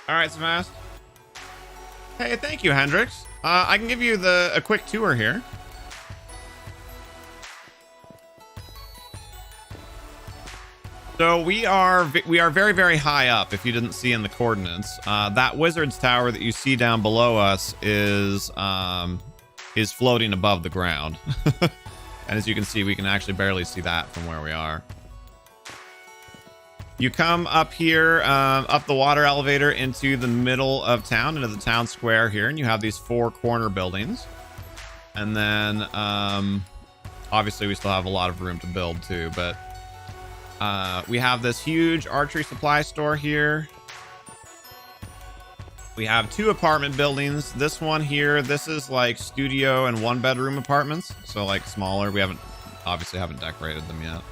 All right, Smash. Hey, thank you, Hendrix. I can give you a quick tour here. So we are very, very high up. If you didn't see in the coordinates, that wizard's tower that you see down below us is floating above the ground. And as you can see, we can actually barely see that from where we are. You come up here, up the water elevator into the middle of town, into the town square here, and you have these 4 corner buildings. And then, obviously we still have a lot of room to build too, but we have this huge archery supply store here. We have 2 apartment buildings. This one here, this is like studio and 1-bedroom apartments. So like smaller. We obviously haven't decorated them yet.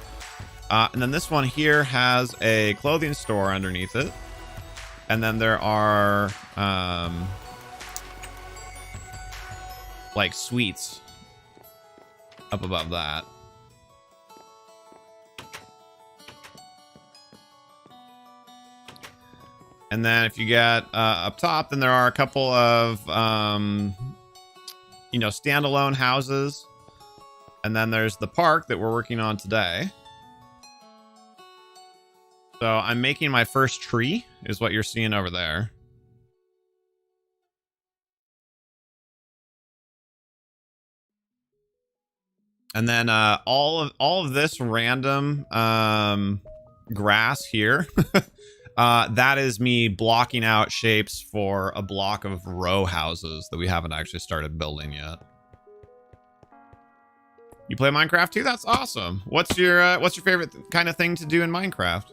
And then this one here has a clothing store underneath it. And then there are like suites up above that. And then if you get up top, then there are a couple of, standalone houses. And then there's the park that we're working on today. So I'm making my first tree, is what you're seeing over there. And then all of this random grass here, that is me blocking out shapes for a block of row houses that we haven't actually started building yet. You play Minecraft too? That's awesome. What's your favorite kind of thing to do in Minecraft?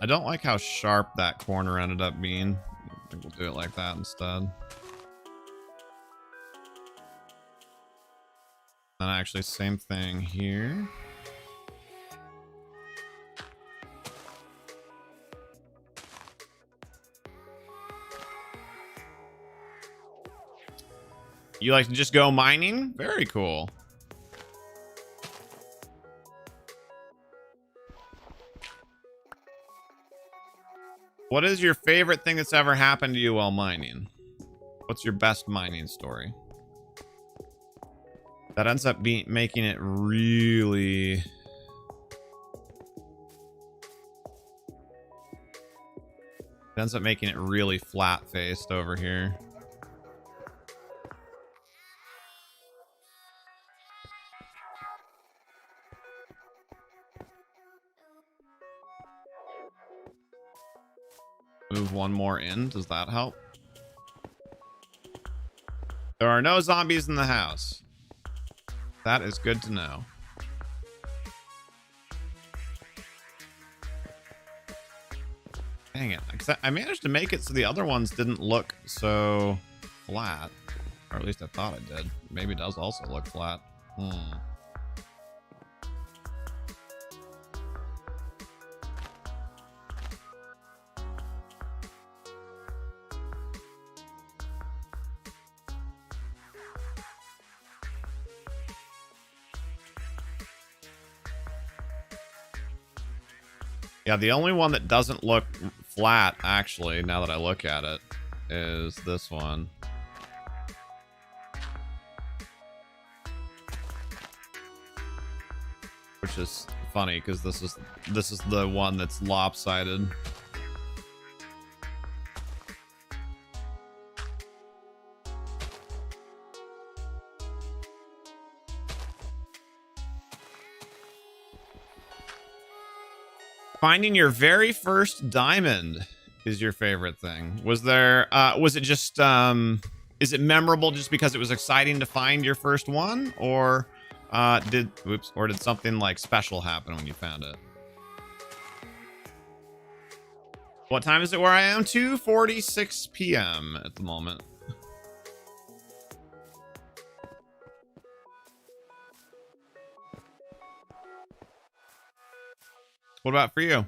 I don't like how sharp that corner ended up being. I think we'll do it like that instead. And actually, same thing here. You like to just go mining? Very cool. What is your favorite thing that's ever happened to you while mining? What's your best mining story? That ends up making it really... It ends up making it really flat-faced over here. Move one more in. Does that help? There are no zombies in the house. That is good to know. Dang it. I managed to make it so the other ones didn't look so flat. Or at least I thought it did. Maybe it does also look flat. Yeah, the only one that doesn't look flat, actually, now that I look at it, is this one. Which is funny, because this is the one that's lopsided. Finding your very first diamond is your favorite thing. Was there, was it just, is it memorable just because it was exciting to find your first one? Or, did something like special happen when you found it? What time is it where I am? 2:46 p.m. at the moment. What about for you?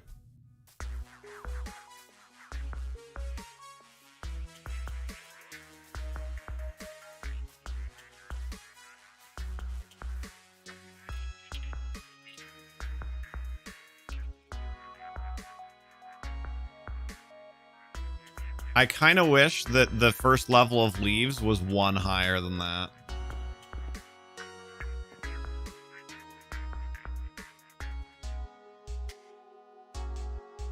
I kind of wish that the first level of leaves was one higher than that.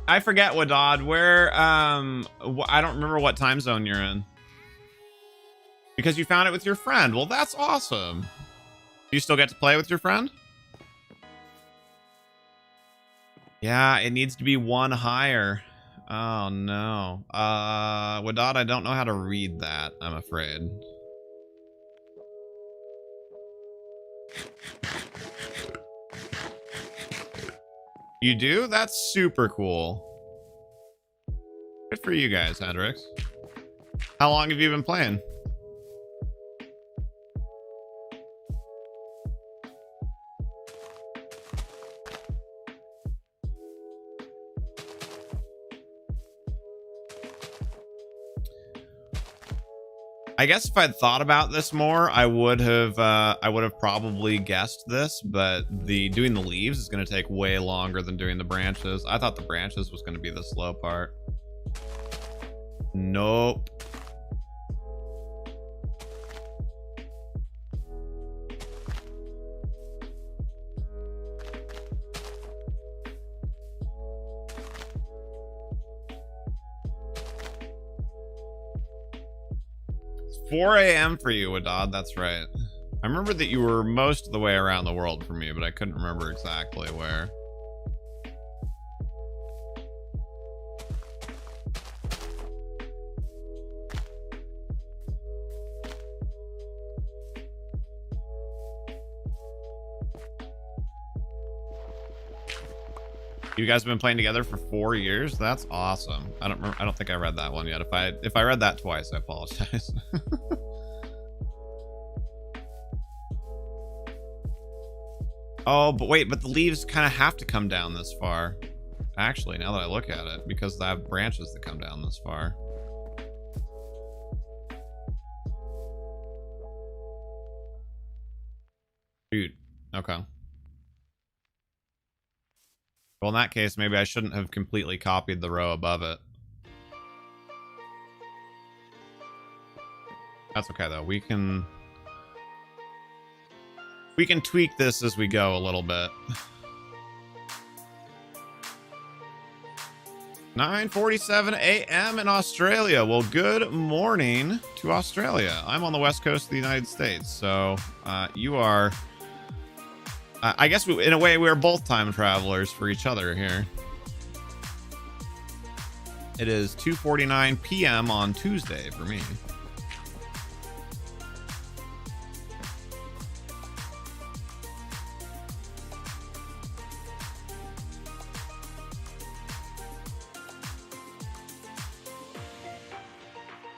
I forget, Wadad, where, I don't remember what time zone you're in. Because you found it with your friend. Well, that's awesome. Do you still get to play with your friend? Yeah, it needs to be one higher. Oh, no. Wadad, I don't know how to read that, I'm afraid. You do? That's super cool. Good for you guys, Hendrix. How long have you been playing? I guess if I'd thought about this more, I would have probably guessed this, but doing the leaves is going to take way longer than doing the branches. I thought the branches was going to be the slow part. Nope. It's 4 a.m. for you, Wadad. That's right. I remember that you were most of the way around the world for me, but I couldn't remember exactly where. You guys have been playing together for 4 years? That's awesome. I don't think I read that one yet. If I read that twice, I apologize. Oh, but wait, but the leaves kind of have to come down this far. Actually, now that I look at it, because they have branches that come down this far. Dude, okay. Well, in that case, maybe I shouldn't have completely copied the row above it. That's okay, though. We can tweak this as we go a little bit. 9:47 a.m. in Australia. Well, good morning to Australia. I'm on the west coast of the United States, so you are. I guess in a way we're both time travelers for each other here. It is 2:49 p.m. on Tuesday for me.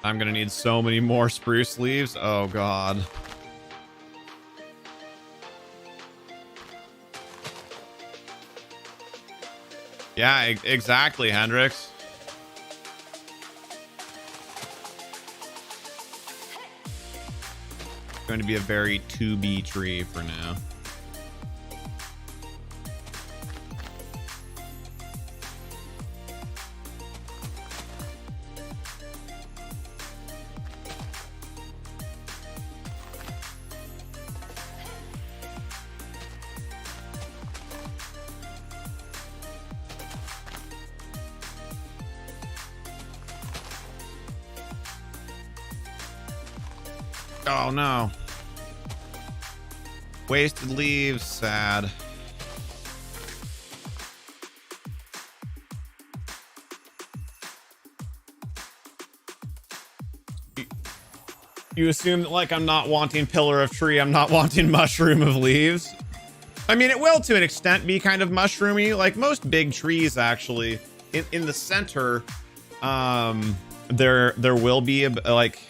I'm gonna need so many more spruce leaves. Oh god. Yeah, exactly, Hendrix. It's going to be a very 2B tree for now. Oh no. Wasted leaves, sad. You assume that, like, I'm not wanting pillar of tree, I'm not wanting mushroom of leaves. I mean, it will to an extent be kind of mushroomy, like most big trees actually. In the center, there will be a, like,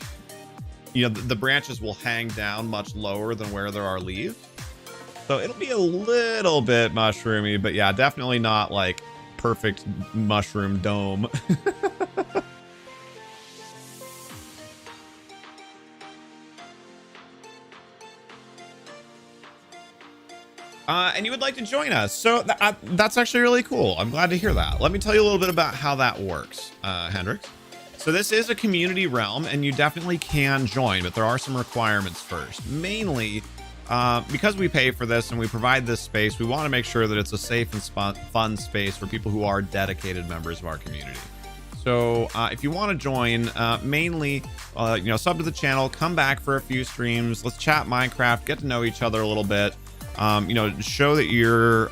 you know, the branches will hang down much lower than where there are leaves. So it'll be a little bit mushroomy, but yeah, definitely not like perfect mushroom dome. And you would like to join us. So that's actually really cool. I'm glad to hear that. Let me tell you a little bit about how that works, Hendrix. So this is a community realm and you definitely can join, but there are some requirements first. Mainly, because we pay for this and we provide this space, we want to make sure that it's a safe and fun space for people who are dedicated members of our community. So if you want to join, mainly, you know, sub to the channel, come back for a few streams. Let's chat Minecraft, get to know each other a little bit. You know, show that you're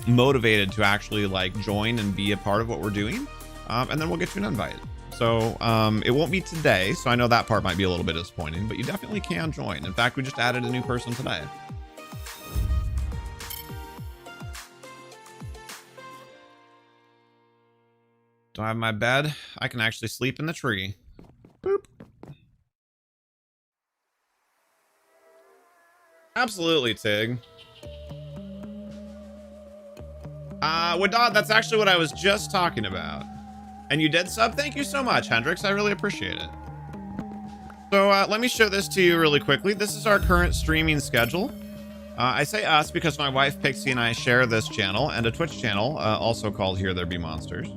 motivated to actually like join and be a part of what we're doing. And then we'll get you an invite. So it won't be today, so I know that part might be a little bit disappointing, but you definitely can join. In fact, we just added a new person today. Do I have my bed? I can actually sleep in the tree. Boop. Absolutely, Tig. Wadad, that's actually what I was just talking about. And you did sub? Thank you so much, Hendrix. I really appreciate it. So let me show this to you really quickly. This is our current streaming schedule. I say us because my wife Pixie and I share this channel and a Twitch channel, also called HereThereBeMonsters.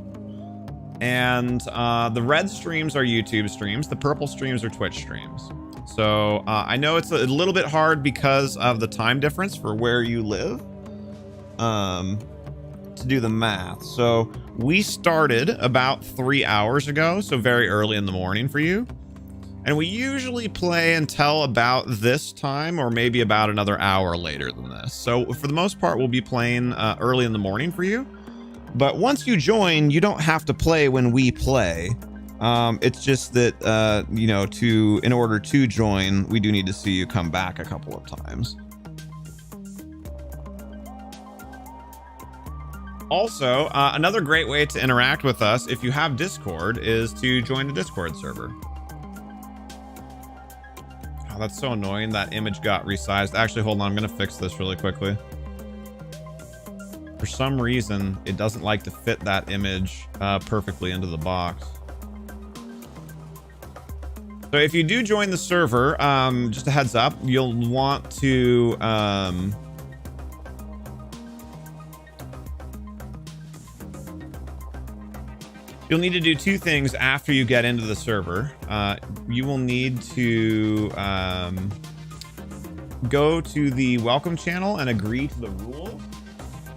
And the red streams are YouTube streams. The purple streams are Twitch streams. So I know it's a little bit hard because of the time difference for where you live. To do the math. So we started about 3 hours ago, so very early in the morning for you. And we usually play until about this time or maybe about another hour later than this. So for the most part, we'll be playing early in the morning for you. But once you join, you don't have to play when we play. It's just that, you know, in order to join, we do need to see you come back a couple of times. Also, another great way to interact with us, if you have Discord, is to join the Discord server. Oh, that's so annoying. That image got resized. Actually, hold on. I'm going to fix this really quickly. For some reason, it doesn't like to fit that image perfectly into the box. So if you do join the server, just a heads up, you'll want to... You'll need to do two things after you get into the server. You will need to go to the welcome channel and agree to the rules.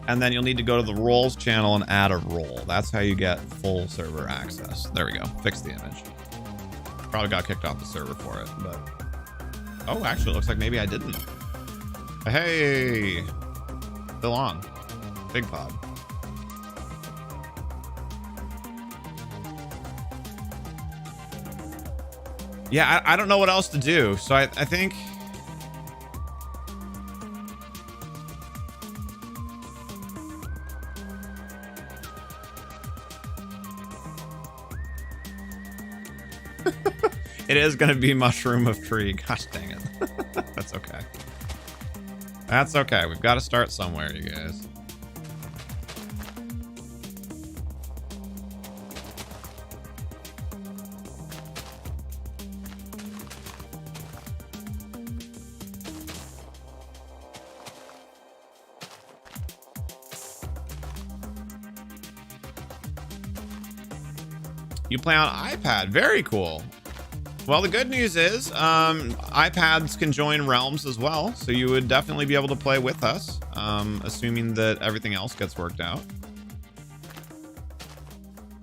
And then you'll need to go to the roles channel and add a role. That's how you get full server access. There we go. Fix the image. Probably got kicked off the server for it, but... Oh, actually, it looks like maybe I didn't. Hey! Still on. Big pod. Yeah, I don't know what else to do. So I think... It is going to be mushroom of tree. Gosh dang it. That's okay. That's okay. We've got to start somewhere, you guys. You play on iPad. Very cool. Well, the good news is iPads can join Realms as well, so you would definitely be able to play with us, assuming that everything else gets worked out.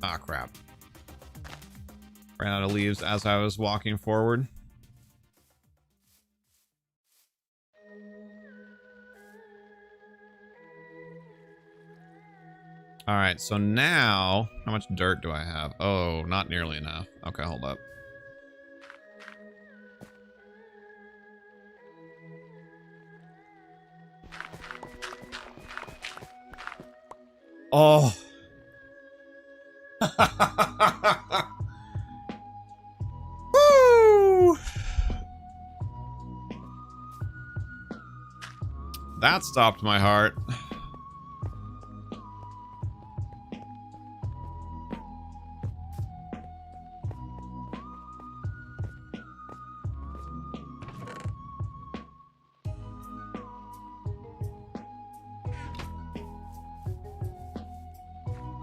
Ah, crap. Ran out of leaves as I was walking forward. All right, so now, how much dirt do I have? Oh, not nearly enough. Okay, hold up. Oh. Woo! That stopped my heart.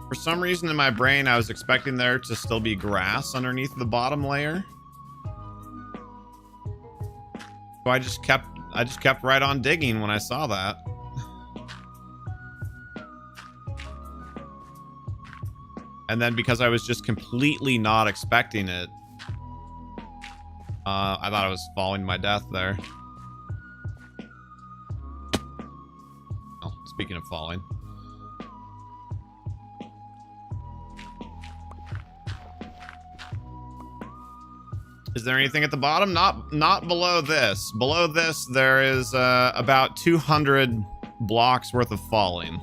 For some reason in my brain, I was expecting there to still be grass underneath the bottom layer. So I just kept right on digging when I saw that. And then because I was just completely not expecting it, I thought I was falling to my death there. Oh, speaking of falling. Is there anything at the bottom? Not below this. Below this, there is about 200 blocks worth of falling.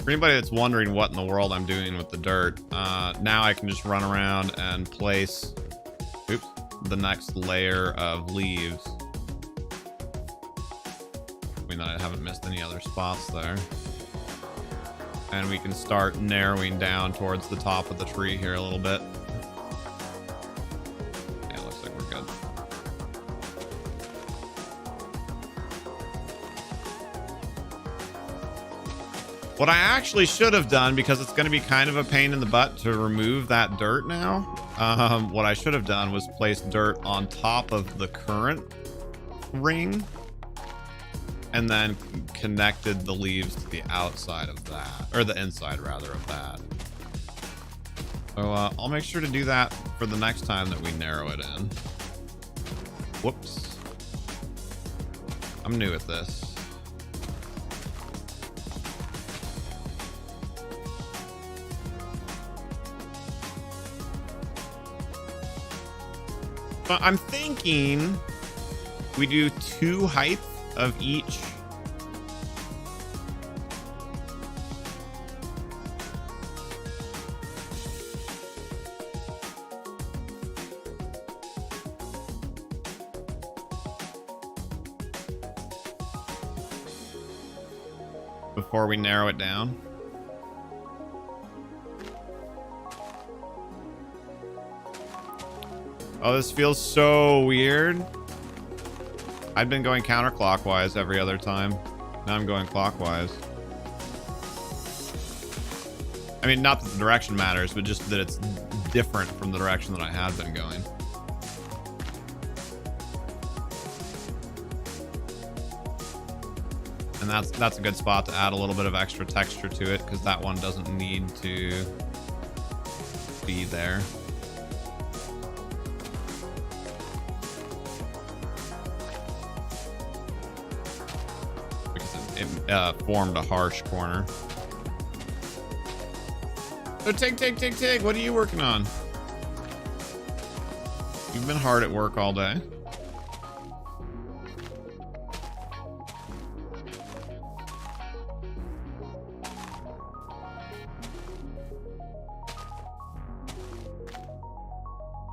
For anybody that's wondering what in the world I'm doing with the dirt, now I can just run around and place, the next layer of leaves. I mean, I haven't missed any other spots there. And we can start narrowing down towards the top of the tree here a little bit. Yeah, looks like we're good. What I actually should have done, because it's going to be kind of a pain in the butt to remove that dirt now, what I should have done was place dirt on top of the current ring and then connected the leaves to the outside of that, or the inside rather of that. So I'll make sure to do that for the next time that we narrow it in. Whoops. I'm new at this. I'm thinking we do 2 height of each before we narrow it down. Oh, this feels so weird. I've been going counterclockwise every other time. Now I'm going clockwise. I mean, not that the direction matters, but just that it's different from the direction that I had been going. And that's a good spot to add a little bit of extra texture to it, because that one doesn't need to be there. Because it formed a harsh corner. So Tig, what are you working on? You've been hard at work all day.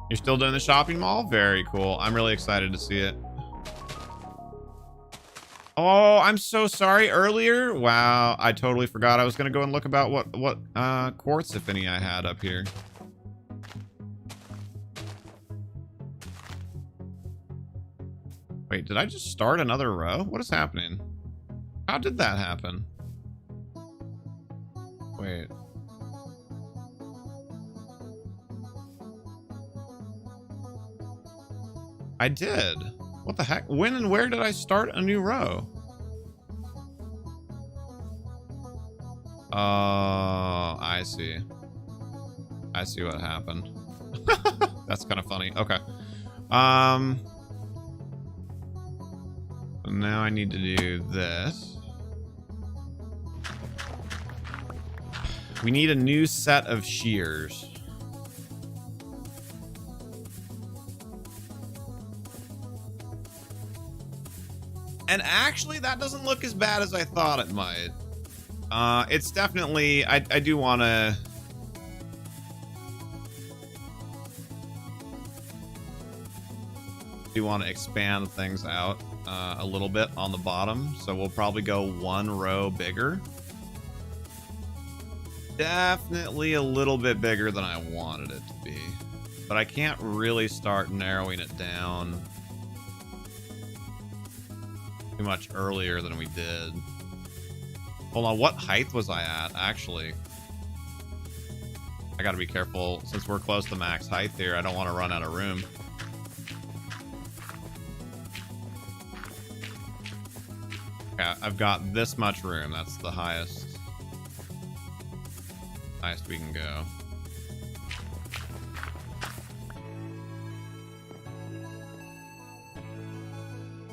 You're still doing the shopping mall? Very cool. I'm really excited to see it. Oh, I'm so sorry earlier. Wow, I totally forgot. I was going to go and look about what quartz, if any, I had up here. Wait, did I just start another row? What is happening? How did that happen? Wait. I did. What the heck? When and where did I start a new row? Oh, I see. I see what happened. That's kind of funny. Okay. So now I need to do this. We need a new set of shears. And actually, that doesn't look as bad as I thought it might. It's definitely... I do want to... expand things out a little bit on the bottom. So we'll probably go one row bigger. Definitely a little bit bigger than I wanted it to be. But I can't really start narrowing it down too much earlier than we did. Hold on, what height was I at, actually? I gotta be careful, since we're close to max height here, I don't want to run out of room. Okay, I've got this much room, that's the highest we can go.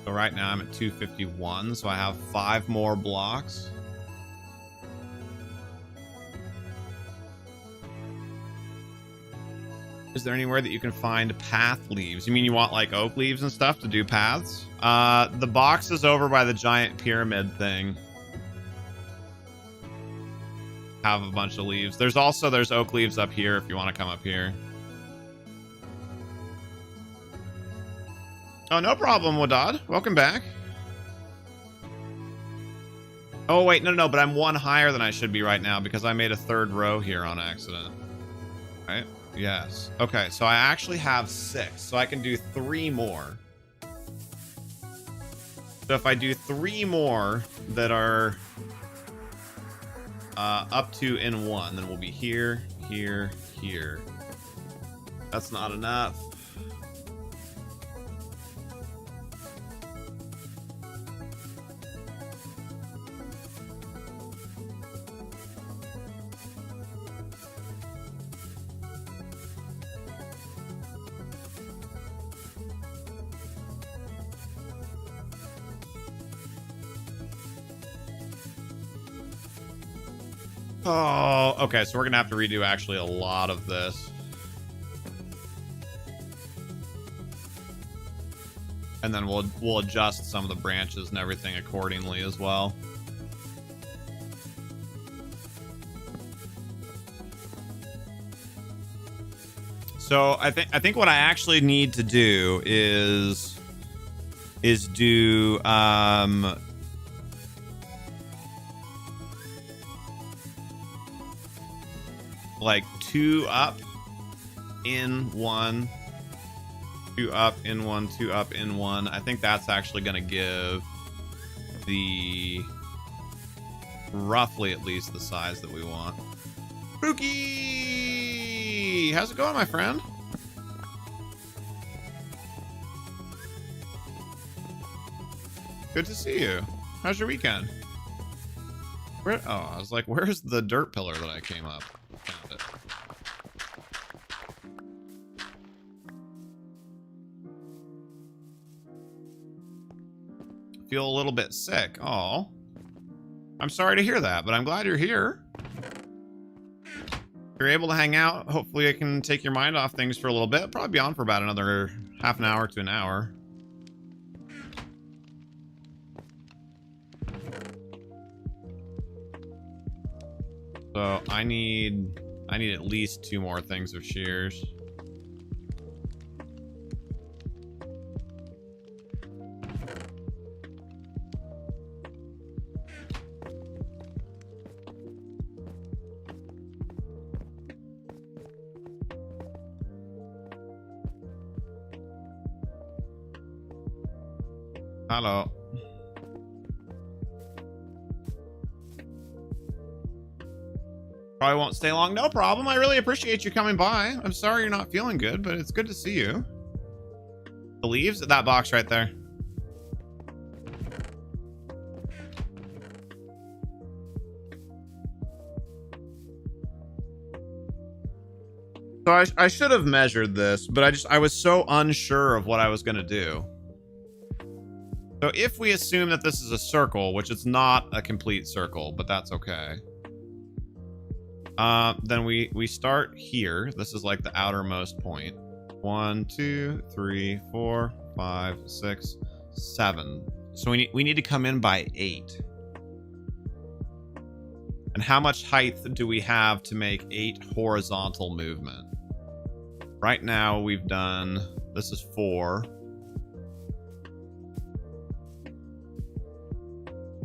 So right now I'm at 251, so I have 5 more blocks. Is there anywhere that you can find path leaves? You mean you want like oak leaves and stuff to do paths? The box is over by the giant pyramid thing. Have a bunch of leaves. There's oak leaves up here if you want to come up here. Oh, no problem, Wadad. Welcome back. Oh, wait, no, but I'm 1 higher than I should be right now because I made a 3rd row here on accident. Right? Yes. Okay, so I actually have 6, so I can do 3 more. So if I do 3 more that are up to in 1, then we'll be here, here, here. That's not enough. Oh, okay, so we're gonna have to redo actually a lot of this. And then we'll adjust some of the branches and everything accordingly as well. So I think what I actually need to do is do like 2 up in 1, 2 up in 1, 2 up in 1. I think that's actually going to give the roughly at least the size that we want. Spooky! How's it going, my friend? Good to see you. How's your weekend? Where? Oh, I was like, where's the dirt pillar that I came up? Found it. Feel a little bit sick. Oh, I'm sorry to hear that, but I'm glad you're here. You're able to hang out. Hopefully I can take your mind off things for a little bit. Probably be on for about another half an hour to an hour. So I need at least 2 more things of shears. Hello. Probably won't stay long. No problem. I really appreciate you coming by. I'm sorry you're not feeling good, but it's good to see you. The leaves? That box right there. So I should have measured this, but I was so unsure of what I was going to do. So if we assume that this is a circle, which it's not a complete circle, but that's okay. Then we start here. This is like the outermost point. 1, 2, 3, 4, 5, 6, 7. So we need to come in by 8. And how much height do we have to make 8 horizontal movement? Right now we've done, this is 4.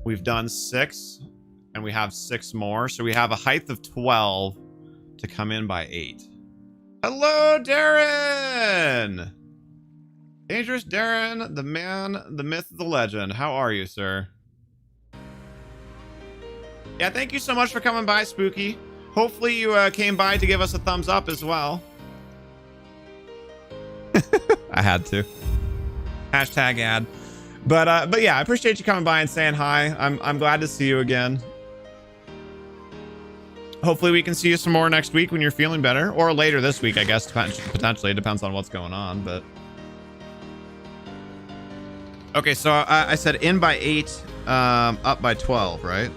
We've done 6. And we have 6 more. So we have a height of 12 to come in by 8. Hello, Darren! Dangerous Darren, the man, the myth, the legend. How are you, sir? Yeah, thank you so much for coming by, Spooky. Hopefully you came by to give us a thumbs up as well. I had to. Hashtag ad. But yeah, I appreciate you coming by and saying hi. I'm glad to see you again. Hopefully we can see you some more next week when you're feeling better, or later this week, I guess, potentially. It depends on what's going on, but okay, so I said in by 8, up by 12, right?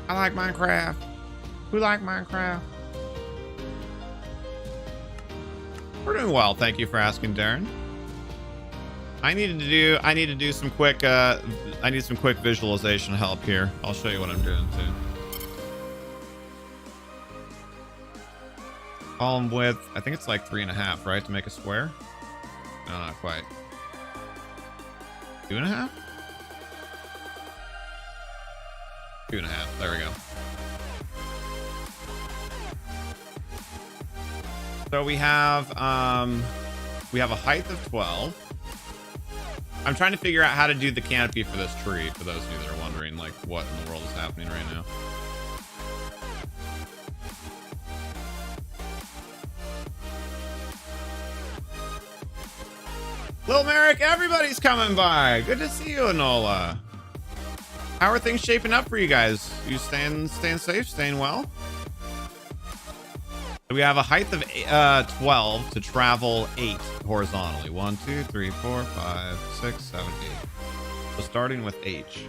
I like Minecraft. Who like Minecraft? We're doing well, thank you for asking, Darren. I need to do some quick I need some quick visualization help here. I'll show you what I'm doing too. Column width, I think it's like 3.5, right, to make a square? No, not quite. 2.5? 2.5, there we go. So we have a height of 12. I'm trying to figure out how to do the canopy for this tree, for those of you that are wondering, like, what in the world is happening right now. Lil Merrick, everybody's coming by. Good to see you, Enola. How are things shaping up for you guys? You staying safe, staying well? We have a height of 12 to travel 8 horizontally. 1, 2, 3, 4, 5, 6, 7, 8. So starting with H.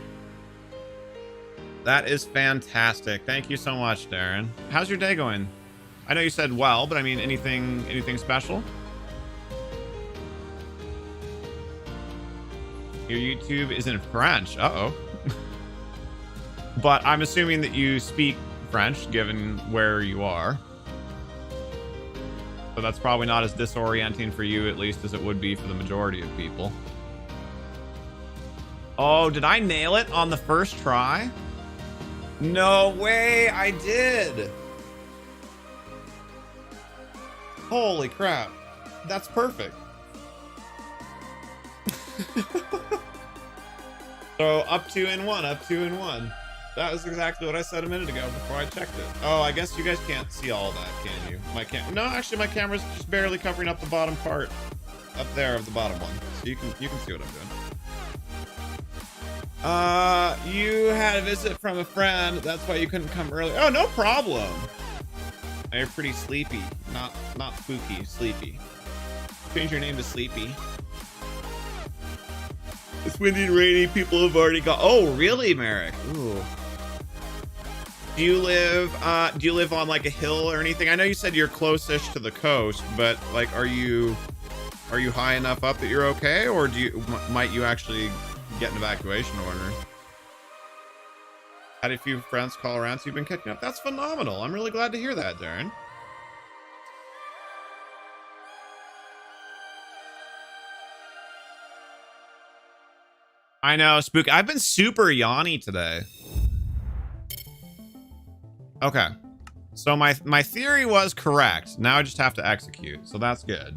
That is fantastic. Thank you so much, Darren. How's your day going? I know you said well, but I mean anything special? Your YouTube is in French. Uh-oh. But I'm assuming that you speak French, given where you are. So that's probably not as disorienting for you, at least, as it would be for the majority of people. Oh, did I nail it on the first try? No way, I did. Holy crap. That's perfect. So up 2 in 1, up 2 in 1. That was exactly what I said a minute ago before I checked it. Oh, I guess you guys can't see all that, can you? No, actually my camera's just barely covering up the bottom part up there of the bottom one. So you can see what I'm doing. You had a visit from a friend. That's why you couldn't come early. Oh, no problem. You're pretty sleepy. Not spooky, sleepy. Change your name to Sleepy. It's windy and rainy. People have already got. Oh, really, Merrick? Ooh. Do you live on like a hill or anything? I know you said you're close-ish to the coast, but like, are you high enough up that you're okay, or might you actually get an evacuation order? Had a few friends call around, so you've been catching up. That's phenomenal. I'm really glad to hear that, Darren. I know, Spook. I've been super yawny today. Okay. So my theory was correct. Now I just have to execute. So that's good.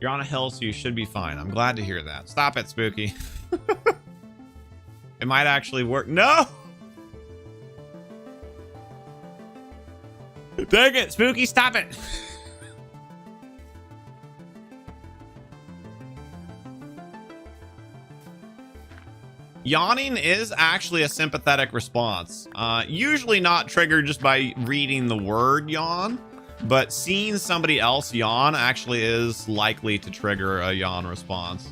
You're on a hill, so you should be fine. I'm glad to hear that. Stop it, Spooky. It might actually work. No! Dang it, Spooky, stop it! Yawning is actually a sympathetic response. Usually not triggered just by reading the word yawn, but seeing somebody else yawn actually is likely to trigger a yawn response.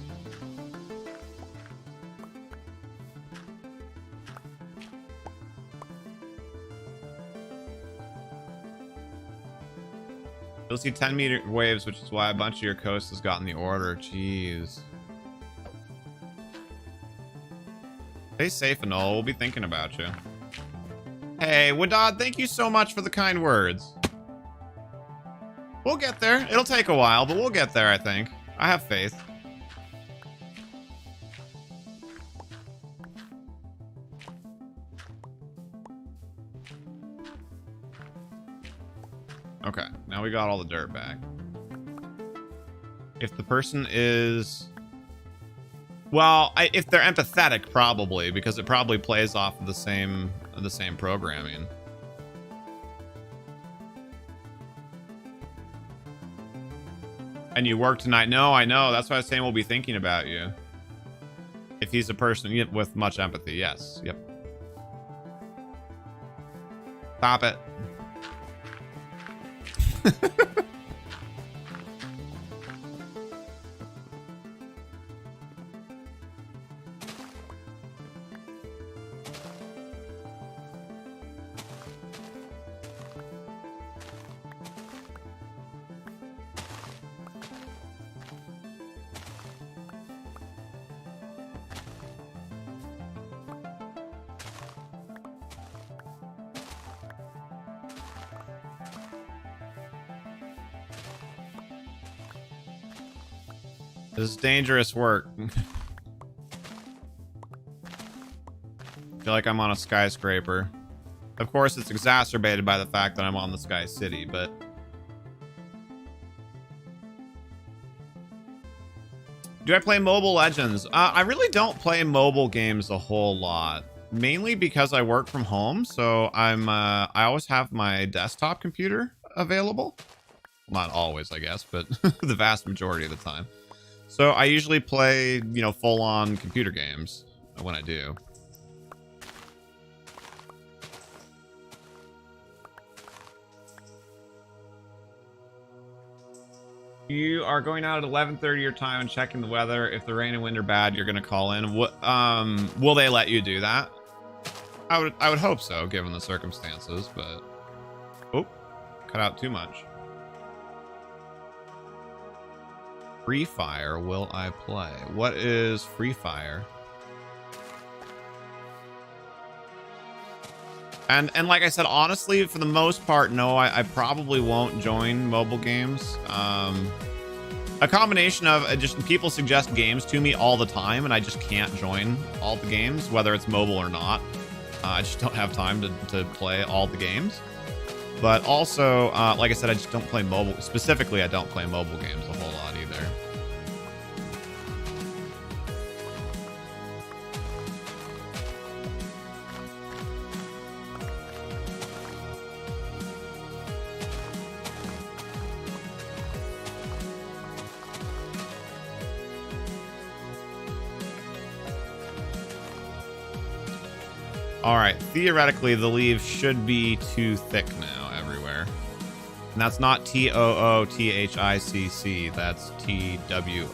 You'll see 10-meter waves, which is why a bunch of your coast has gotten the order. Jeez. Stay safe and all. We'll be thinking about you. Hey, Wadad, thank you so much for the kind words. We'll get there. It'll take a while, but we'll get there, I think. I have faith. Okay, now we got all the dirt back. If the person is... Well, if they're empathetic, probably, because it probably plays off of the same programming. And you work tonight? No, I know. That's why I was saying we'll be thinking about you. If he's a person with much empathy, yes. Yep. Stop it. This is dangerous work. I feel like I'm on a skyscraper. Of course, it's exacerbated by the fact that I'm on the Sky City, but... Do I play Mobile Legends? I really don't play mobile games a whole lot. Mainly because I work from home, so I always have my desktop computer available. Not always, I guess, but the vast majority of the time. So I usually play, you know, full-on computer games when I do. You are going out at 11:30 your time and checking the weather. If the rain and wind are bad, you're going to call in. Will they let you do that? I would hope so, given the circumstances, but... Oh, cut out too much. Free Fire will I play? What is Free Fire? And like I said, honestly, for the most part, no, I probably won't join mobile games. a combination of just people suggest games to me all the time, and I just can't join all the games, whether it's mobile or not. I just don't have time to play all the games. But also, like I said, I just don't play mobile. Specifically, I don't play mobile games a whole lot either. All right, theoretically, the leaves should be too thick now everywhere. And that's not TOOTHICC, that's TWOTHICK.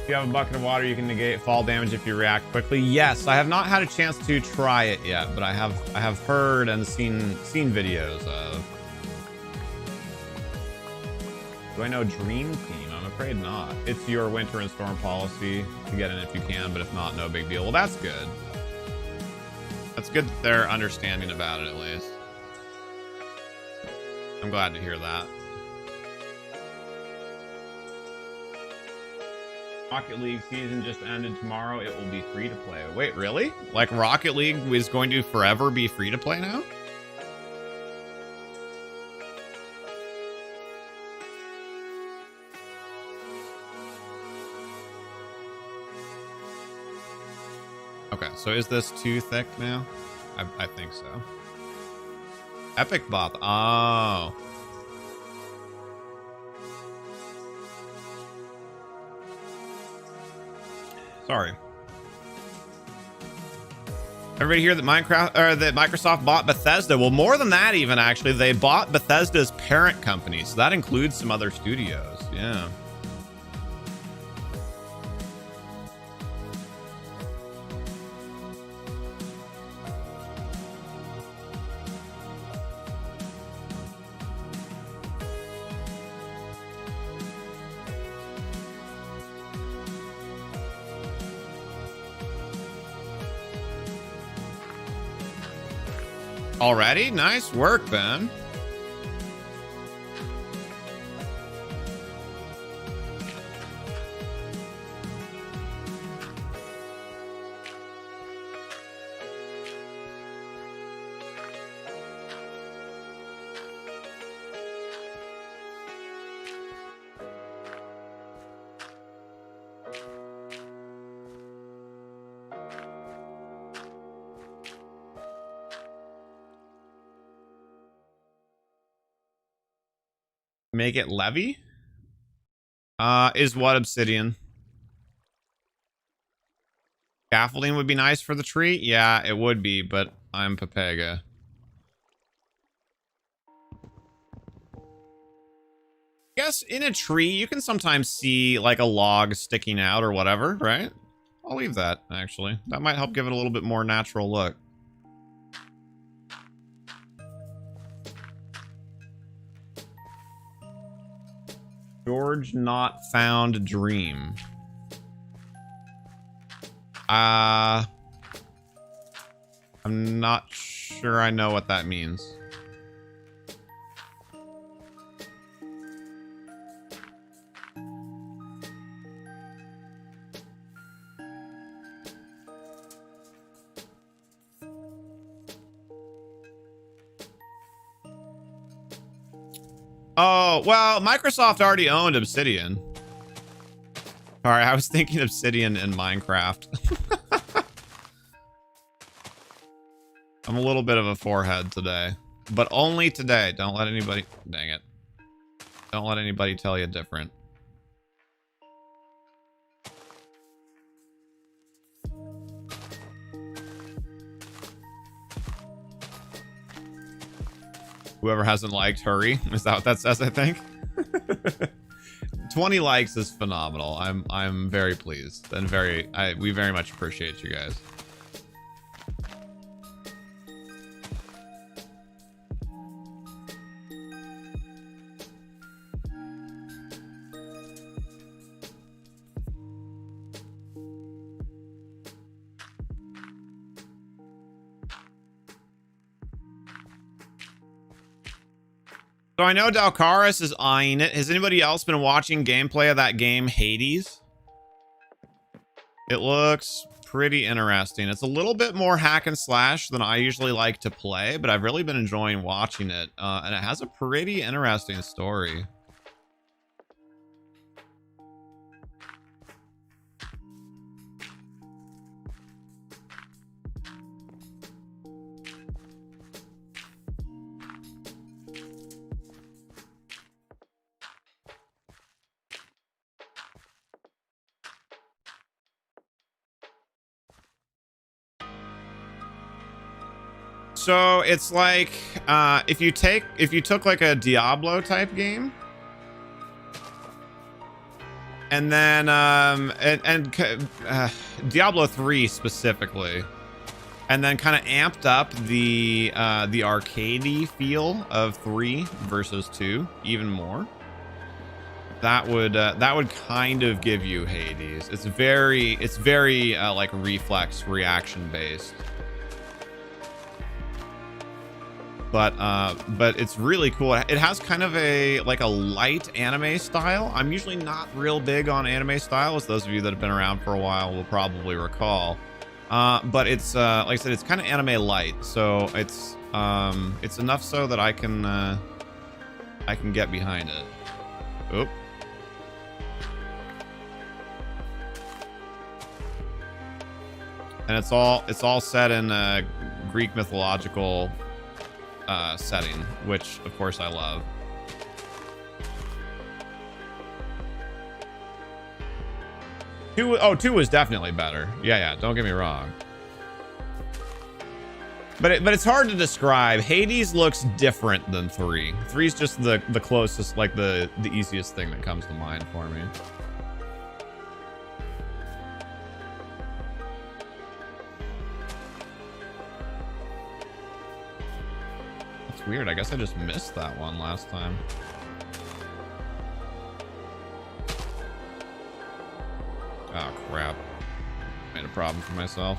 If you have a bucket of water, you can negate fall damage if you react quickly. Yes, I have not had a chance to try it yet, but I have heard and seen videos of. Do I know Dream Team? I'm afraid not. It's your winter and storm policy to get in if you can, but if not, no big deal. Well, that's good. That's good that they're understanding about it at least. I'm glad to hear that. Rocket League season just ended tomorrow. It will be free to play. Wait, really? Like Rocket League is going to forever be free to play now? Okay, so is this too thick now? I think so. Epic Bop. Oh. Sorry. Everybody hear that Microsoft bought Bethesda? Well, more than that even, actually. They bought Bethesda's parent company, so that includes some other studios. Yeah. Already? Nice work, Ben. Make it Levy? Is what Obsidian? Scaffolding would be nice for the tree? Yeah, it would be, but I'm Pepega. I guess in a tree, you can sometimes see like a log sticking out or whatever, right? I'll leave that, actually. That might help give it a little bit more natural look. George not found dream. I'm not sure I know what that means. Oh, well, Microsoft already owned Obsidian. All right, I was thinking Obsidian in Minecraft. I'm a little bit of a forehead today, but only today. Don't let anybody, dang it. Don't let anybody tell you different. Whoever hasn't liked, hurry. Is that what that says, I think? 20 likes is phenomenal. I'm very pleased and we very much appreciate you guys. So I know Dalcaris is eyeing it. Has anybody else been watching gameplay of that game, Hades? It looks pretty interesting. It's a little bit more hack and slash than I usually like to play, but I've really been enjoying watching it. And it has a pretty interesting story. So it's like if you took like a Diablo type game, and then Diablo 3 specifically, and then kind of amped up the arcadey feel of 3 versus 2 even more. That would kind of give you Hades. It's very like reflex reaction based. But it's really cool. It has kind of a light anime style. I'm usually not real big on anime style, as those of you that have been around for a while will probably recall. But it's like I said, it's kind of anime light, so it's enough so that I can get behind it. Oop. And it's all set in Greek mythological setting, which of course I love. Two was definitely better. Yeah, don't get me wrong. But it's hard to describe. Hades looks different than 3. 3's just the closest, like the easiest thing that comes to mind for me. Weird. I guess I just missed that one last time. Oh, crap. Made a problem for myself.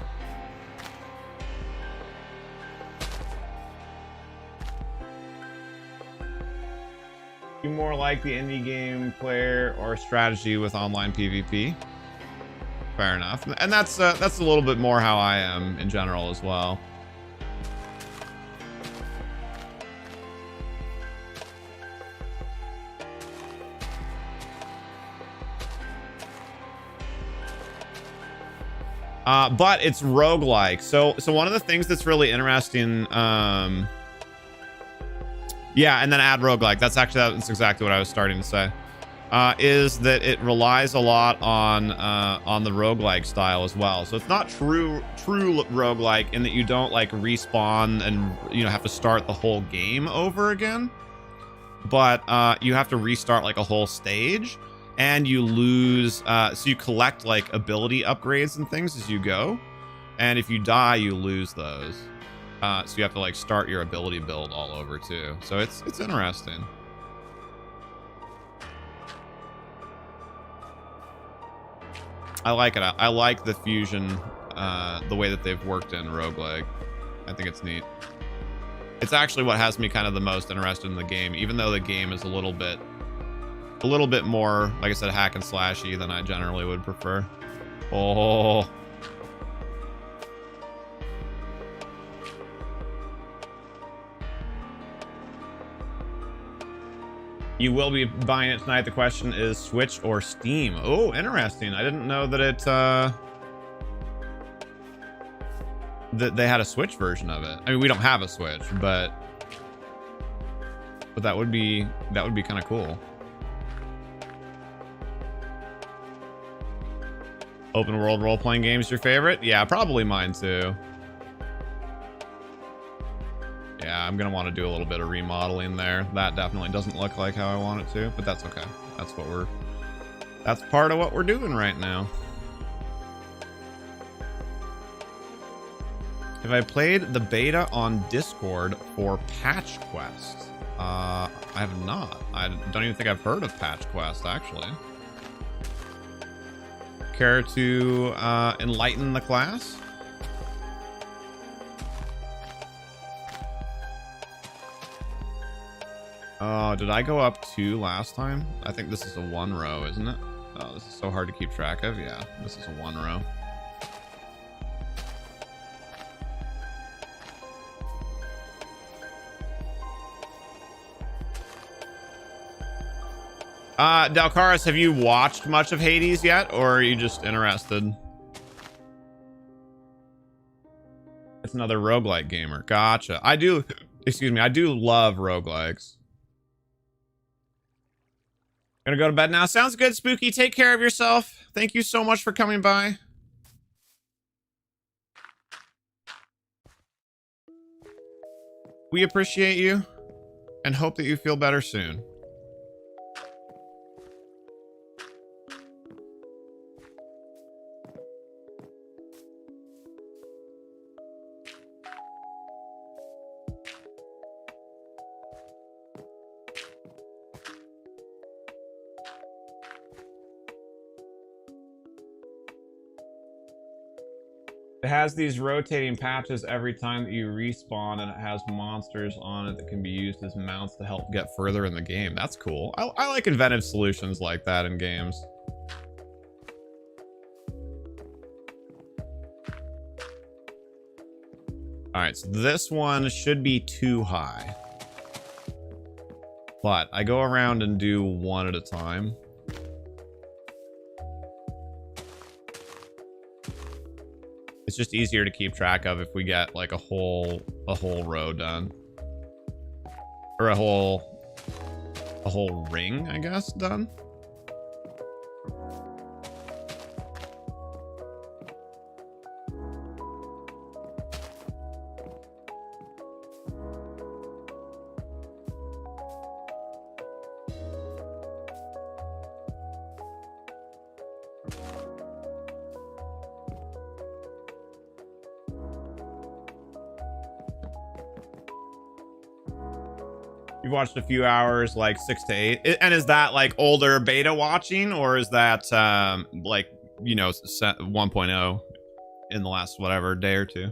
You more like the indie game player or strategy with online PvP? Fair enough. And that's a little bit more how I am in general as well. But it's roguelike. So one of the things that's really interesting, yeah, and then add roguelike. That's exactly what I was starting to say. Is that it relies a lot on the roguelike style as well. So it's not true roguelike in that you don't like respawn and have to start the whole game over again. But you have to restart like a whole stage. And you lose, so you collect like ability upgrades and things as you go. And if you die, you lose those. So you have to like start your ability build all over too. So it's interesting. I like it. I like the fusion, the way that they've worked in roguelike. I think it's neat. It's actually what has me kind of the most interested in the game, even though the game is a little bit more, like I said, hack and slashy than I generally would prefer. Oh. You will be buying it tonight. The question is Switch or Steam. Oh, interesting. I didn't know that that they had a Switch version of it. I mean, we don't have a Switch, but that would be kind of cool. Open world role-playing games your favorite? Yeah, probably mine too. Yeah, I'm gonna want to do a little bit of remodeling there. That definitely doesn't look like how I want it to, but that's okay. That's part of what we're doing right now. Have I played the beta on Discord for Patch Quest? I have not. I don't even think I've heard of Patch Quest, actually. Care to enlighten the class? Oh, did I go up 2 last time? I think this is a 1 row, isn't it? Oh, this is so hard to keep track of. Yeah, this is a 1 row. Dalcaris, have you watched much of Hades yet, or are you just interested? It's another roguelike gamer. Gotcha. I do, excuse me, I do love roguelikes. Gonna go to bed now. Sounds good, Spooky. Take care of yourself. Thank you so much for coming by. We appreciate you and hope that you feel better soon. It has these rotating patches every time that you respawn, and it has monsters on it that can be used as mounts to help get further in the game. That's cool. I like inventive solutions like that in games. Alright, so this one should be too high. But I go around and do one at a time. It's just easier to keep track of if we get like a whole row done. Or a whole ring, I guess, done. You've watched a few hours, like 6 to 8. And is that like older beta watching, or is that like, you know, 1.0 in the last whatever day or two?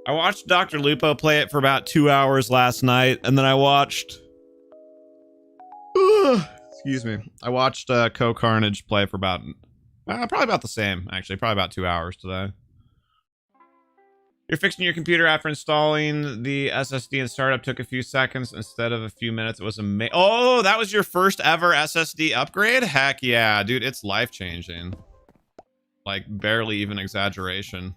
I watched Dr. Lupo play it for about 2 hours last night, and then I watched excuse me. I watched Co Carnage play for about probably about the same, actually, probably about 2 hours today. You're fixing your computer after installing the SSD and startup took a few seconds instead of a few minutes. It was amazing. Oh, that was your first ever SSD upgrade? Heck yeah, dude, it's life-changing. Like, barely even exaggeration.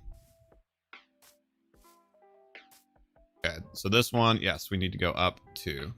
Okay, so this one, yes, we need to go up 2.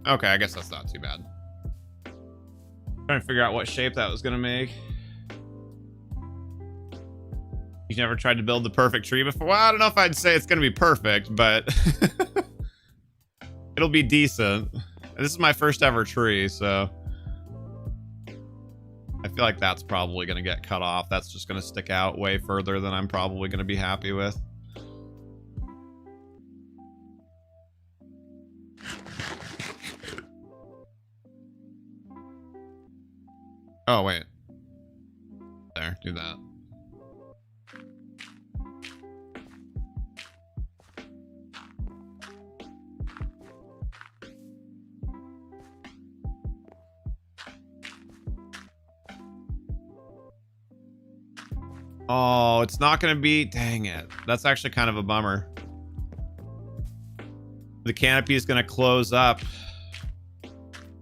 Okay, I guess that's not too bad. Trying to figure out what shape that was gonna make. You've never tried to build the perfect tree before? Well, I don't know if I'd say it's gonna be perfect, but it'll be decent. This is my first ever tree, so I feel like that's probably gonna get cut off. That's just gonna stick out way further than I'm probably gonna be happy with. Oh, wait. There, do that. Oh, it's not gonna be... Dang it. That's actually kind of a bummer. The canopy is gonna close up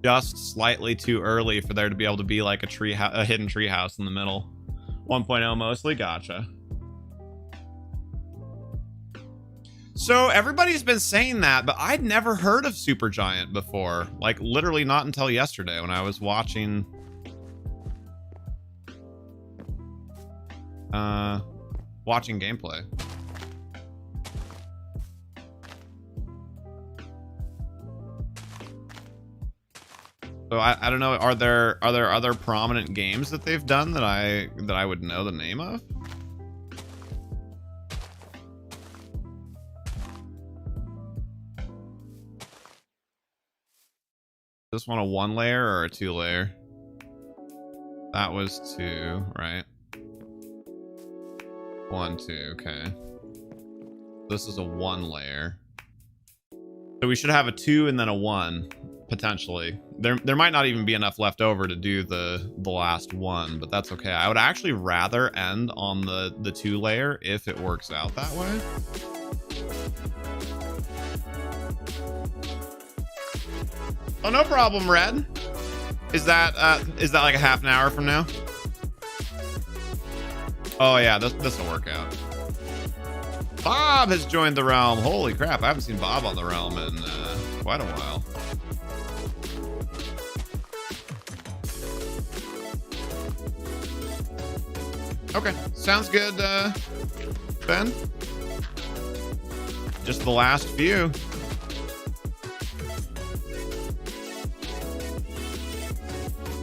just slightly too early for there to be able to be like a hidden tree house in the middle. 1.0 mostly, gotcha. So everybody's been saying that, but I'd never heard of Supergiant before. Like literally not until yesterday when I was watching gameplay. So I don't know. Are there other prominent games that they've done that I would know the name of? This one a 1 layer or a 2 layer? That was 2, right? 1, 2, okay. This is a 1 layer. So we should have a 2 and then a 1, potentially. There might not even be enough left over to do the last one, but that's okay. I would actually rather end on the 2 layer if it works out that way. Oh, no problem, Red. Is that like a half an hour from now? Oh yeah, this will work out. Bob has joined the realm. Holy crap, I haven't seen Bob on the realm in quite a while. Okay, sounds good, Ben. Just the last few.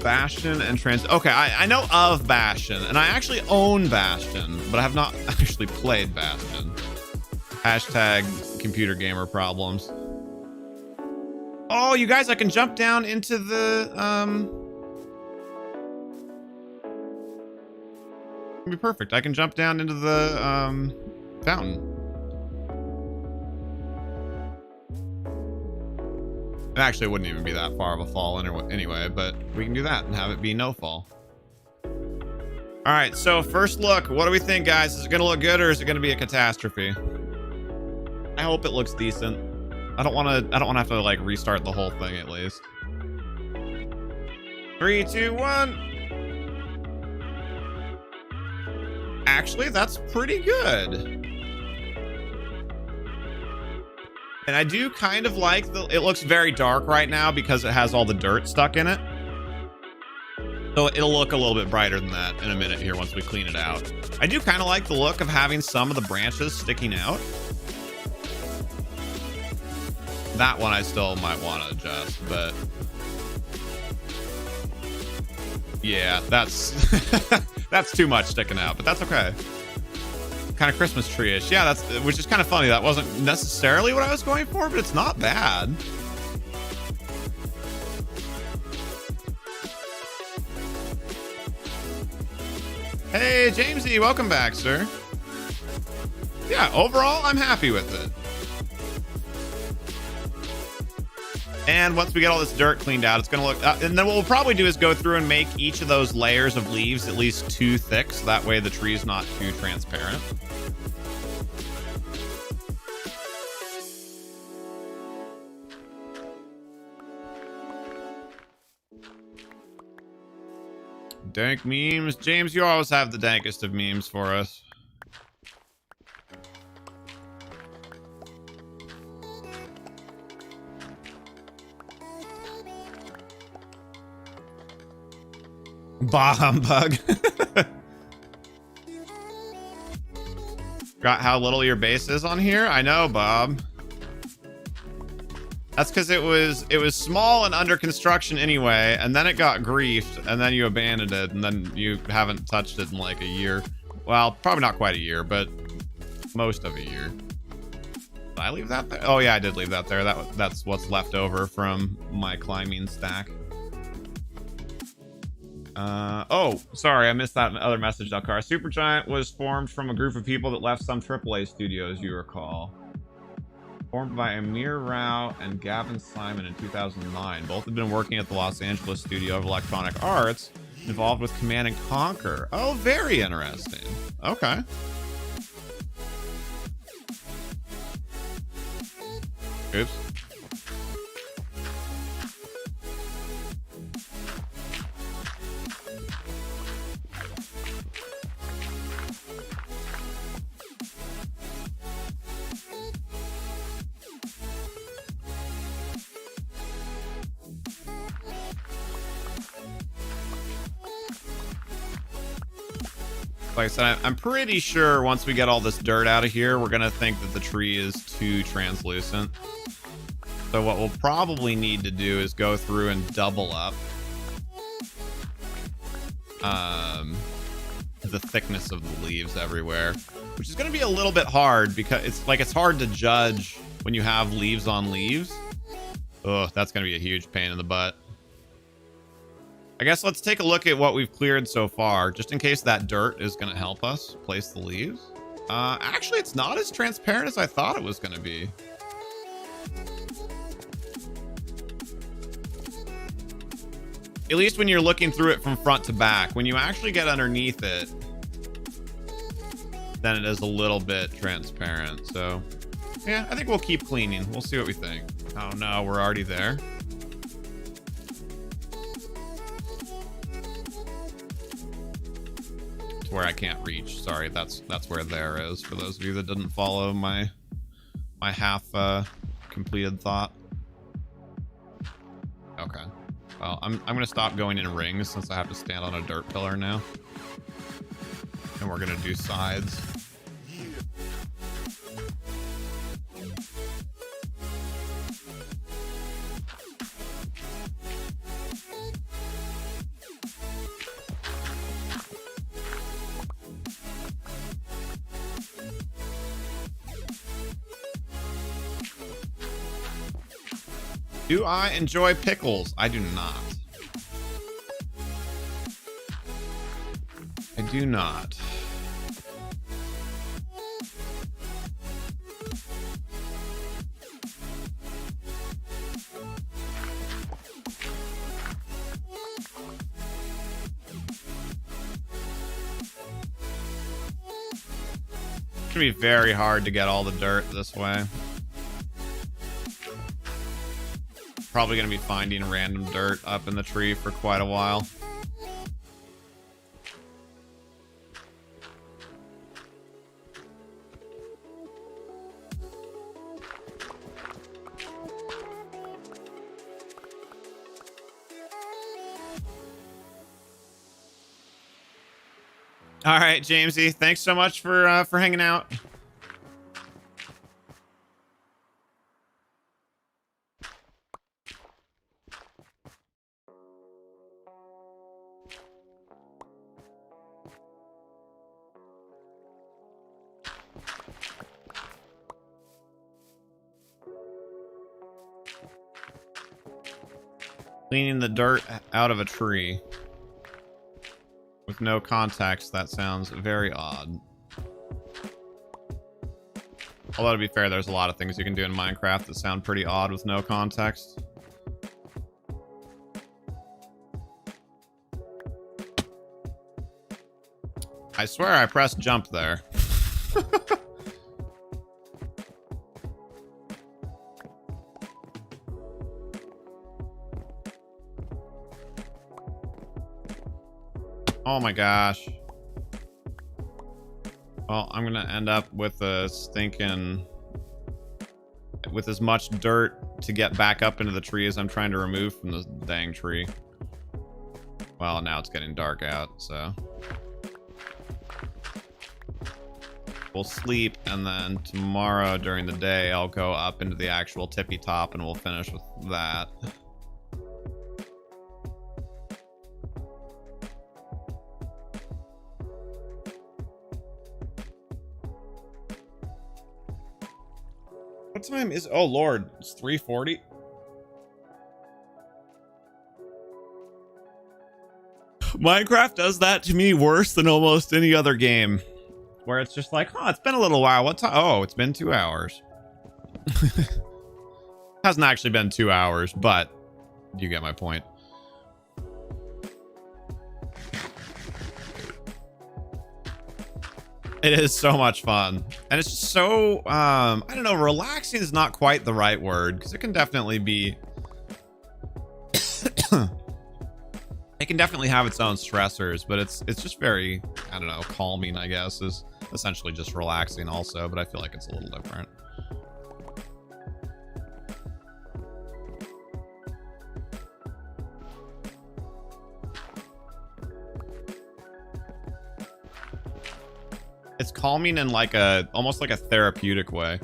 Bastion and Trans. Okay, I know of Bastion, and I actually own Bastion, but I have not actually played Bastion. Hashtag computer gamer problems. Oh, you guys, I can jump down into the It'll be perfect. I can jump down into the fountain. It actually wouldn't even be that far of a fall anyway, but we can do that and have it be no fall. All right, so first look, what do we think, guys? Is it gonna look good or is it gonna be a catastrophe? I hope it looks decent. I don't wanna have to like restart the whole thing at least. 3, 2, 1. Actually, that's pretty good. And I do kind of like it looks very dark right now because it has all the dirt stuck in it. So it'll look a little bit brighter than that in a minute here once we clean it out. I do kind of like the look of having some of the branches sticking out. That one I still might want to adjust, but yeah, that's that's too much sticking out, but that's okay. Kind of Christmas tree-ish. Yeah, which is kind of funny. That wasn't necessarily what I was going for, but it's not bad. Hey, Jamesy, welcome back, sir. Yeah, overall, I'm happy with it. And once we get all this dirt cleaned out, it's going to look... and then what we'll probably do is go through and make each of those layers of leaves at least 2 thick, so that way the tree's not too transparent. Dank memes. James, you always have the dankest of memes for us. Bah humbug. Got how little your base is on here? I know, Bob. That's because it was small and under construction anyway, and then it got griefed, and then you abandoned it, and then you haven't touched it in like a year. Well, probably not quite a year, but most of a year. Did I leave that there? Oh yeah, I did leave that there. That's what's left over from my climbing stack. Oh, sorry, I missed that other message, Delcar. Supergiant was formed from a group of people that left some AAA studios, you recall. Formed by Amir Rao and Gavin Simon in 2009. Both have been working at the Los Angeles studio of Electronic Arts, involved with Command & Conquer. Oh, very interesting. Okay. Oops. Like I said, I'm pretty sure once we get all this dirt out of here, we're gonna think that the tree is too translucent. So what we'll probably need to do is go through and double up the thickness of the leaves everywhere, which is going to be a little bit hard because it's hard to judge when you have leaves on leaves. Oh, that's going to be a huge pain in the butt. I guess let's take a look at what we've cleared so far, just in case that dirt is going to help us place the leaves. Actually, it's not as transparent as I thought it was going to be. At least when you're looking through it from front to back. When you actually get underneath it, then it is a little bit transparent. So, yeah, I think we'll keep cleaning. We'll see what we think. Oh no, we're already there. It's where I can't reach. Sorry, that's where there is. For those of you that didn't follow my half completed thought. Okay. Well, I'm gonna stop going in rings since I have to stand on a dirt pillar now. And we're gonna do sides. Do I enjoy pickles? I do not. I do not. It's gonna be very hard to get all the dirt this way. Probably gonna be finding random dirt up in the tree for quite a while. All right, Jamesy, thanks so much for hanging out. Cleaning the dirt out of a tree with no context, that sounds very odd. Although, to be fair, there's a lot of things you can do in Minecraft that sound pretty odd with no context. I swear I pressed jump there. Oh my gosh. Well, I'm gonna end up with a stinking... with as much dirt to get back up into the tree as I'm trying to remove from the dang tree. Well, now it's getting dark out, so... we'll sleep, and then tomorrow during the day, I'll go up into the actual tippy top, and we'll finish with that. What time is... oh lord, it's 3:40. Minecraft does that to me worse than almost any other game, where it's just like, oh, it's been a little while. What time? Oh, it's been 2 hours. Hasn't actually been 2 hours, but you get my point. It is so much fun, and it's just so I don't know, relaxing is not quite the right word, because it can definitely be it can definitely have its own stressors, but it's just very, I don't know, calming, I guess, is essentially just relaxing also, but I feel like it's a little different. It's calming in like a, almost like a therapeutic way.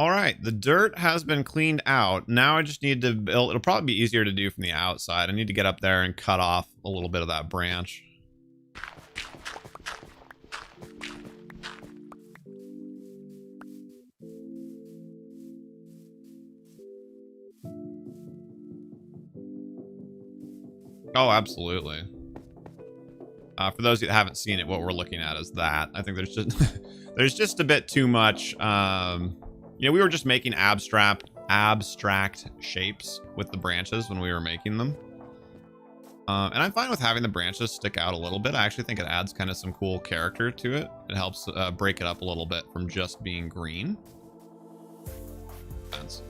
All right, the dirt has been cleaned out. Now I just need to build. It'll probably be easier to do from the outside. I need to get up there and cut off a little bit of that branch. Oh, absolutely. For those that haven't seen it, what we're looking at is that. I think there's just there's just a bit too much. You know, we were just making abstract shapes with the branches when we were making them. And I'm fine with having the branches stick out a little bit. I actually think it adds kind of some cool character to it. It helps break it up a little bit from just being green. So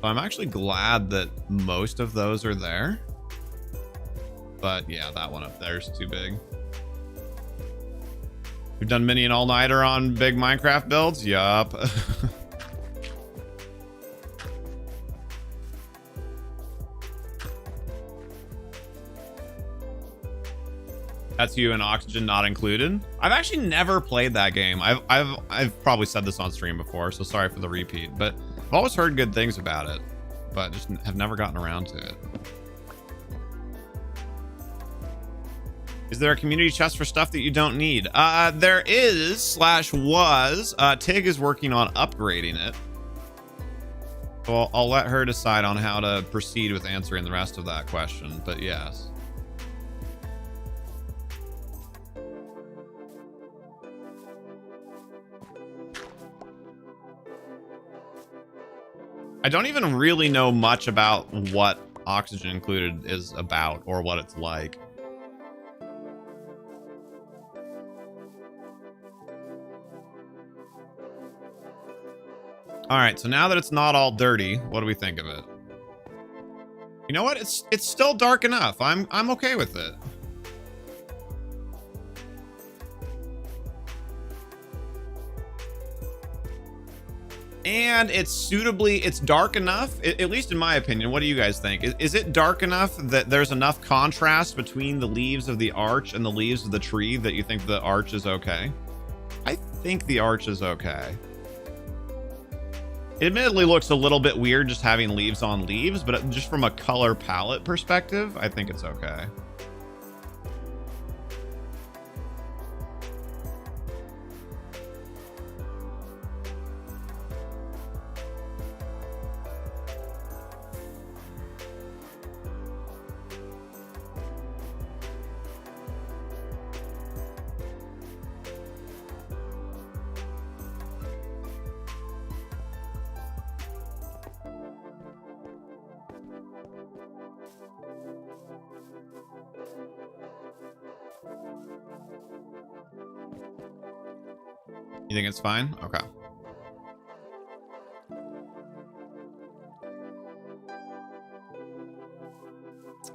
I'm actually glad that most of those are there. But yeah, that one up there is too big. We've done mini and all-nighter on big Minecraft builds. Yup. That's you and Oxygen not included. I've actually never played that game. I've probably said this on stream before, so sorry for the repeat. But I've always heard good things about it, but just have never gotten around to it. Is there a community chest for stuff that you don't need? There is, /was. Tig is working on upgrading it. So I'll let her decide on how to proceed with answering the rest of that question, but yes. I don't even really know much about what Oxygen Included is about or what it's like. All right, so now that it's not all dirty, what do we think of it? You know what? It's still dark enough. I'm okay with it. And it's dark enough, at least in my opinion. What do you guys think? Is it dark enough that there's enough contrast between the leaves of the arch and the leaves of the tree that you think the arch is okay? I think the arch is okay. It admittedly looks a little bit weird just having leaves on leaves, but just from a color palette perspective, I think it's okay. You think it's fine? Okay.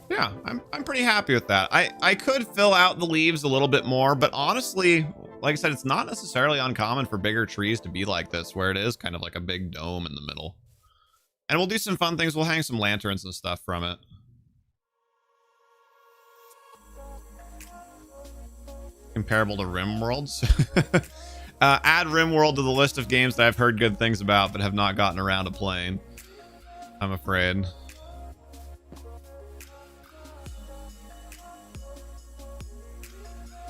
Yeah, I'm pretty happy with that. I could fill out the leaves a little bit more, but honestly, like I said, it's not necessarily uncommon for bigger trees to be like this, where it is kind of like a big dome in the middle. And we'll do some fun things. We'll hang some lanterns and stuff from it. Comparable to RimWorlds. Add RimWorld to the list of games that I've heard good things about but have not gotten around to playing, I'm afraid.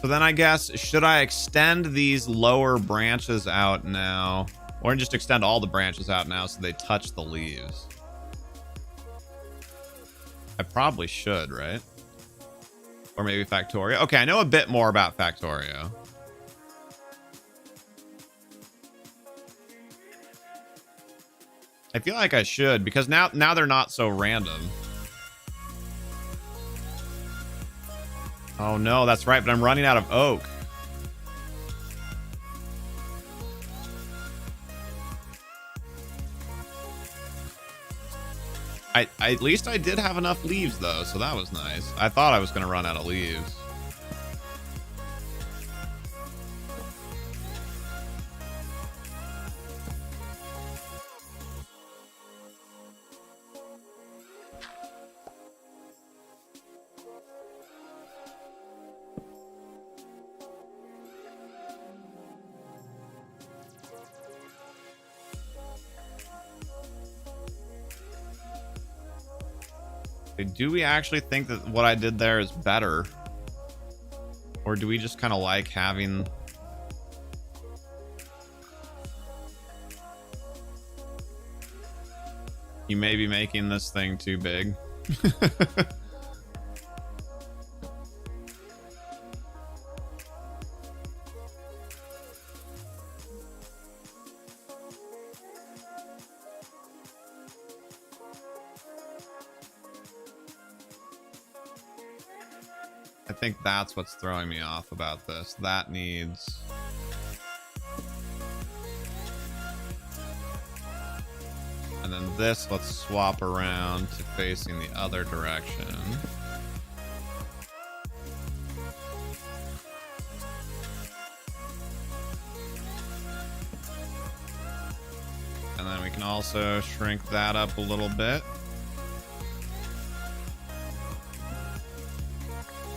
So then I guess, should I extend these lower branches out now? Or just extend all the branches out now so they touch the leaves? I probably should, right? Or maybe Factorio. Okay, I know a bit more about Factorio. I feel like I should, because now they're not so random. Oh no, that's right, but I'm running out of oak. At least I did have enough leaves though, so that was nice. I thought I was gonna run out of leaves. Do we actually think that what I did there is better? Or do we just kind of like having... You may be making this thing too big. I think that's what's throwing me off about this. That needs... And then this, let's swap around to facing the other direction. And then we can also shrink that up a little bit.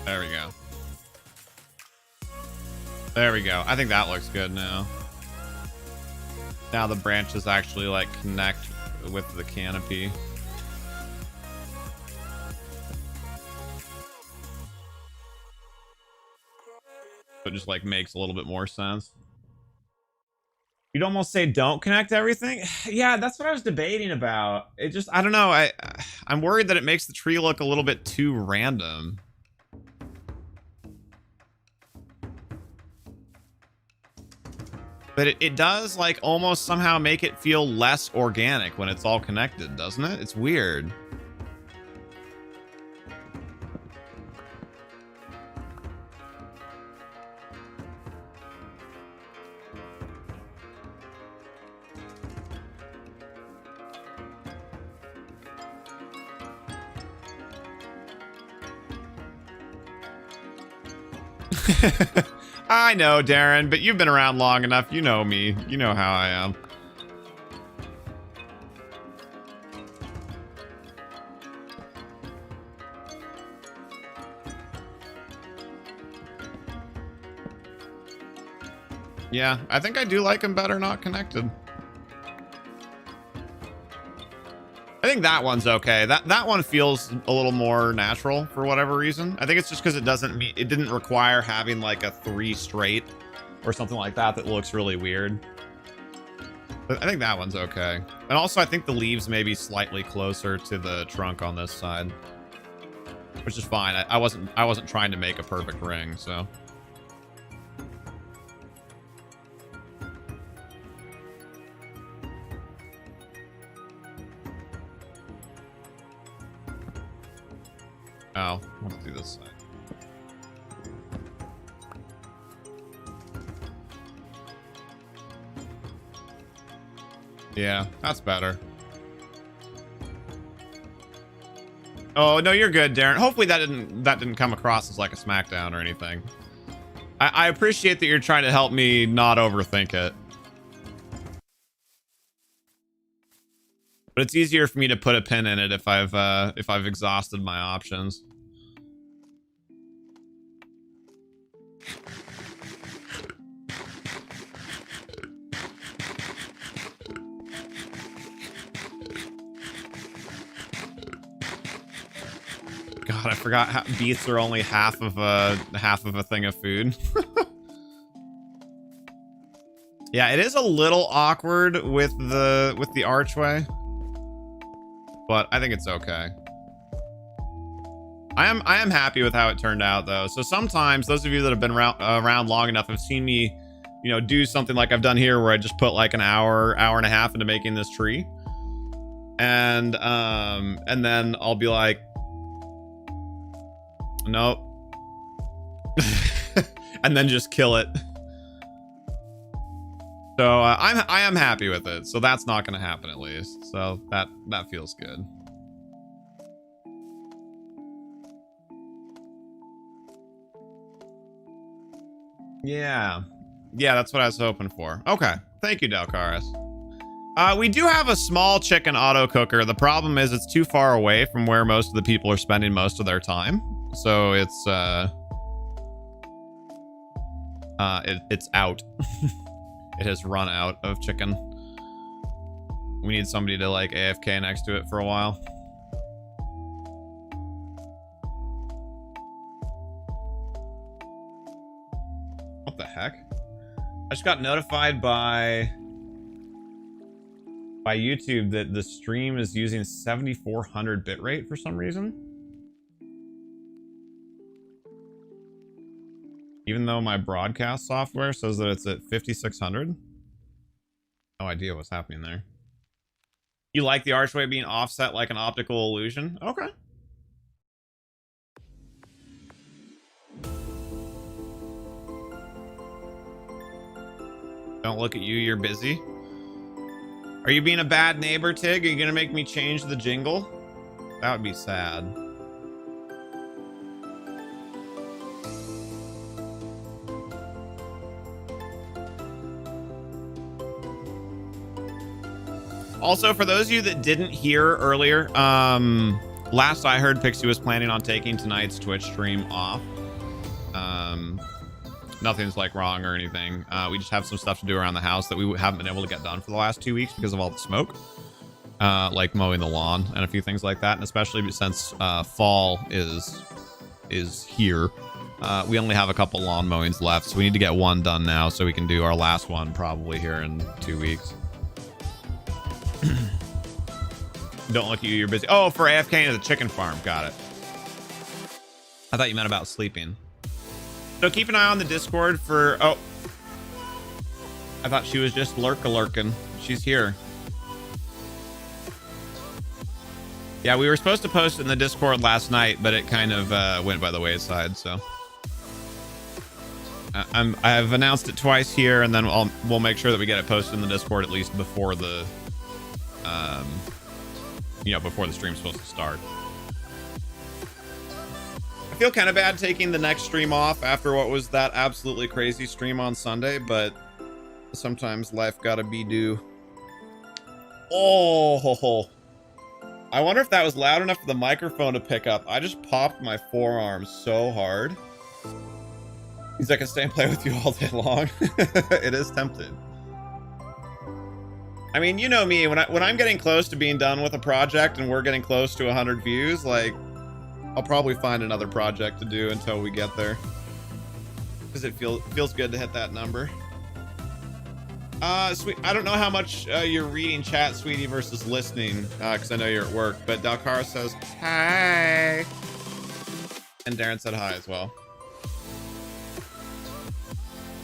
There we go. There we go. I think that looks good now. Now the branches actually like connect with the canopy. So it just like makes a little bit more sense. You'd almost say don't connect everything. Yeah, that's what I was debating about. It just, I don't know. I'm worried that it makes the tree look a little bit too random. But it does like almost somehow make it feel less organic when it's all connected, doesn't it? It's weird. I know, Darren, but you've been around long enough. You know me. You know how I am. Yeah, I think I do like them better not connected. I think that one's okay. That one feels a little more natural for whatever reason. I think it's just because it didn't require having like a 3 straight or something like that that looks really weird. But I think that one's okay. And also I think the leaves may be slightly closer to the trunk on this side, which is fine. I wasn't trying to make a perfect ring, so. Oh, let's do this side. Yeah, that's better. Oh, no, you're good, Darren. Hopefully that didn't come across as like a smackdown or anything. I appreciate that you're trying to help me not overthink it. But it's easier for me to put a pin in it if I've exhausted my options. God, I forgot how beets are only half of a thing of food. Yeah, it is a little awkward with the archway, but I think it's okay. I am happy with how it turned out though. So sometimes those of you that have been around long enough have seen me, you know, do something like I've done here where I just put like an hour and a half into making this tree. And then I'll be like, nope. And then just kill it. So I am happy with it. So that's not going to happen at least. So that feels good. Yeah, that's what I was hoping for. Okay, thank you, Delcaris. We do have a small chicken auto cooker. The problem is it's too far away from where most of the people are spending most of their time. So it's out. It has run out of chicken. We need somebody to like AFK next to it for a while. What the heck? I just got notified by YouTube that the stream is using 7400 bitrate for some reason. Even though my broadcast software says that it's at 5600. No idea what's happening there. You like the archway being offset like an optical illusion? Okay. Don't look at you, you're busy. Are you being a bad neighbor, Tig? Are you gonna make me change the jingle? That would be sad. Also, for those of you that didn't hear earlier, last I heard, Pixie was planning on taking tonight's Twitch stream off. Nothing's like wrong or anything. We just have some stuff to do around the house that we haven't been able to get done for the last 2 weeks because of all the smoke. Like mowing the lawn and a few things like that. And especially since fall is here. We only have a couple lawn mowings left, so we need to get one done now so we can do our last one probably here in 2 weeks. Don't look at you, you're busy. Oh, for AFK to the chicken farm. Got it. I thought you meant about sleeping. So keep an eye on the Discord for... Oh. I thought she was just lurking. She's here. Yeah, we were supposed to post it in the Discord last night, but it kind of went by the wayside, so... I've announced it twice here, and then we'll make sure that we get it posted in the Discord at least before the... before the stream's supposed to start. I feel kind of bad taking the next stream off after what was that absolutely crazy stream on Sunday, but sometimes life gotta be due. Oh, I wonder if that was loud enough for the microphone to pick up. I just popped my forearm so hard. He's like, I can stay and play with you all day long. It is tempting. I mean, you know me, when I'm getting close to being done with a project and we're getting close to 100 views, like, I'll probably find another project to do until we get there. Because it feels good to hit that number. Sweet, I don't know how much you're reading chat, Sweetie, versus listening, because I know you're at work, but Dalcara says, hi. And Darren said hi as well.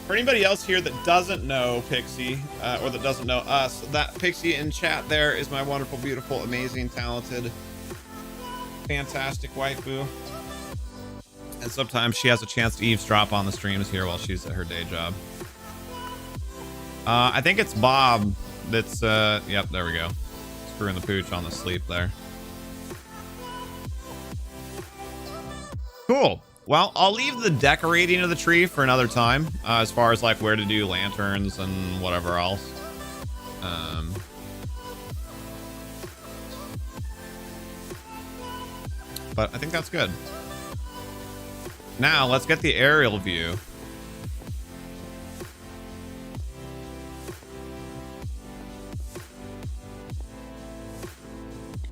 For anybody else here that doesn't know Pixie, or that doesn't know us, that Pixie in chat there is my wonderful, beautiful, amazing, talented, fantastic waifu. And sometimes she has a chance to eavesdrop on the streams here while she's at her day job. I think it's Bob that's, yep, there we go. Screwing the pooch on the sleep there. Cool. Well, I'll leave the decorating of the tree for another time, as far as like where to do lanterns and whatever else. But I think that's good. Now, let's get the aerial view.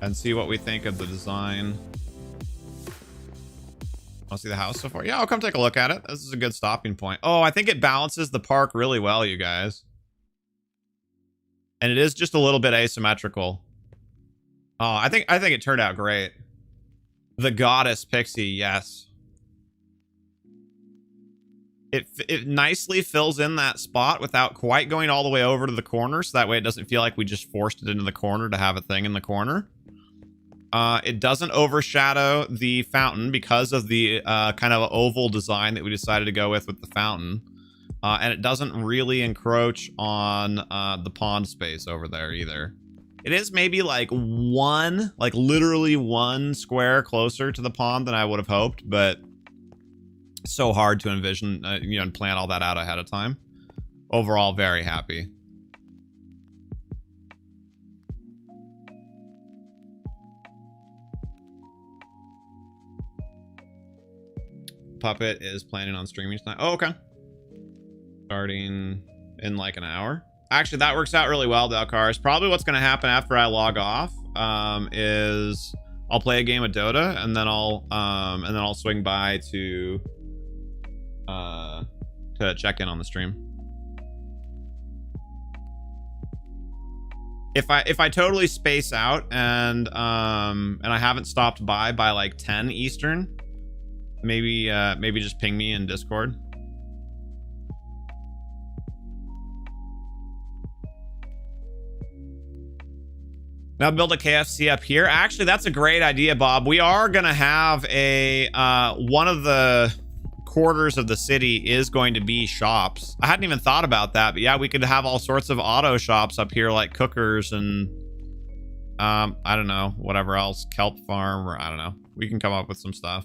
And see what we think of the design. Want to see the house so far? Yeah, I'll come take a look at it. This is a good stopping point. Oh, I think it balances the park really well, you guys. And it is just a little bit asymmetrical. Oh, I think it turned out great. The goddess Pixie, yes. It nicely fills in that spot without quite going all the way over to the corner, so that way it doesn't feel like we just forced it into the corner to have a thing in the corner. It doesn't overshadow the fountain because of the kind of oval design that we decided to go with the fountain. And it doesn't really encroach on the pond space over there either. It is maybe like literally one square closer to the pond than I would have hoped, but so hard to envision, and plan all that out ahead of time. Overall, very happy. Puppet is planning on streaming tonight. Oh, okay. Starting in like an hour. Actually, that works out really well, Dalcars. Probably what's going to happen after I log off is I'll play a game of Dota, and then I'll swing by to to check in on the stream. If I totally space out and I haven't stopped by like 10 Eastern, maybe just ping me in Discord. Now build a KFC up here. Actually, that's a great idea, Bob. We are gonna have a one of the quarters of the city is going to be shops. I hadn't even thought about that, but yeah, we could have all sorts of auto shops up here, like cookers and I don't know, whatever else, kelp farm, or I don't know. We can come up with some stuff.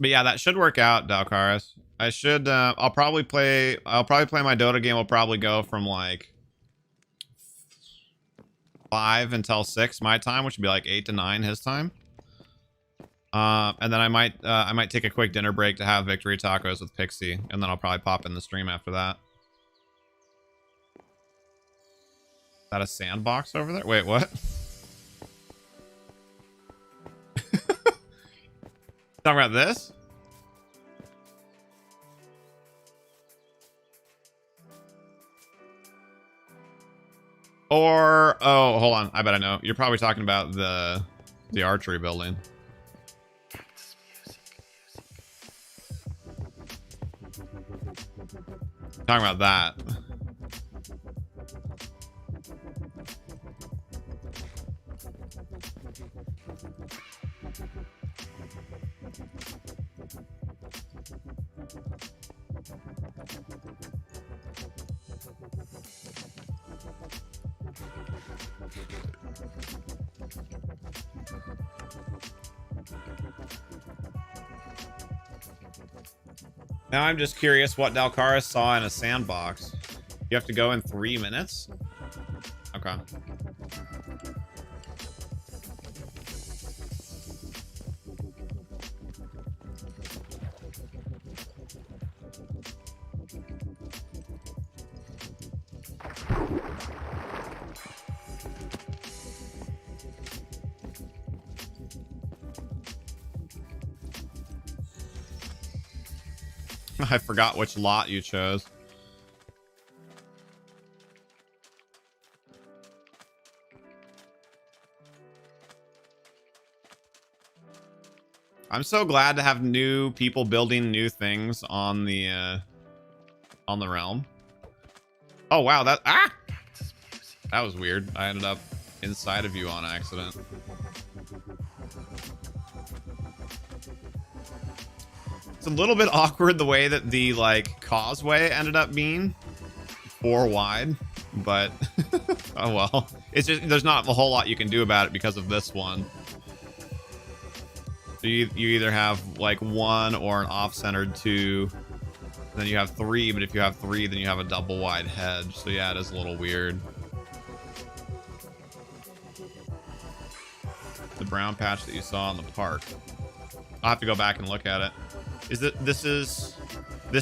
But yeah, that should work out, Dalcaris. I should I'll probably play my Dota game. Will probably go from like 5 until 6 my time, which would be like 8 to 9 his time. And then I might take a quick dinner break to have victory tacos with Pixie, and then I'll probably pop in the stream after that. Is that a sandbox over there? Wait, what? Talking about this? Or, oh, hold on. I bet I know. You're probably talking about the archery building. Talking about that. Now I'm just curious what Dalcaris saw in a sandbox. You have to go in 3 minutes? Okay. I forgot which lot you chose. I'm so glad to have new people building new things on the realm. Oh wow, that was weird. I ended up inside of you on accident. It's a little bit awkward the way that the like causeway ended up being 4 wide, but oh well. It's just there's not a whole lot you can do about it because of this one. So you either have like 1 or an off-centered 2, then you have 3, but if you have 3 then you have a double wide hedge. So yeah, it is a little weird. The brown patch that you saw in the park. I'll have to go back and look at it. Is it this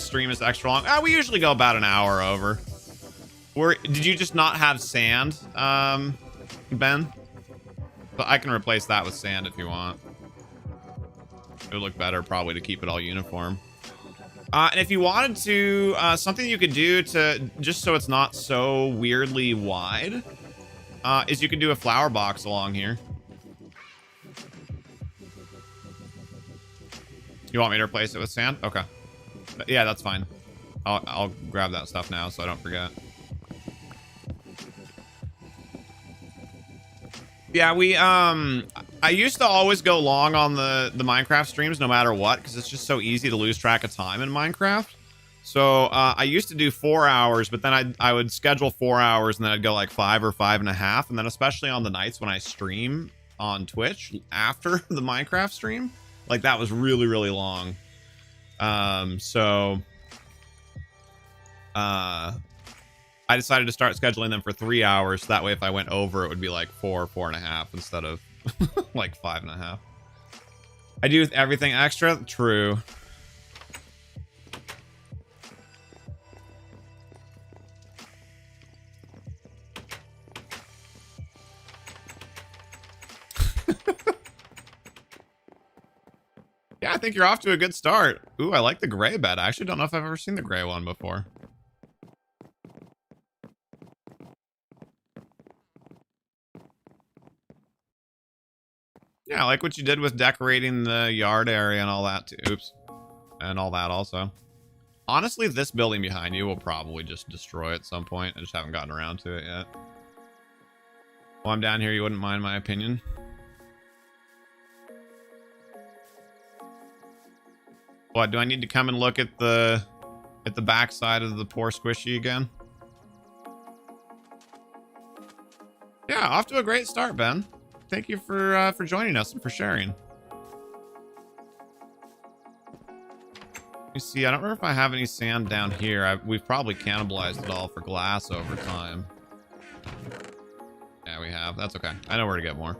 stream is extra long? We usually go about an hour over. Did you just not have sand, Ben? But I can replace that with sand if you want. It would look better probably to keep it all uniform. And if you wanted to, something you could do to just so it's not so weirdly wide, is you could do a flower box along here. You want me to replace it with sand? Okay. Yeah, that's fine. I'll grab that stuff now so I don't forget. Yeah, I used to always go long on the Minecraft streams no matter what, because it's just so easy to lose track of time in Minecraft. So I used to do 4 hours, but then I would schedule 4 hours and then I'd go like 5 or 5.5. And then especially on the nights when I stream on Twitch after the Minecraft stream, like that was really, really long. So I decided to start scheduling them for 3 hours. So that way, if I went over, it would be like 4.5 instead of like 5.5. I do everything extra. True. I think you're off to a good start. Ooh, I like the gray bed. I actually don't know if I've ever seen the gray one before. Yeah, I like what you did with decorating the yard area and all that too. Oops. And all that also. Honestly, this building behind you will probably just destroy at some point. I just haven't gotten around to it yet. While I'm down here, you wouldn't mind my opinion? What, do I need to come and look at the back side of the poor squishy again? Yeah, off to a great start, Ben. Thank you for joining us and for sharing. Let me see. I don't remember if I have any sand down here. We've probably cannibalized it all for glass over time. Yeah, we have. That's okay. I know where to get more.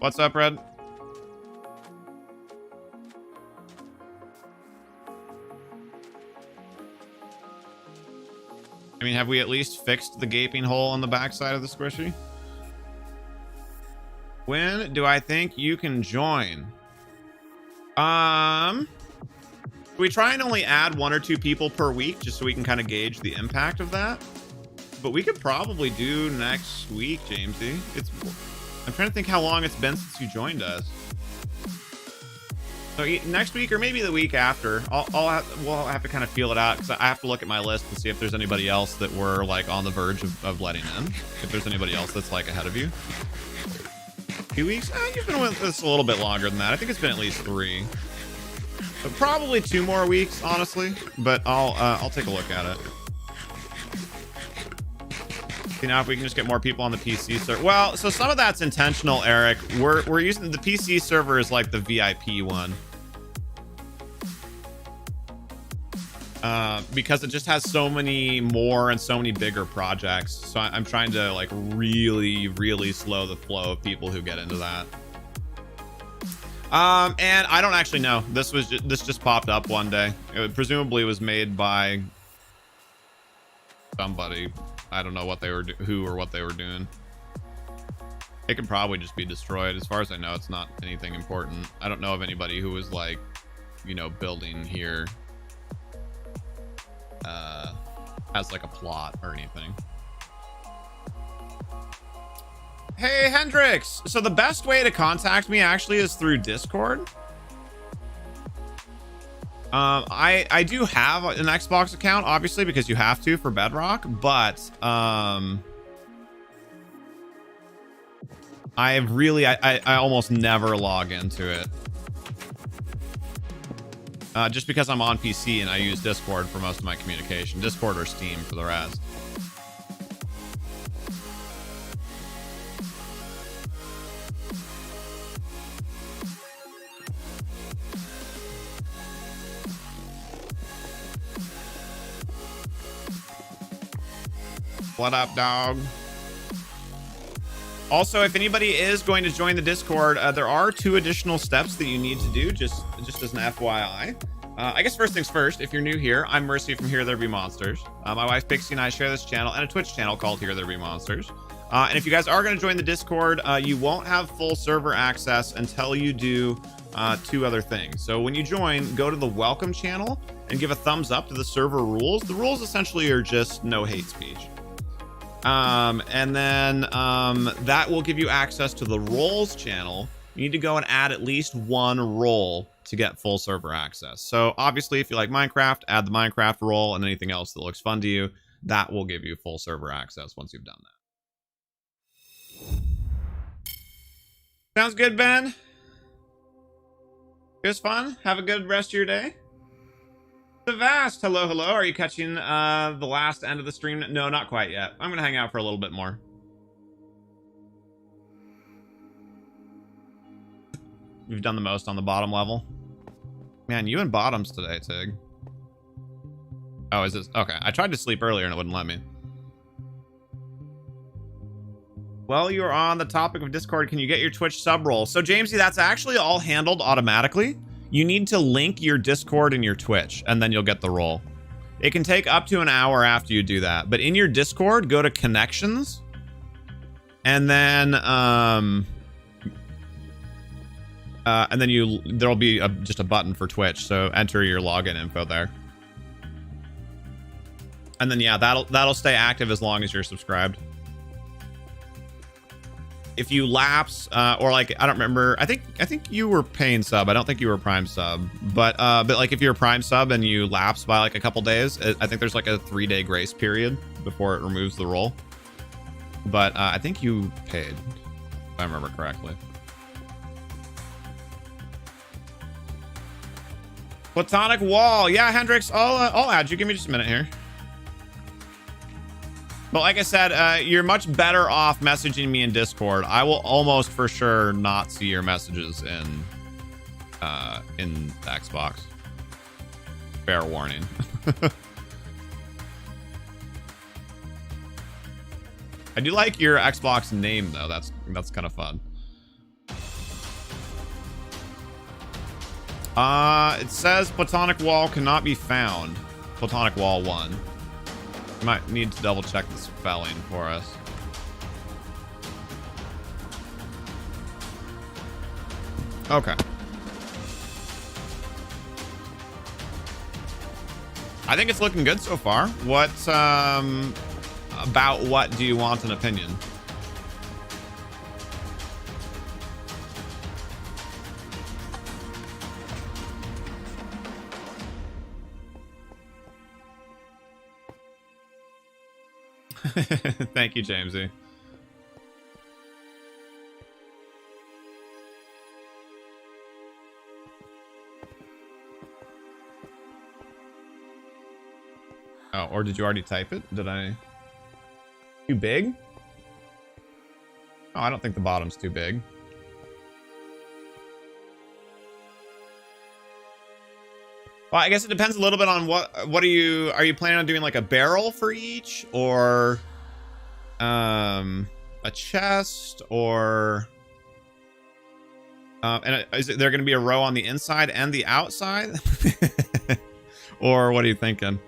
What's up, Red? I mean, have we at least fixed the gaping hole on the backside of the squishy? When do I think you can join? We try and only add 1 or 2 people per week just so we can kind of gauge the impact of that. But we could probably do next week, Jamesy. I'm trying to think how long it's been since you joined us. So next week or maybe the week after, we'll have to kind of feel it out because I have to look at my list and see if there's anybody else that we're like on the verge of letting in. If there's anybody else that's like ahead of you. 2 weeks? You've been with us a little bit longer than that. I think it's been at least 3. So probably 2 more weeks, honestly. But I'll take a look at it. See now if we can just get more people on the PC server. Well, so some of that's intentional, Eric. We're using the PC server is like the VIP one. Because it just has so many more and so many bigger projects. So I'm trying to like really, really slow the flow of people who get into that. And I don't actually know. This just popped up one day. It presumably was made by somebody. I don't know what they were who or what they were doing. It could probably just be destroyed. As far as I know, it's not anything important. I don't know of anybody who was like, you know, building here as like a plot or anything. Hey, Hendrix. So the best way to contact me actually is through Discord. I do have an Xbox account, obviously, because you have to for Bedrock, but I almost never log into it. Just because I'm on PC and I use Discord for most of my communication. Discord or Steam for the rest. What up, dog? Also, if anybody is going to join the Discord, there are 2 additional steps that you need to do, just as an FYI. I guess first things first, if you're new here, I'm Mercy from HereThereBeMonsters. My wife Pixie and I share this channel and a Twitch channel called HereThereBeMonsters. And if you guys are going to join the Discord, you won't have full server access until you do 2 other things. So when you join, go to the welcome channel and give a thumbs up to the server rules. The rules essentially are just no hate speech. And then that will give you access to the roles channel. You need to go and add at least 1 role to get full server access. So obviously, if you like Minecraft, add the Minecraft role and anything else that looks fun to you. That will give you full server access once you've done that. Sounds good, Ben. It was fun. Have a good rest of your day. The Vast, hello. Are you catching the last end of the stream? No, not quite yet. I'm gonna hang out for a little bit more. You've done the most on the bottom level. Man, you and bottoms today, Tig. Oh, is this okay? I tried to sleep earlier and it wouldn't let me. Well, you're on the topic of Discord. Can you get your Twitch sub roll? So, Jamesy, that's actually all handled automatically. You need to link your Discord and your Twitch, and then you'll get the role. It can take up to an hour after you do that. But in your Discord, go to connections. And then And then there'll be just a button for Twitch, so enter your login info there. And then yeah, that'll stay active as long as you're subscribed. If you lapse, or like I don't remember, I think you were paying sub. I don't think you were Prime sub, but like if you're a Prime sub and you lapse by like a couple days, I think there's like a 3-day grace period before it removes the role. But I think you paid, if I remember correctly. Platonic Wall. Yeah, Hendrix, I'll add you. Give me just a minute here. But like I said, you're much better off messaging me in Discord. I will almost for sure not see your messages in Xbox. Fair warning. I do like your Xbox name though. That's kind of fun. It says Platonic Wall cannot be found. Platonic Wall 1. You might need to double check the spelling for us. Okay. I think it's looking good so far. What, about what do you want an opinion? Thank you, Jamesy. Oh, or did you already type it? Did I? Too big? Oh, I don't think the bottom's too big. Well, I guess it depends a little bit on what are you planning on doing, like a barrel for each, or a chest, or and is there going to be a row on the inside and the outside? Or what are you thinking?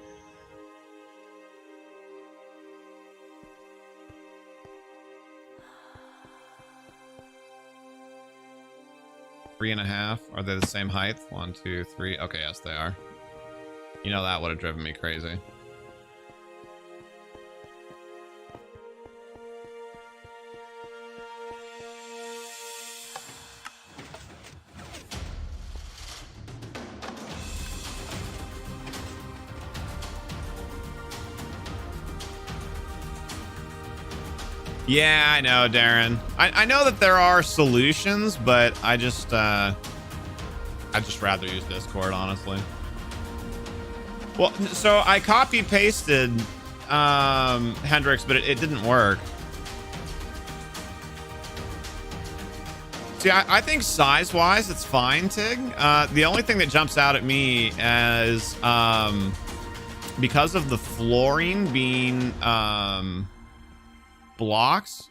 Three and a half. Are they the same height? 1, 2, 3. Okay, yes, they are. You know, that would have driven me crazy. Yeah, I know, Darren. I know that there are solutions, but I'd just rather use Discord, honestly. Well, so I copy pasted Hendrix, but it didn't work. See, I think size-wise, it's fine, Tig. The only thing that jumps out at me is because of the flooring being blocks,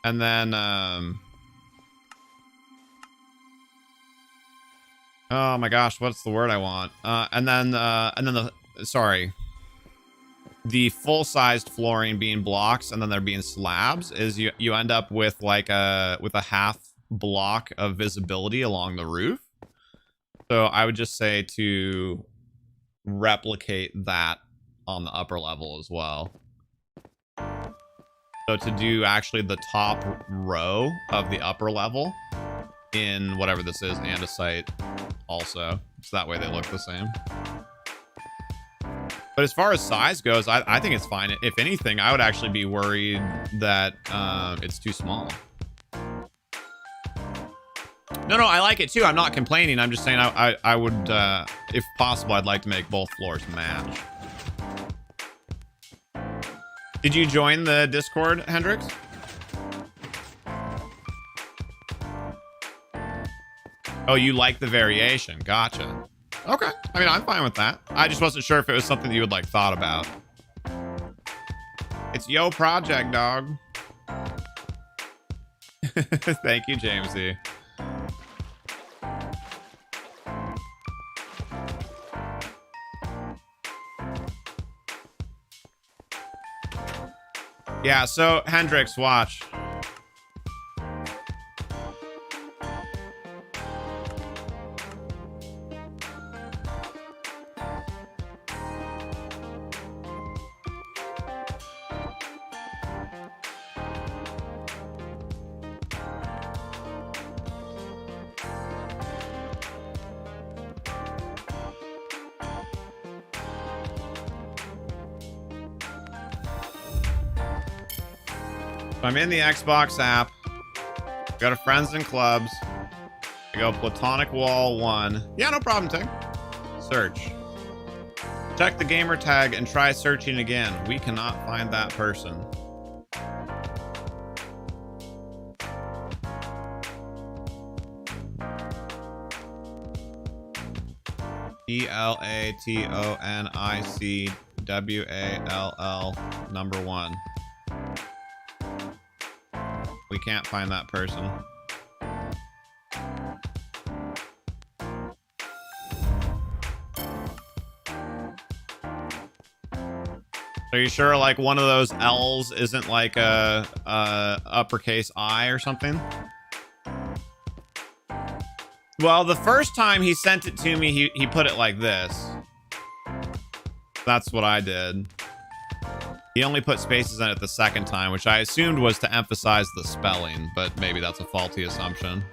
and then oh my gosh, what's the word I want? And then the full-sized flooring being blocks, and then there being slabs, is you end up with like a half block of visibility along the roof. So I would just say to replicate that on the upper level as well. So to do actually the top row of the upper level in whatever this is, andesite also. So that way they look the same. But as far as size goes, I think it's fine. If anything, I would actually be worried that it's too small. No, I like it too. I'm not complaining. I'm just saying I would, if possible, I'd like to make both floors match. Did you join the Discord, Hendrix? Oh, you like the variation. Gotcha. Okay. I mean, I'm fine with that. I just wasn't sure if it was something that you would like thought about. It's yo project, dog. Thank you, Jamesy. Yeah, so Hendrix, watch. I'm in the Xbox app. Go to friends and clubs. I go platonic wall 1. Yeah, no problem, Ting. Search. Check the gamer tag and try searching again. We cannot find that person. ELATONICWALL 1. We can't find that person. Are you sure like one of those L's isn't like a uppercase I or something? Well, the first time he sent it to me, he put it like this. That's what I did. He only put spaces in it the second time, which I assumed was to emphasize the spelling, but maybe that's a faulty assumption.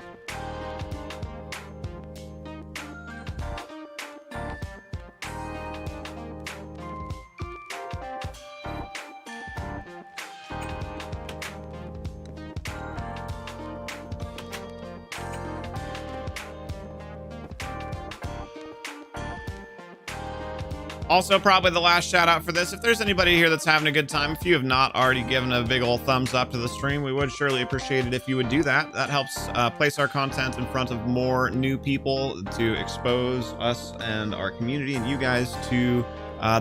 Also, probably the last shout out for this. If there's anybody here that's having a good time, if you have not already given a big old thumbs up to the stream, we would surely appreciate it if you would do that. That helps place our content in front of more new people to expose us and our community and you guys to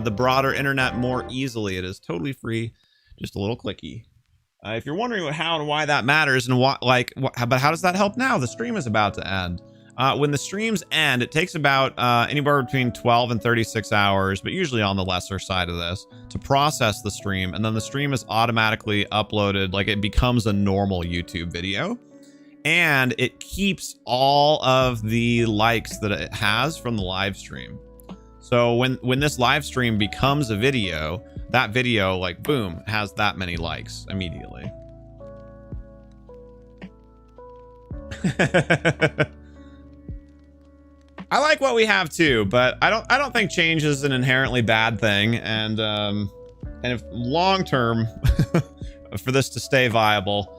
the broader internet more easily. It is totally free, just a little clicky. If you're wondering how and why that matters and but how does that help now? The stream is about to end. When the streams end, it takes about anywhere between 12 and 36 hours, but usually on the lesser side of this, to process the stream. And then the stream is automatically uploaded, like it becomes a normal YouTube video. And it keeps all of the likes that it has from the live stream. So when this live stream becomes a video, that video, like, boom, has that many likes immediately. I like what we have too, but I don't think change is an inherently bad thing, and if long term for this to stay viable,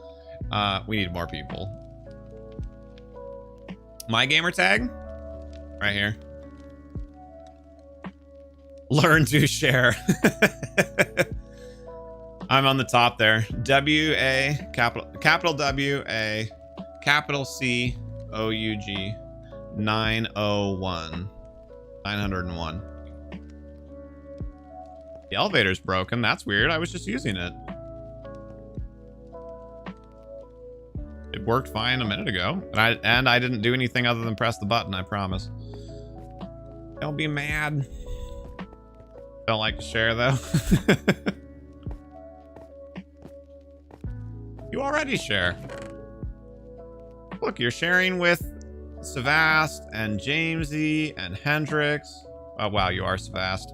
we need more people. My gamer tag, right here. Learn to share. I'm on the top there. W-A, capital W-A, capital C-O-U-G. 901. The elevator's broken. That's weird. I was just using it. It worked fine a minute ago. And I didn't do anything other than press the button, I promise. Don't be mad. Don't like to share, though. You already share. Look, you're sharing with Savast and Jamesy and Hendrix. Oh, wow, you are Savast.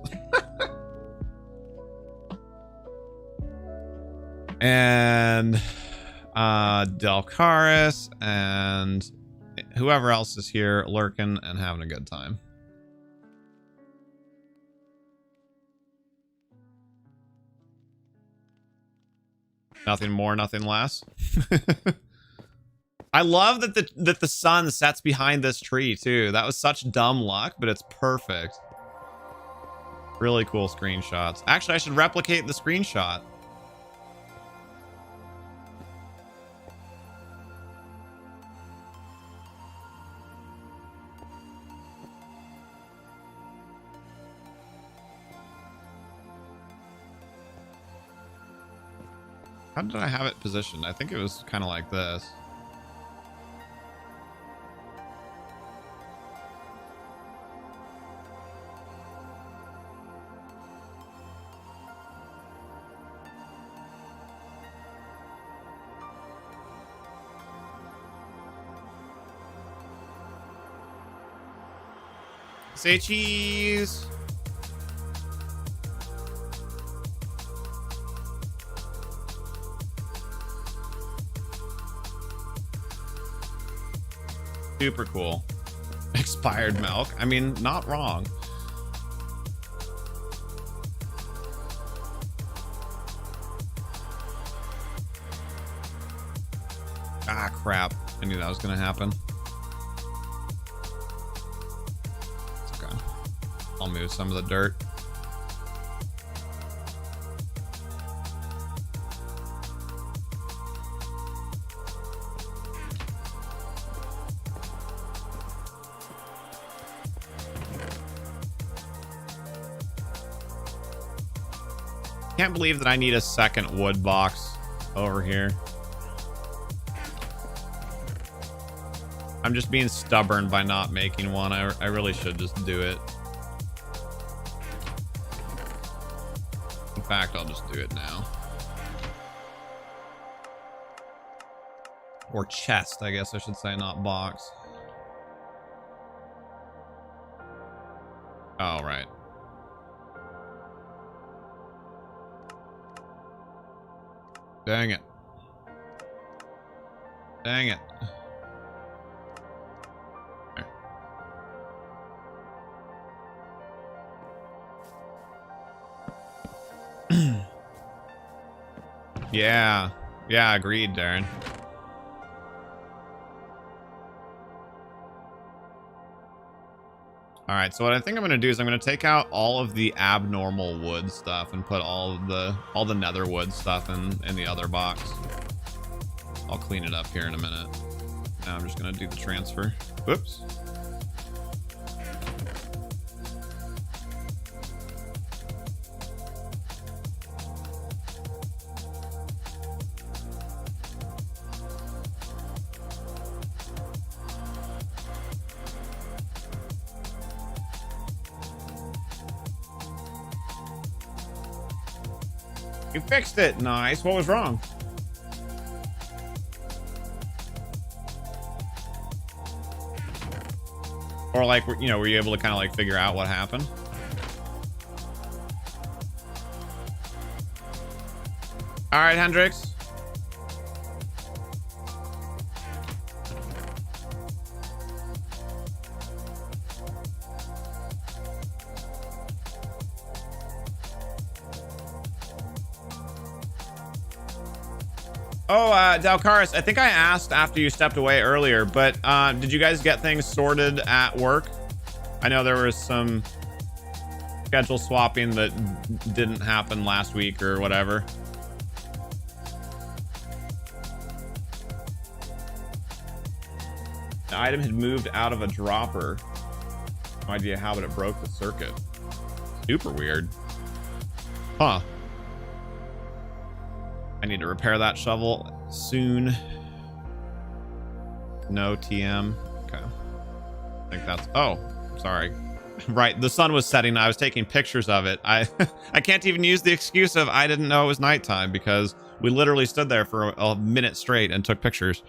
And Delcaris and whoever else is here lurking and having a good time. Nothing more, nothing less. I love that the sun sets behind this tree too. That was such dumb luck, but it's perfect. Really cool screenshots. Actually, I should replicate the screenshot. How did I have it positioned? I think it was kind of like this. Say cheese. Super cool. Expired milk. I mean, not wrong. Ah, crap. I knew that was going to happen. It's okay. I'll move some of the dirt. Can't believe that I need a second wood box over here. I'm just being stubborn by not making one. I really should just do it. In fact, I'll just do it now. Or chest, I guess I should say, not box. Oh, right. Dang it. Dang it. Yeah. Yeah, agreed, Darren. All right, so what I think I'm going to do is I'm going to take out all of the abnormal wood stuff and put all the nether wood stuff in the other box. I'll clean it up here in a minute. Now I'm just going to do the transfer. Whoops. You fixed it. Nice. What was wrong? Or like, you know, were you able to kind of like figure out what happened? All right, Hendrix. Oh, Dalcaris, I think I asked after you stepped away earlier, but did you guys get things sorted at work? I know there was some schedule swapping that didn't happen last week or whatever. The item had moved out of a dropper. No idea how, but it broke the circuit. Super weird. Huh. I need to repair that shovel soon. No TM. Okay. I think that's... Oh, sorry. Right, the sun was setting. I was taking pictures of it. I can't even use the excuse of I didn't know it was nighttime because we literally stood there for a minute straight and took pictures.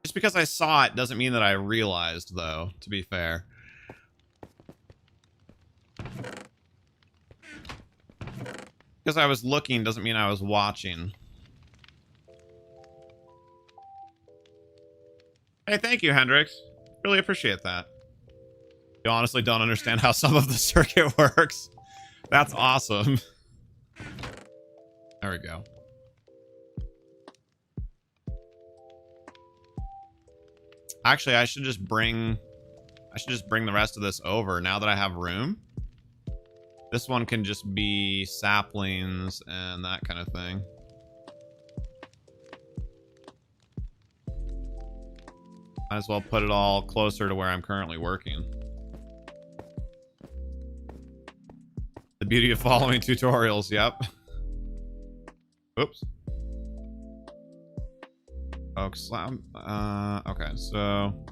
Just because I saw it doesn't mean that I realized, though, to be fair. Because I was looking doesn't mean I was watching. Hey, thank you, Hendrix. Really appreciate that. You honestly don't understand how some of the circuit works. That's awesome. There we go. Actually, I should just bring the rest of this over now that I have room. This one can just be saplings and that kind of thing. Might as well put it all closer to where I'm currently working. The beauty of following tutorials, yep. Oops. Oak slab. Okay, so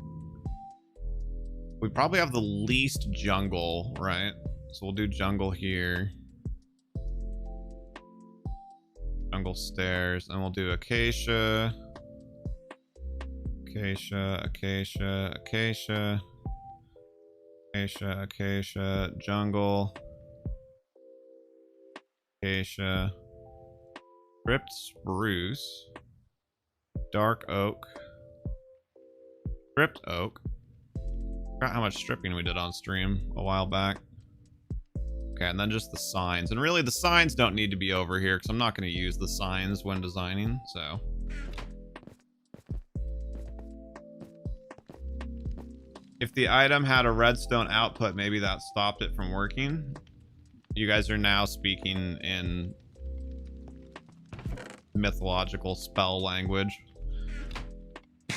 we probably have the least jungle, right? So we'll do jungle here. Jungle stairs, and we'll do acacia. Acacia, acacia, acacia. Acacia, acacia, jungle. Acacia. Ripped spruce. Dark oak. Stripped oak. Forgot how much stripping we did on stream a while back. Okay, and then just the signs. And really, the signs don't need to be over here because I'm not going to use the signs when designing, so. If the item had a redstone output, maybe that stopped it from working. You guys are now speaking in mythological spell language.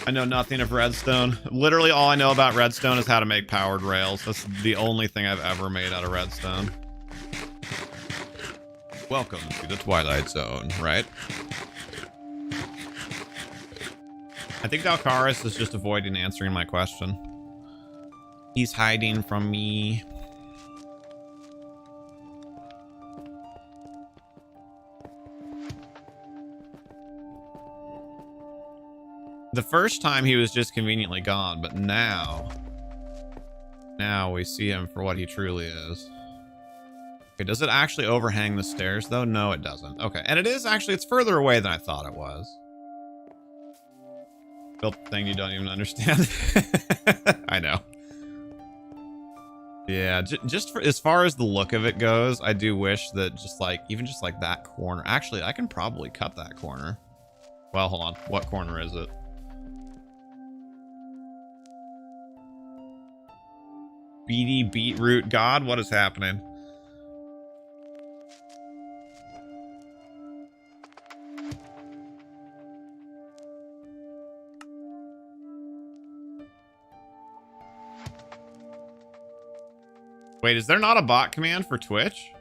I know nothing of redstone. Literally all I know about redstone is how to make powered rails. That's the only thing I've ever made out of redstone. Welcome to the Twilight Zone, right? I think Dalcaris is just avoiding answering my question. He's hiding from me. The first time he was just conveniently gone, but now we see him for what he truly is. Okay, does it actually overhang the stairs though? No, it doesn't. Okay, and it is actually, it's further away than I thought it was. Built thing you don't even understand. I know. Yeah, just for, as far as the look of it goes, I do wish that just like, even just like that corner. Actually, I can probably cut that corner. Well, hold on. What corner is it? Beady Beetroot God, what is happening? Wait, is there not a bot command for Twitch?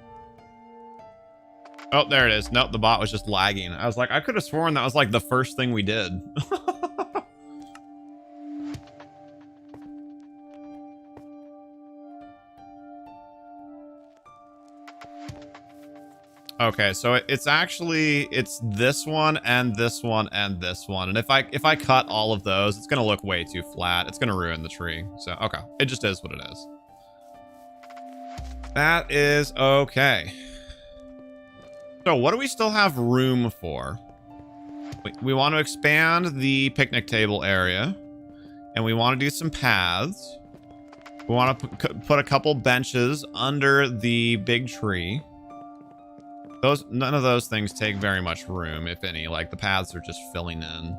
Oh, there it is. Nope, the bot was just lagging. I was like, I could have sworn that was like the first thing we did. Okay, so it's actually, it's this one and this one and this one. And if I cut all of those, it's gonna look way too flat. It's gonna ruin the tree. So, okay, it just is what it is. That is okay. So what do we still have room for? We want to expand the picnic table area. And we want to do some paths. We want to put a couple benches under the big tree. None of those things take very much room, if any. Like, the paths are just filling in.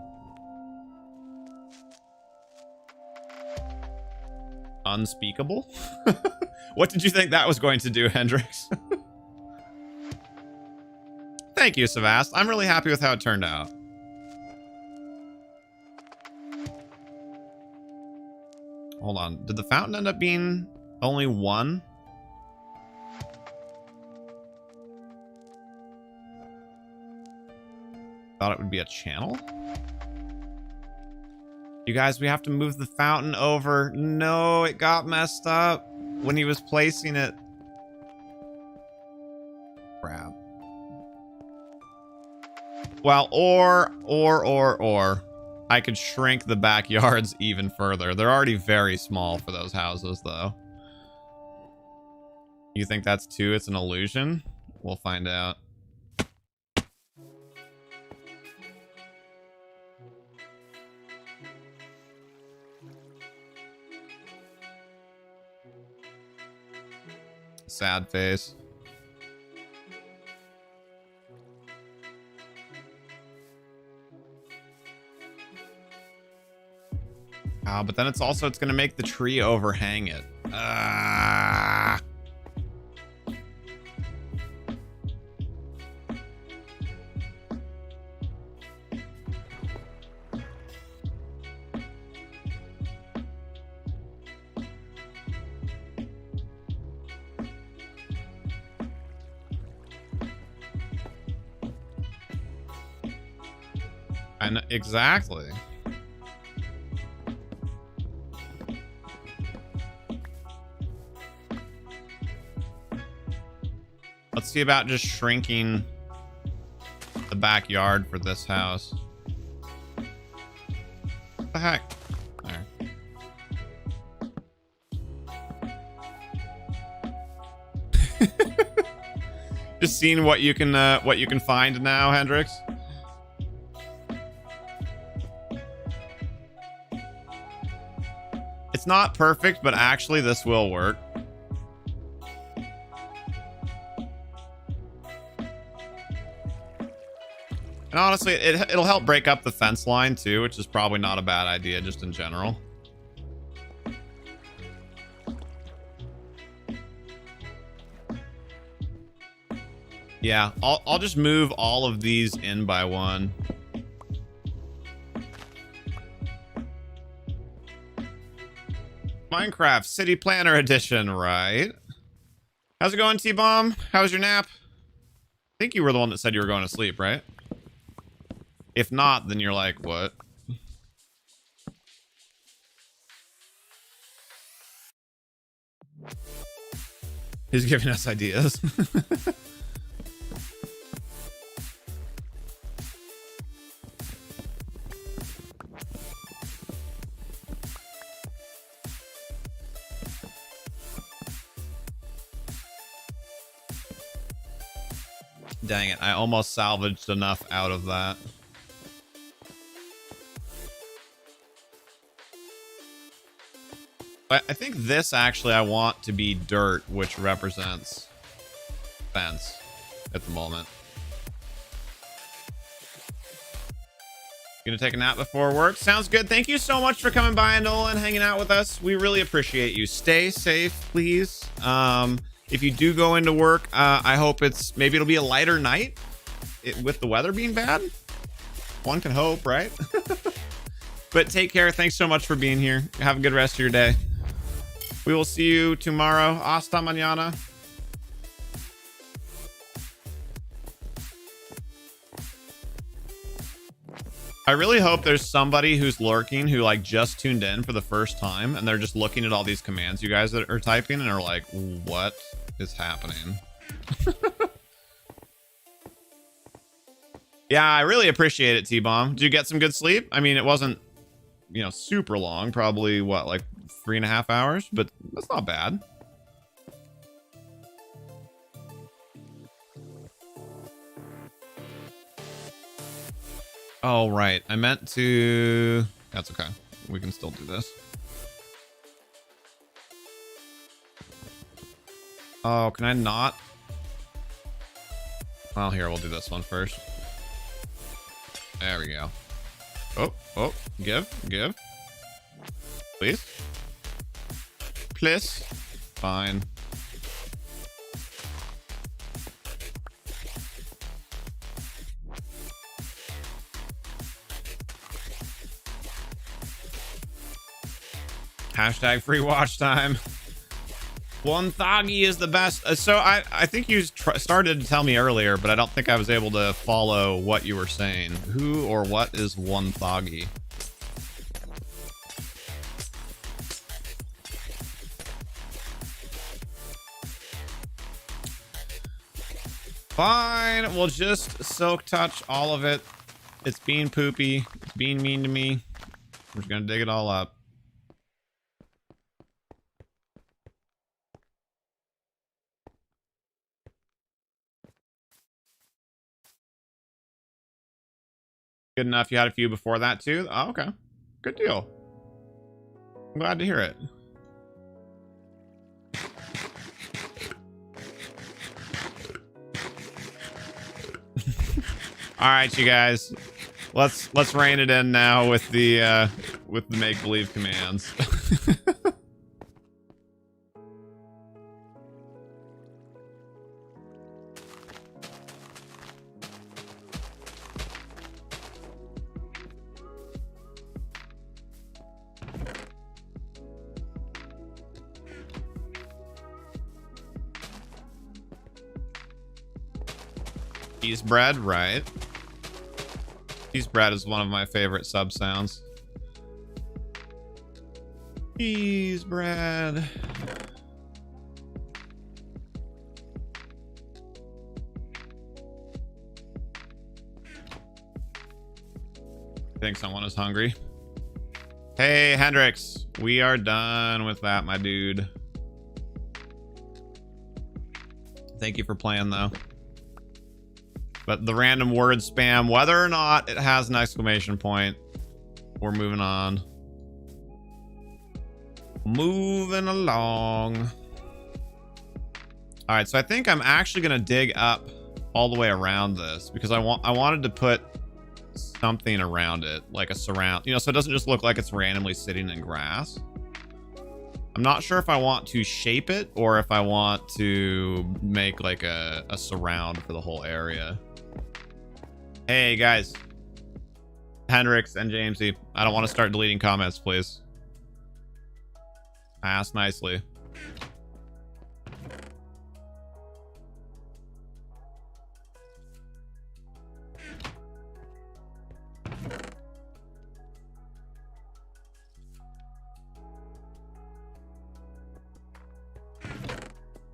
Unspeakable? What did you think that was going to do, Hendrix? Thank you, Savast. I'm really happy with how it turned out. Hold on. Did the fountain end up being only one? Thought it would be a channel. You guys, we have to move the fountain over. No, it got messed up when he was placing it. Crap. Well, or I could shrink the backyards even further. They're already very small for those houses, though. You think that's two? It's an illusion? We'll find out. Sad face. But then it's going to make the tree overhang it. And exactly. Let's see about just shrinking the backyard for this house. What the heck? There. Just seeing what you can find now, Hendrix. It's not perfect, but actually this will work. And honestly, it'll help break up the fence line too, which is probably not a bad idea just in general. Yeah, I'll just move all of these in by one. Minecraft City Planner Edition, right? How's it going, T-Bomb? How was your nap? I think you were the one that said you were going to sleep, right? If not, then you're like, what? He's giving us ideas. Dang it, I almost salvaged enough out of that. But I think this actually I want to be dirt, which represents fence at the moment. Gonna take a nap before work. Sounds good. Thank you so much for coming by, Nolan, hanging out with us. We really appreciate you. Stay safe, please. If you do go into work, I hope maybe it'll be a lighter night with the weather being bad. One can hope, right? But take care. Thanks so much for being here. Have a good rest of your day. We will see you tomorrow. Hasta mañana. I really hope there's somebody who's lurking who like just tuned in for the first time and they're just looking at all these commands you guys that are typing and are like, what is happening? Yeah, I really appreciate it, T-Bomb. Did you get some good sleep? I mean, it wasn't, you know, super long, probably what, like 3.5 hours, but that's not bad. Oh, right. I meant to... That's okay. We can still do this. Oh, can I not? Well, here, we'll do this one first. There we go. Oh, give. Please. Please. Fine. Hashtag free watch time. One Thoggy is the best. So I think you started to tell me earlier, but I don't think I was able to follow what you were saying. Who or what is One Thoggy? Fine, we'll just silk touch all of it. It's being poopy. It's being mean to me. We're just gonna dig it all up. Good enough. You had a few before that too? Oh, okay. Good deal. I'm glad to hear it. All right, you guys. Let's rein it in now with the make-believe commands. Cheese bread, right? Cheese bread is one of my favorite sub sounds. Cheese bread. I think someone is hungry. Hey, Hendrix, we are done with that, my dude. Thank you for playing, though. But the random word spam, whether or not it has an exclamation point, we're moving on. Moving along. All right, so I think I'm actually gonna dig up all the way around this because I wanted to put something around it, like a surround, you know, so it doesn't just look like it's randomly sitting in grass. I'm not sure if I want to shape it or if I want to make like a surround for the whole area. Hey guys, Hendrix and Jamesy, I don't want to start deleting comments, please. Ask nicely.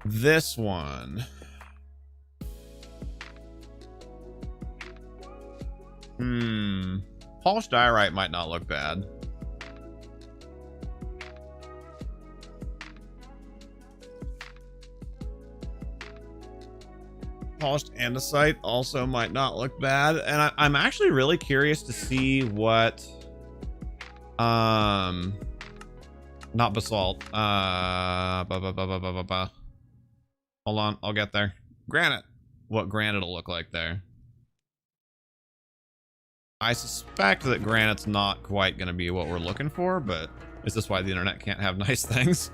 This one. Polished diorite might not look bad. Polished andesite also might not look bad. And I'm actually really curious to see what not basalt. Hold on, I'll get there. Granite. What granite will look like there. I suspect that granite's not quite going to be what we're looking for, but is this why the internet can't have nice things?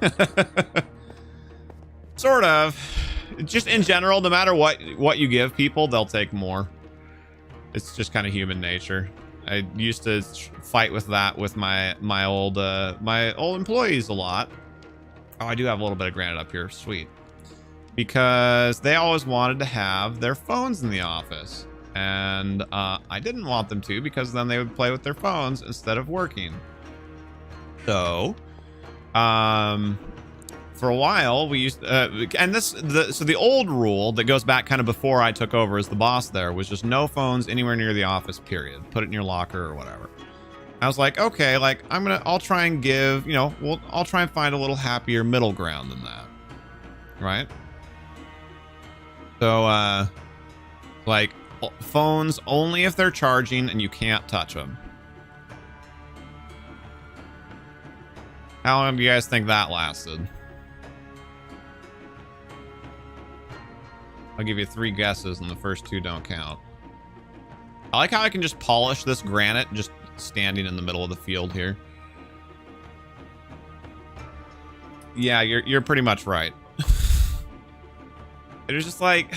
Sort of. Just in general, no matter what you give people, they'll take more. It's just kind of human nature. I used to fight with that with my old employees a lot. Oh, I do have a little bit of granite up here. Sweet. Because they always wanted to have their phones in the office. And I didn't want them to, because then they would play with their phones instead of working. So, for a while we used, so the old rule that goes back kind of before I took over as the boss there was just no phones anywhere near the office, period. Put it in your locker or whatever. I was like, okay, like I'll try and give, you know, I'll try and find a little happier middle ground than that. Right? So, like, phones only if they're charging and you can't touch them. How long do you guys think that lasted? I'll give you 3 guesses and the first 2 don't count. I like how I can just polish this granite just standing in the middle of the field here. Yeah, you're pretty much right. It was just like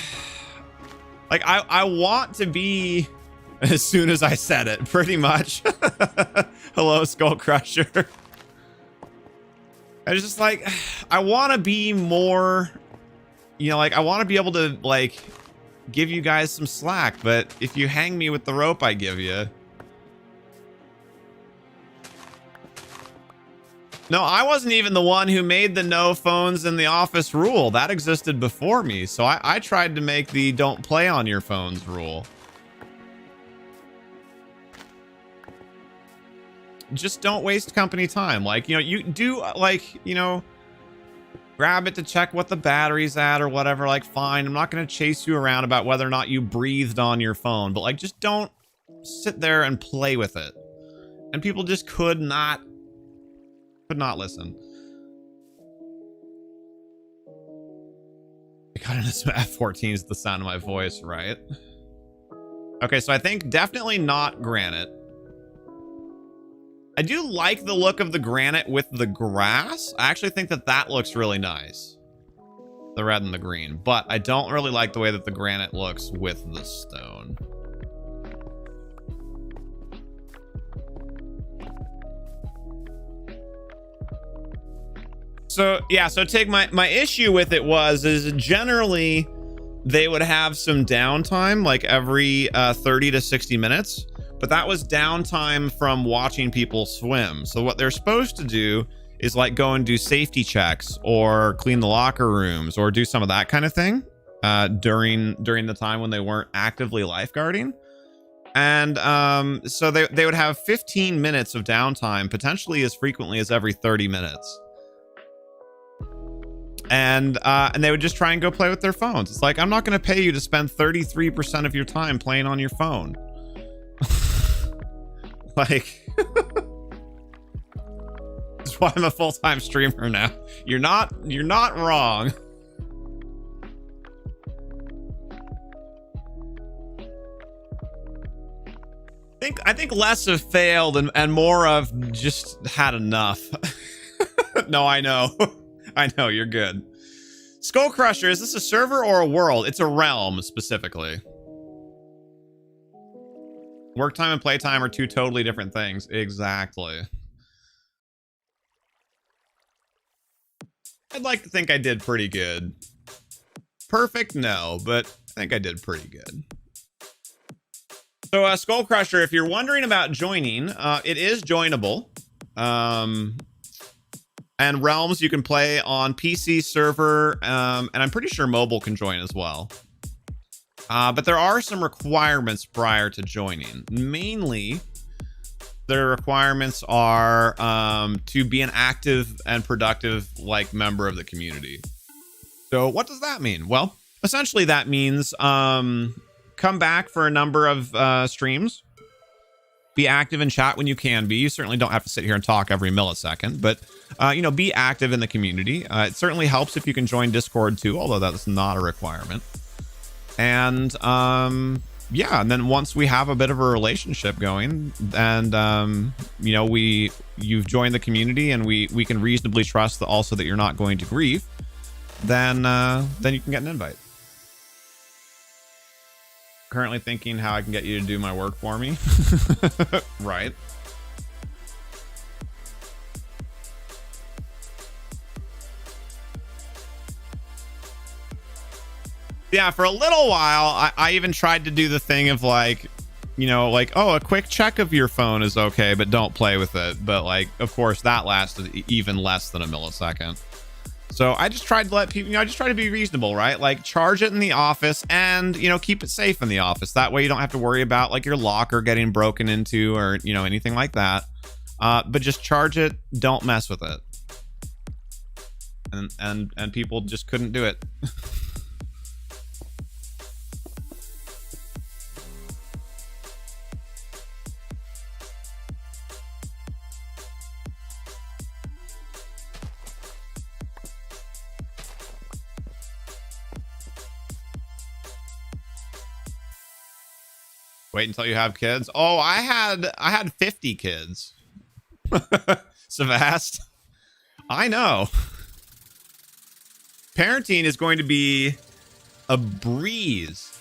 I want to be as soon as I said it, pretty much. Hello, Skull Crusher. I was just like, I want to be more, you know, like I want to be able to like give you guys some slack, but if you hang me with the rope I give you. No, I wasn't even the one who made the no phones in the office rule. That existed before me. So I tried to make the don't play on your phones rule. Just don't waste company time. Like, you know, you do like, you know, grab it to check what the battery's at or whatever. Like, fine. I'm not going to chase you around about whether or not you breathed on your phone, but like, just don't sit there and play with it. And people just could not listen. I got into some F14s is the sound of my voice, right? Okay, so I think definitely not granite. I do like the look of the granite with the grass. I actually think that looks really nice. The red and the green. But I don't really like the way that the granite looks with the stone. So, yeah, so take my issue with it is generally they would have some downtime like every 30 to 60 minutes, but that was downtime from watching people swim. So what they're supposed to do is like go and do safety checks or clean the locker rooms or do some of that kind of thing during the time when they weren't actively lifeguarding. And so they would have 15 minutes of downtime, potentially as frequently as every 30 minutes. And they would just try and go play with their phones. It's like, I'm not going to pay you to spend 33% of your time playing on your phone. Like, that's why I'm a full-time streamer now. You're not wrong. think less of failed and more of just had enough. No, I know. I know, you're good. Skull Crusher, is this a server or a world? It's a realm, specifically. Work time and playtime are two totally different things. Exactly. I'd like to think I did pretty good. Perfect? No, but I think I did pretty good. So, Skull Crusher, if you're wondering about joining, it is joinable. And Realms you can play on PC server, and I'm pretty sure mobile can join as well. But there are some requirements prior to joining. Mainly, the requirements are to be an active and productive member of the community. So what does that mean? Well, essentially that means come back for a number of streams. Be active in chat when you can be. You certainly don't have to sit here and talk every millisecond, but be active in the community. It certainly helps if you can join Discord too, although that's not a requirement. And yeah, and then once we have a bit of a relationship going, and you've joined the community, and we can reasonably trust that also that you're not going to grieve, then you can get an invite. Currently thinking how I can get you to do my work for me. Right. Yeah, for a little while, I even tried to do the thing of oh, a quick check of your phone is okay, but don't play with it. But of course, that lasted even less than a millisecond. So I just tried to let people, I just try to be reasonable, right? Charge it in the office and, keep it safe in the office. That way you don't have to worry about your locker getting broken into or, anything like that. But just charge it. Don't mess with it. And people just couldn't do it. Wait until you have kids. Oh, I had 50 kids. Savast. I know. Parenting is going to be a breeze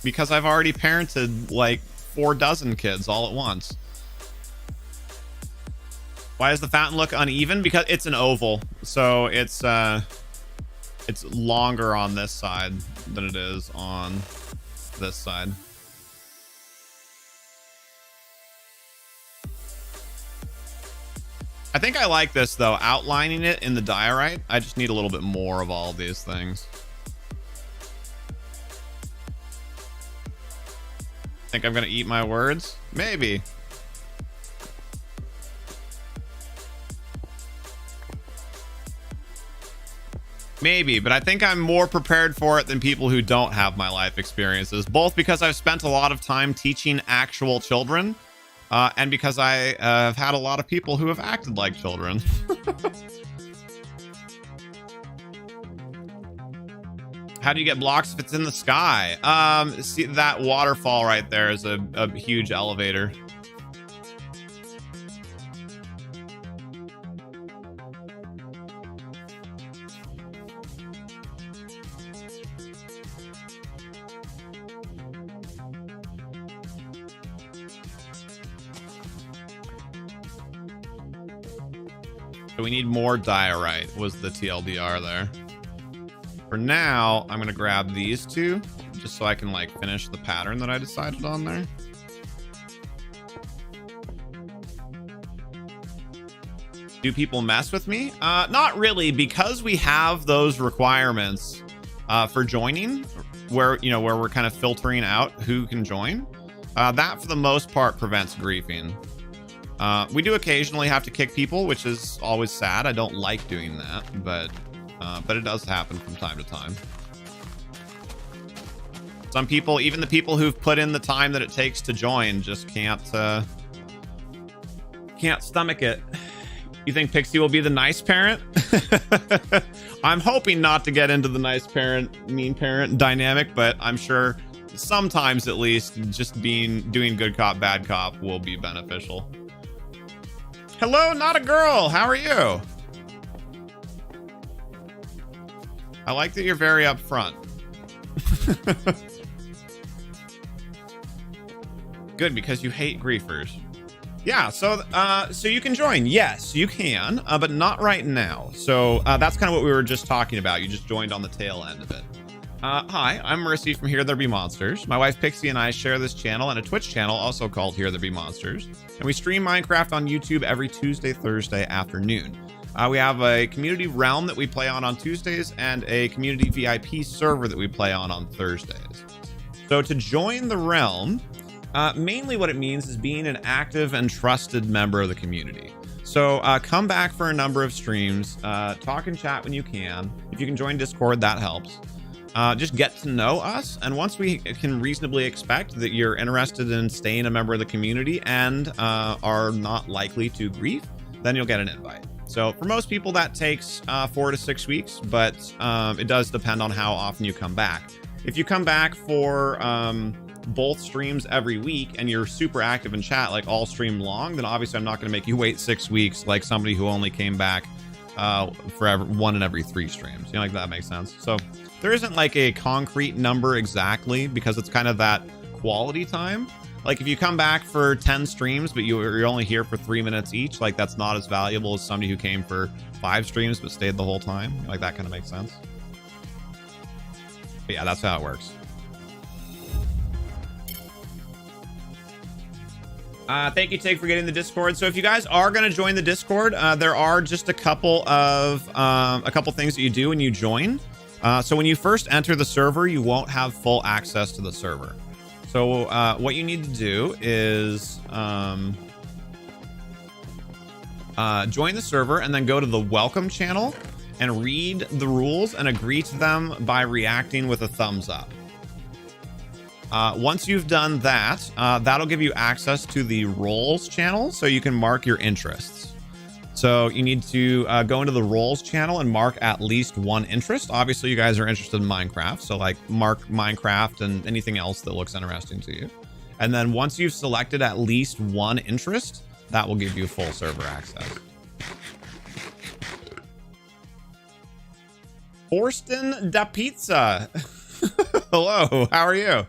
because I've already parented 4 dozen kids all at once. Why does the fountain look uneven? Because it's an oval, so it's longer on this side than it is on this side. I think I like this though, outlining it in the diorite. I just need a little bit more of all of these things. Think I'm gonna eat my words? Maybe. Maybe, but I think I'm more prepared for it than people who don't have my life experiences, both because I've spent a lot of time teaching actual children, and because I have had a lot of people who have acted like children. How do you get blocks if it's in the sky? See, that waterfall right there is a huge elevator. So we need more diorite was the TLDR there. For now, I'm gonna grab these two just so I can finish the pattern that I decided on there. Do people mess with me? Not really, because we have those requirements for joining, where we're kind of filtering out who can join. That for the most part prevents griefing. We do occasionally have to kick people, which is always sad. I don't like doing that, but it does happen from time to time. Some people, even the people who've put in the time that it takes to join, just can't stomach it. You think Pixie will be the nice parent? I'm hoping not to get into the nice parent, mean parent dynamic, but I'm sure sometimes at least just doing good cop, bad cop will be beneficial. Hello, not a girl. How are you? I like that you're very upfront. Good, because you hate griefers. Yeah, so you can join. Yes, you can, but not right now. So that's kind of what we were just talking about. You just joined on the tail end of it. Hi, I'm Marissy from HereThereBeMonsters. My wife Pixie and I share this channel and a Twitch channel also called HereThereBeMonsters. And we stream Minecraft on YouTube every Tuesday, Thursday afternoon. We have a community realm that we play on Tuesdays and a community VIP server that we play on Thursdays. So to join the realm, mainly what it means is being an active and trusted member of the community. So come back for a number of streams, talk and chat when you can. If you can join Discord, that helps. Just get to know us, and once we can reasonably expect that you're interested in staying a member of the community and are not likely to grief, then you'll get an invite. So for most people that takes 4 to 6 weeks, but it does depend on how often you come back. If you come back for both streams every week and you're super active in chat like all stream long, then obviously I'm not going to make you wait 6 weeks like somebody who only came back for one in every 3 streams. You know, like that makes sense. So there isn't like a concrete number exactly, because it's kind of that quality time. Like if you come back for 10 streams but you're only here for 3 minutes each, like that's not as valuable as somebody who came for 5 streams but stayed the whole time. Like that kind of makes sense. But yeah, that's how it works. Thank you, Tig, for getting the Discord. So if you guys are going to join the Discord, there are just a couple things that you do when you join. So when you first enter the server, you won't have full access to the server. So what you need to do is join the server and then go to the welcome channel and read the rules and agree to them by reacting with a thumbs up. Once you've done that, that'll give you access to the roles channel so you can mark your interests. So you need to go into the roles channel and mark at least one interest. Obviously, you guys are interested in Minecraft, so like mark Minecraft and anything else that looks interesting to you. And then once you've selected at least one interest, that will give you full server access. Forsten da Pizza. Hello, how are you?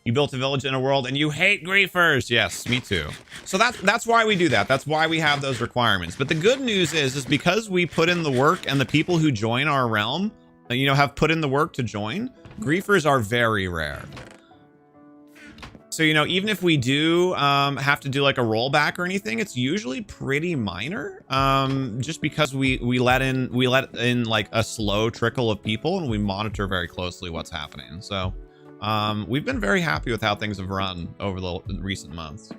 You built a village in a world and you hate griefers. Yes, me too. So that's why we do that. That's why we have those requirements. But the good news is because we put in the work and the people who join our realm, you know, have put in the work to join, griefers are very rare. So, you know, even if we do have to do like a rollback or anything, it's usually pretty minor. Just because we let in like a slow trickle of people and we monitor very closely what's happening. So we've been very happy with how things have run over the recent months.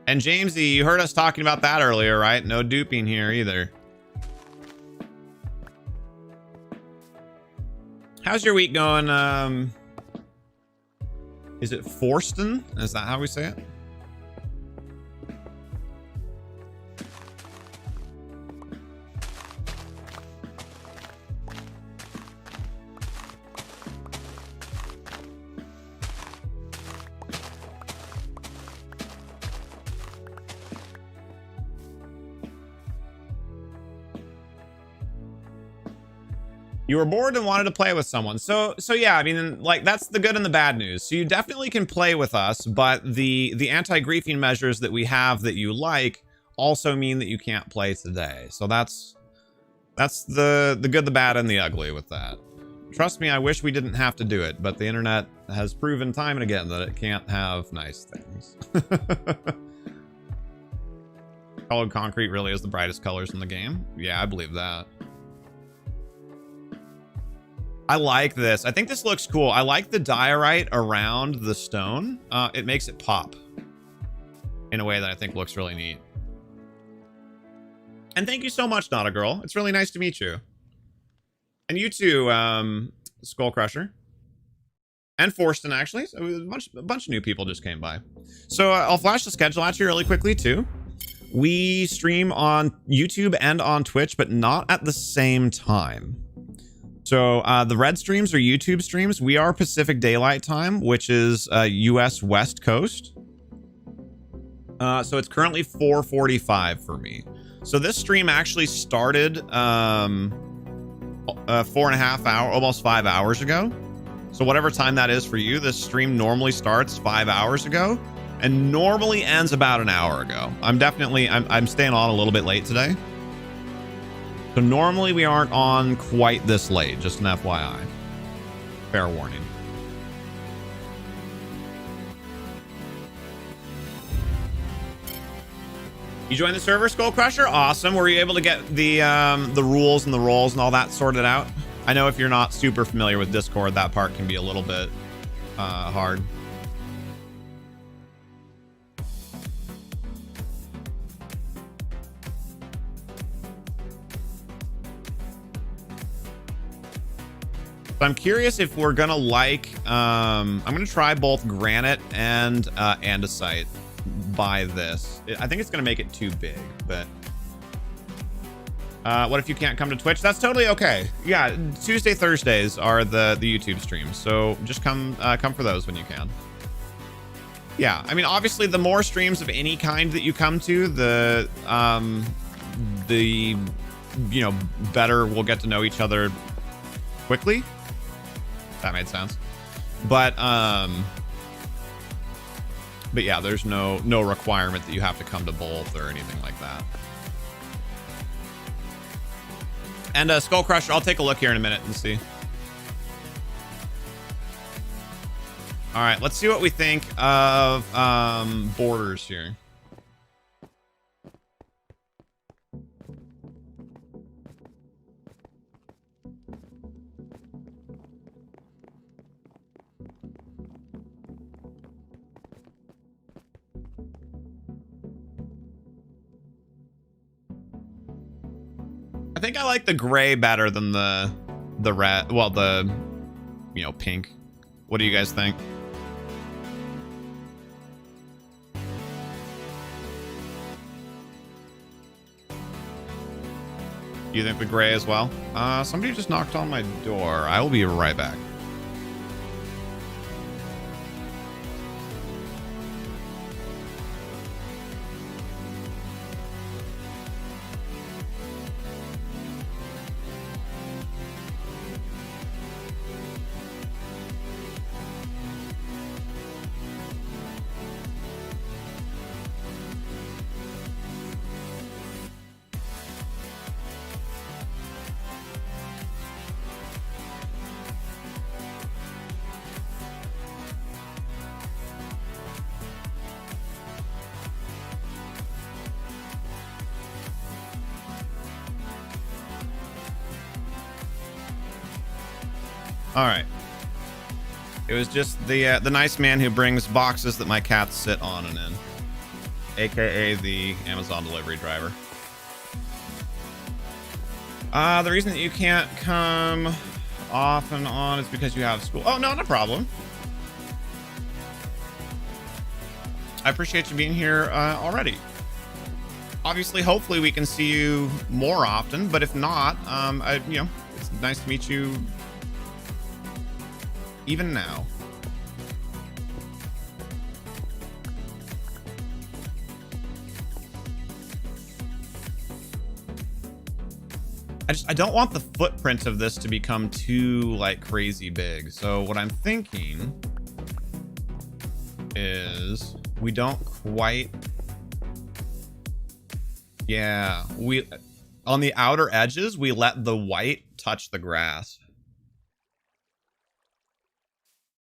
And Jamesy, you heard us talking about that earlier, right? No duping here either. How's your week going? Is it Forsten? Is that how we say it? You were bored and wanted to play with someone. So yeah, I mean, like, that's the good and the bad news. So you definitely can play with us, but the anti-griefing measures that we have that you like also mean that you can't play today. So that's the good, the bad, and the ugly with that. Trust me, I wish we didn't have to do it, but the internet has proven time and again that it can't have nice things. Colored concrete really is the brightest colors in the game. Yeah, I believe that. I like this. I think this looks cool. I like the diorite around the stone. It makes it pop in a way that I think looks really neat. And thank you so much, Not a Girl. It's really nice to meet you. And you too, Skull Crusher. And Forsten, actually. So a bunch of new people just came by. So I'll flash the schedule at you really quickly, too. We stream on YouTube and on Twitch, but not at the same time. So the red streams are YouTube streams. We are Pacific Daylight Time, which is US West Coast. So it's currently 4:45 for me. So this stream actually started 4.5 hours, almost 5 hours ago. So whatever time that is for you, this stream normally starts 5 hours ago and normally ends about an hour ago. I'm staying on a little bit late today. So normally we aren't on quite this late, just an FYI. Fair warning. You joined the server, Skull Crusher? Awesome. Were you able to get the rules and the roles and all that sorted out? I know if you're not super familiar with Discord, that part can be a little bit hard. So I'm curious if we're gonna I'm gonna try both granite and andesite by this. I think it's gonna make it too big, but what if you can't come to Twitch? That's totally okay. Yeah, Tuesday, Thursdays are the YouTube streams, so just come for those when you can. Yeah, I mean, obviously, the more streams of any kind that you come to, the better we'll get to know each other quickly. That made sense. But yeah, there's no requirement that you have to come to both or anything like that. And Skull Crusher, I'll take a look here in a minute and see. All right, let's see what we think of borders here. I think I like the gray better than the red. Well, the pink. What do you guys think? You think the gray as well? Somebody just knocked on my door. I will be right back. All right. It was just the nice man who brings boxes that my cats sit on and in, aka the Amazon delivery driver. The reason that you can't come off and on is because you have school. Oh, no, not a problem. I appreciate you being here already. Obviously, hopefully we can see you more often, but if not, it's nice to meet you even now. I don't want the footprint of this to become too like crazy big. So what I'm thinking is we don't quite. Yeah, we on the outer edges, we let the white touch the grass.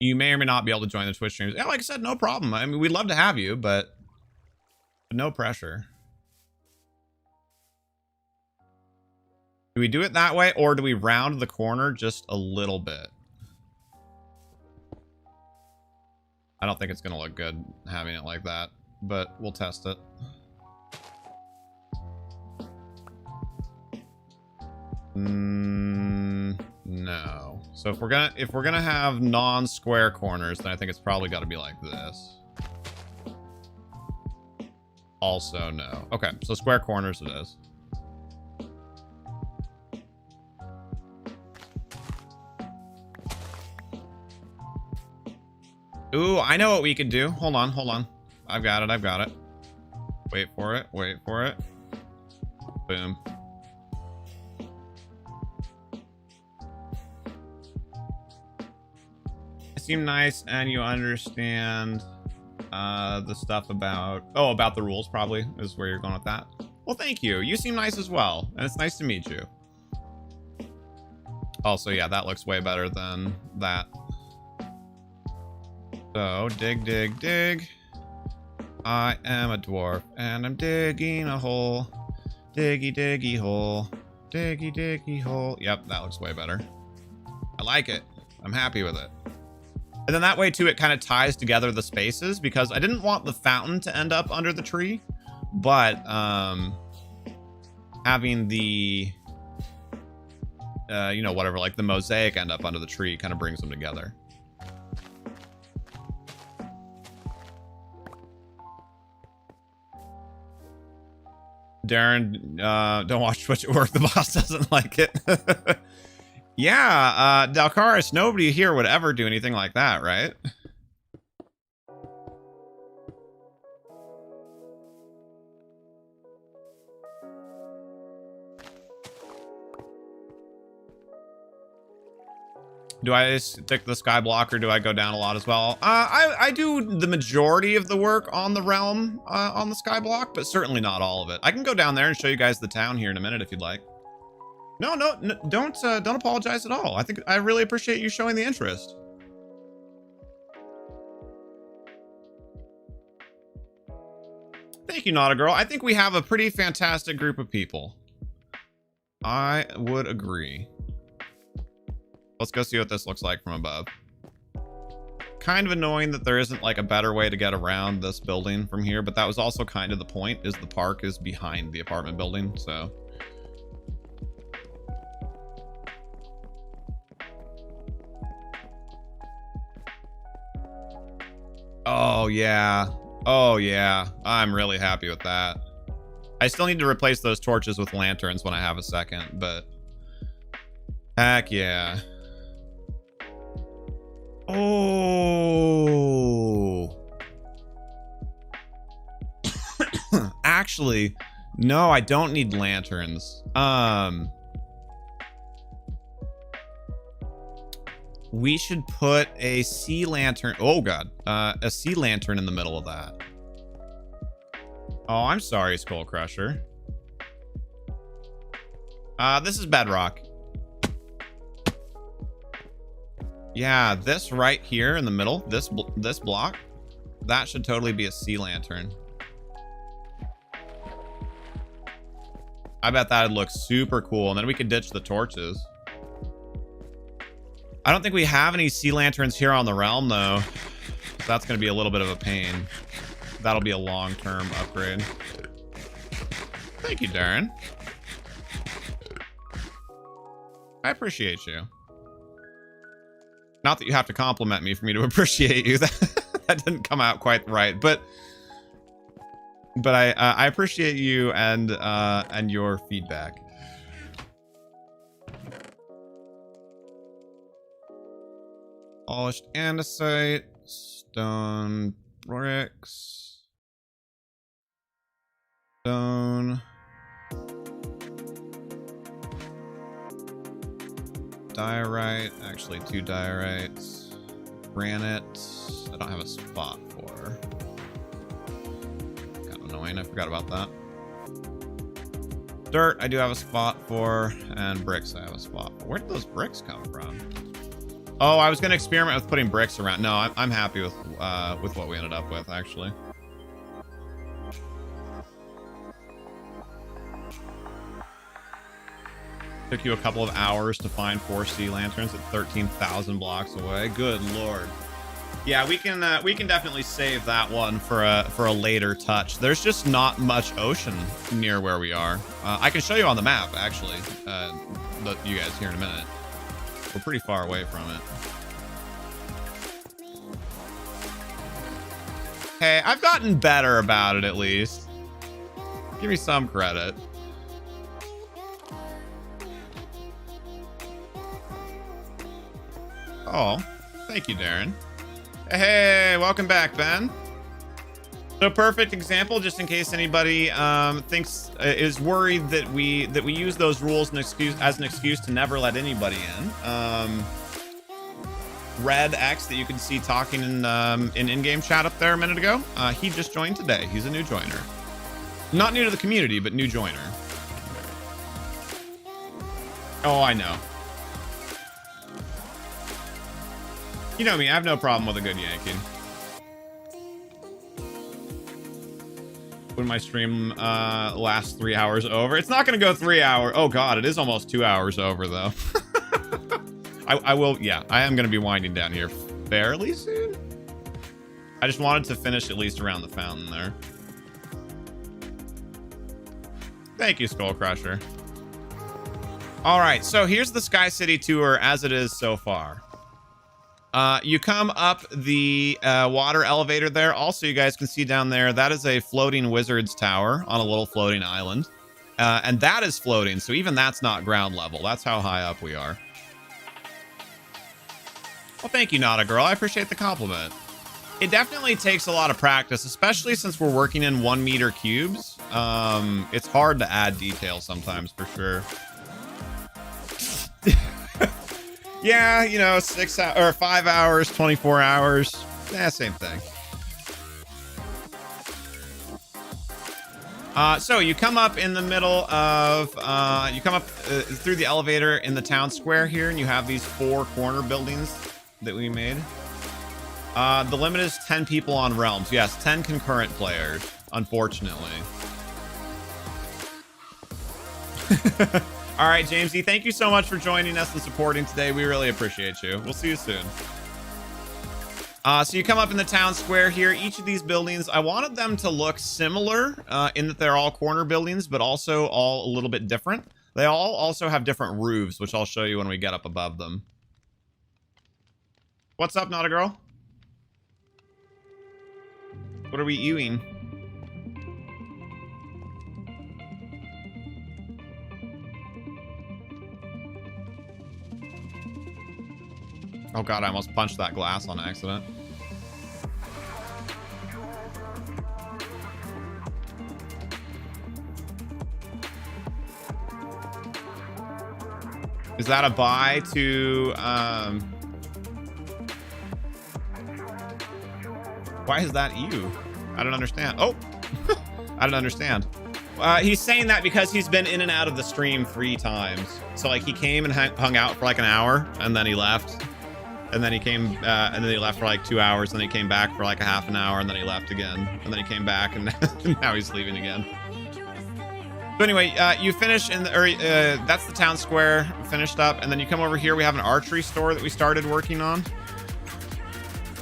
You may or may not be able to join the Twitch streams. Yeah, like I said, no problem. I mean, we'd love to have you, but no pressure. Do we do it that way, or do we round the corner just a little bit? I don't think it's going to look good having it like that, but we'll test it. No. So if we're gonna have non-square corners, then I think it's probably got to be like this. Also no. Okay, so square corners it is. Ooh, I know what we could do. Hold on, hold on. I've got it, I've got it. Wait for it, wait for it. Boom. You seem nice and you understand the stuff about... Oh, about the rules probably is where you're going with that. Well, thank you. You seem nice as well. And it's nice to meet you. Also, yeah, that looks way better than that. So, dig, dig, dig. I am a dwarf, and I'm digging a hole. Diggy, diggy hole. Diggy, diggy hole. Yep, that looks way better. I like it. I'm happy with it. And then that way, too, it kind of ties together the spaces, because I didn't want the fountain to end up under the tree, but having the, you know, whatever, like the mosaic end up under the tree kind of brings them together. Darren, don't watch Twitch at work. The boss doesn't like it. Yeah, Dalcaris, nobody here would ever do anything like that, right? Do I stick the sky block or do I go down a lot as well? I do the majority of the work on the realm on the sky block, but certainly not all of it. I can go down there and show you guys the town here in a minute if you'd like. No, don't apologize at all. I really appreciate you showing the interest. Thank you, Not a Girl. I think we have a pretty fantastic group of people. I would agree. Let's go see what this looks like from above. Kind of annoying that there isn't like a better way to get around this building from here, but that was also kind of the point, is the park is behind the apartment building, so. Oh yeah. Oh yeah. I'm really happy with that. I still need to replace those torches with lanterns when I have a second, but heck yeah. Oh. Actually, no, I don't need lanterns. We should put a sea lantern. Oh god, a sea lantern in the middle of that. Oh, I'm sorry, Skull Crusher. This is bedrock. Yeah, this right here in the middle, this block, that should totally be a sea lantern. I bet that'd look super cool, and then we could ditch the torches. I don't think we have any sea lanterns here on the realm, though. That's going to be a little bit of a pain. That'll be a long-term upgrade. Thank you, Darren. I appreciate you. Not that you have to compliment me for me to appreciate you. That didn't come out quite right, but I appreciate you and your feedback. Polished andesite, stone bricks, stone, diorite, actually 2 diorites, granite, I don't have a spot for. Kind of annoying, I forgot about that. Dirt, I do have a spot for, and bricks I have a spot for. Where did those bricks come from? Oh, I was going to experiment with putting bricks around. No, I'm happy with what we ended up with, actually. Took you a couple of hours to find 4 sea lanterns at 13,000 blocks away. Good lord. Yeah, we can definitely save that one for a later touch. There's just not much ocean near where we are. I can show you on the map, actually. You guys here in a minute. We're pretty far away from it. Hey, I've gotten better about it, at least. Give me some credit. Oh, thank you, Darren. Hey, welcome back, Ben. So perfect example, just in case anybody thinks is worried that we use those rules as an excuse to never let anybody in. Red X that you can see talking in in-game chat up there a minute ago. He just joined today. He's a new joiner. Not new to the community, but new joiner. Oh, I know. You know me, I have no problem with a good yanking. When my stream lasts 3 hours over. It's not going to go 3 hours. Oh, God, it is almost 2 hours over, though. I will, yeah, I am going to be winding down here fairly soon. I just wanted to finish at least around the fountain there. Thank you, Skull Crusher. All right, so here's the Sky City tour as it is so far. You come up the water elevator there. Also, you guys can see down there, that is a floating wizard's tower on a little floating island. And that is floating, so even that's not ground level. That's how high up we are. Well, thank you, Nada Girl. I appreciate the compliment. It definitely takes a lot of practice, especially since we're working in 1 meter cubes. It's hard to add detail sometimes, for sure. Yeah, you know, 6 hours or 5 hours, 24 hours. Yeah, same thing. So you come up in the middle of, you come up through the elevator in the town square here, and you have these 4 corner buildings that we made. The limit is 10 people on realms. Yes, 10 concurrent players, unfortunately. All right, Jamesy, thank you so much for joining us and supporting today. We really appreciate you. We'll see you soon. So you come up in the town square here. Each of these buildings, I wanted them to look similar in that they're all corner buildings, but also all a little bit different. They all also have different roofs, which I'll show you when we get up above them. What's up, Not a Girl? What are we eating? Oh God, I almost punched that glass on accident. Is that a buy to, why is that you? I don't understand. Oh, I don't understand. He's saying that because he's been in and out of the stream 3 times. So like he came and hung out for like an hour and then he left. And then he came, and then he left for like 2 hours, and then he came back for like a half an hour, and then he left again. And then he came back, and now he's leaving again. So anyway, you finish in the, that's the town square, finished up, and then you come over here, we have an archery store that we started working on.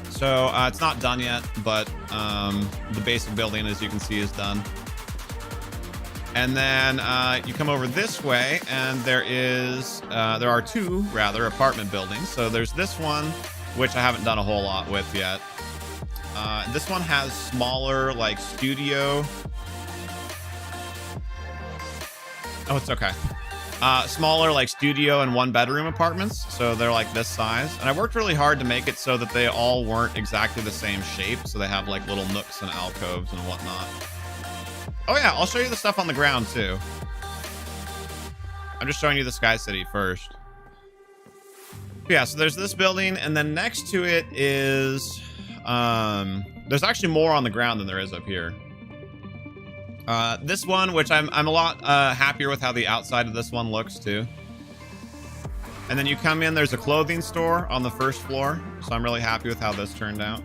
So it's not done yet, but the basic building, as you can see, is done. And then you come over this way, and there are 2 rather apartment buildings. So there's this one, which I haven't done a whole lot with yet. This one has smaller, like, studio. Oh, it's okay. Smaller, like, studio and 1-bedroom apartments. So they're like this size. And I worked really hard to make it so that they all weren't exactly the same shape. So they have like little nooks and alcoves and whatnot. Oh yeah, I'll show you the stuff on the ground too. I'm just showing you the Sky City first. Yeah, so there's this building, and then next to it is there's actually more on the ground than there is up here. This one, which I'm a lot happier with how the outside of this one looks too. And then you come in, there's a clothing store on the first floor, so I'm really happy with how this turned out.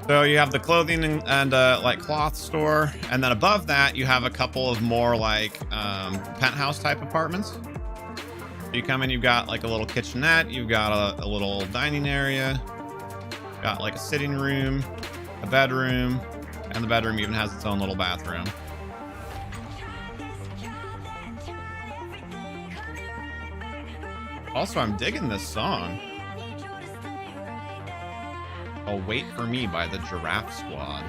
So you have the clothing and like cloth store, and then above that you have a couple of more like penthouse type apartments. You come in, you've got like a little kitchenette, you've got a little dining area, got like a sitting room, a bedroom, and the bedroom even has its own little bathroom. Also, I'm digging this song. Oh, Wait for Me by the Giraffe Squad.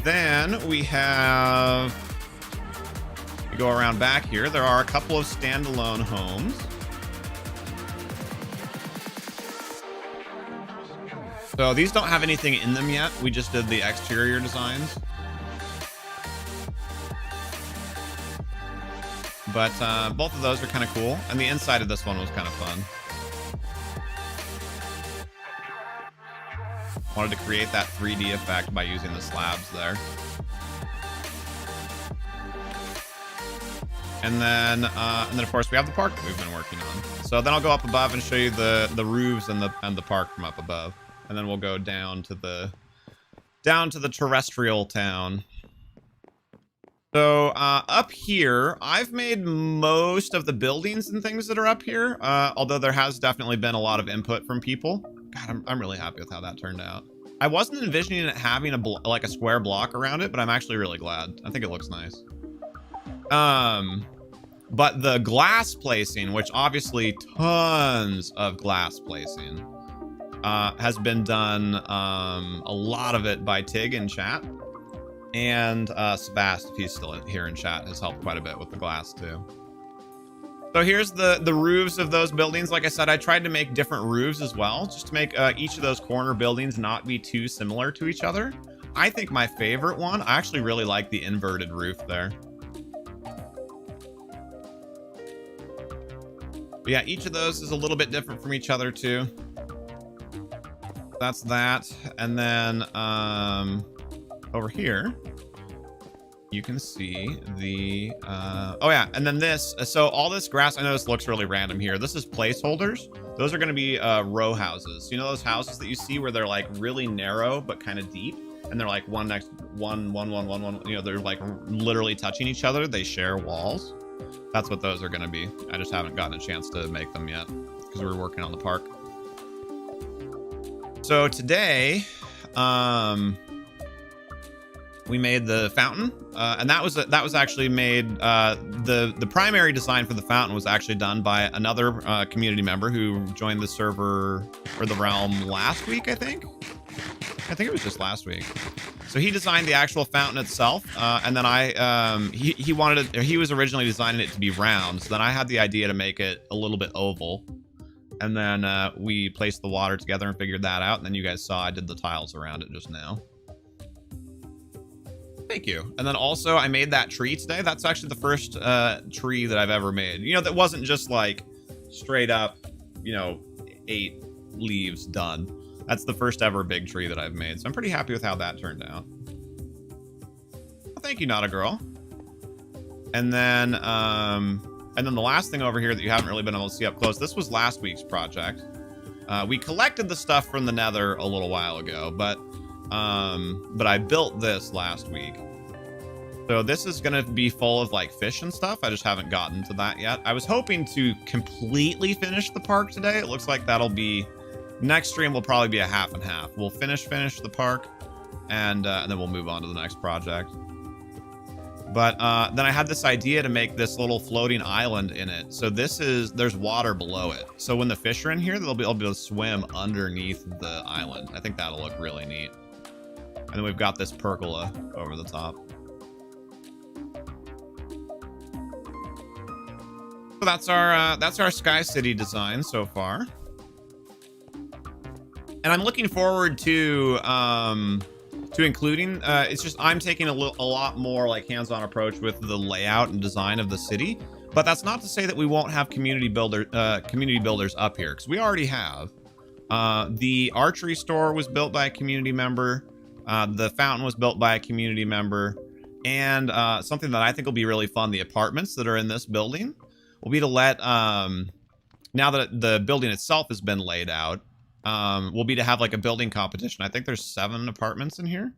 Then we have, we go around back here. There are a couple of standalone homes. So these don't have anything in them yet. We just did the exterior designs. But both of those are kind of cool. And the inside of this one was kind of fun. Wanted to create that 3D effect by using the slabs there. And then of course we have the park that we've been working on. So then I'll go up above and show you the roofs and the park from up above. And then we'll go down to the terrestrial town. So up here, I've made most of the buildings and things that are up here. Although there has definitely been a lot of input from people. God, I'm really happy with how that turned out. I wasn't envisioning it having like a square block around it, but I'm actually really glad. I think it looks nice. But the glass placing, which obviously tons of glass placing, has been done, a lot of it by Tig in chat. And Sebast, if he's still here in chat, has helped quite a bit with the glass too. So here's the roofs of those buildings. Like I said, I tried to make different roofs as well, just to make each of those corner buildings not be too similar to each other. I think my favorite one, I actually really like the inverted roof there. But yeah, each of those is a little bit different from each other too. That's that. And then over here, you can see the, oh yeah, and then this, so all this grass, I know this looks really random here. This is placeholders. Those are gonna be row houses. You know those houses that you see where they're like really narrow, but kind of deep? And they're like one next, one, you know, they're like literally touching each other. They share walls. That's what those are gonna be. I just haven't gotten a chance to make them yet because we're working on the park. So today, we made the fountain, and that was actually made, the primary design for the fountain was actually done by another community member who joined the server or the realm last week, I think it was just last week. So he designed the actual fountain itself, and then he wanted it, he was originally designing it to be round, so then I had the idea to make it a little bit oval. And then we placed the water together and figured that out, and then you guys saw I did the tiles around it just now. Thank you. And then also I made that tree today. That's actually the first tree that I've ever made. You know, that wasn't just like straight up, you know, 8 leaves done. That's the first ever big tree that I've made. So I'm pretty happy with how that turned out. Well, thank you, Not a Girl. And then the last thing over here that you haven't really been able to see up close, this was last week's project. We collected the stuff from the Nether a little while ago, but I built this last week. So this is going to be full of like fish and stuff. I just haven't gotten to that yet. I was hoping to completely finish the park today. It looks like that'll be, next stream will probably be a half and half. We'll finish the park and then we'll move on to the next project. But then I had this idea to make this little floating island in it. So there's water below it. So when the fish are in here, they'll be able to swim underneath the island. I think that'll look really neat. And then we've got this pergola over the top. So that's our Sky City design so far. And I'm looking forward to including, it's just I'm taking a lot more like hands-on approach with the layout and design of the city. But that's not to say that we won't have community builders up here, because we already have. The archery store was built by a community member. The fountain was built by a community member. And something that I think will be really fun, the apartments that are in this building, will be to let, now that the building itself has been laid out, will be to have like a building competition. I think there's 7 apartments in here.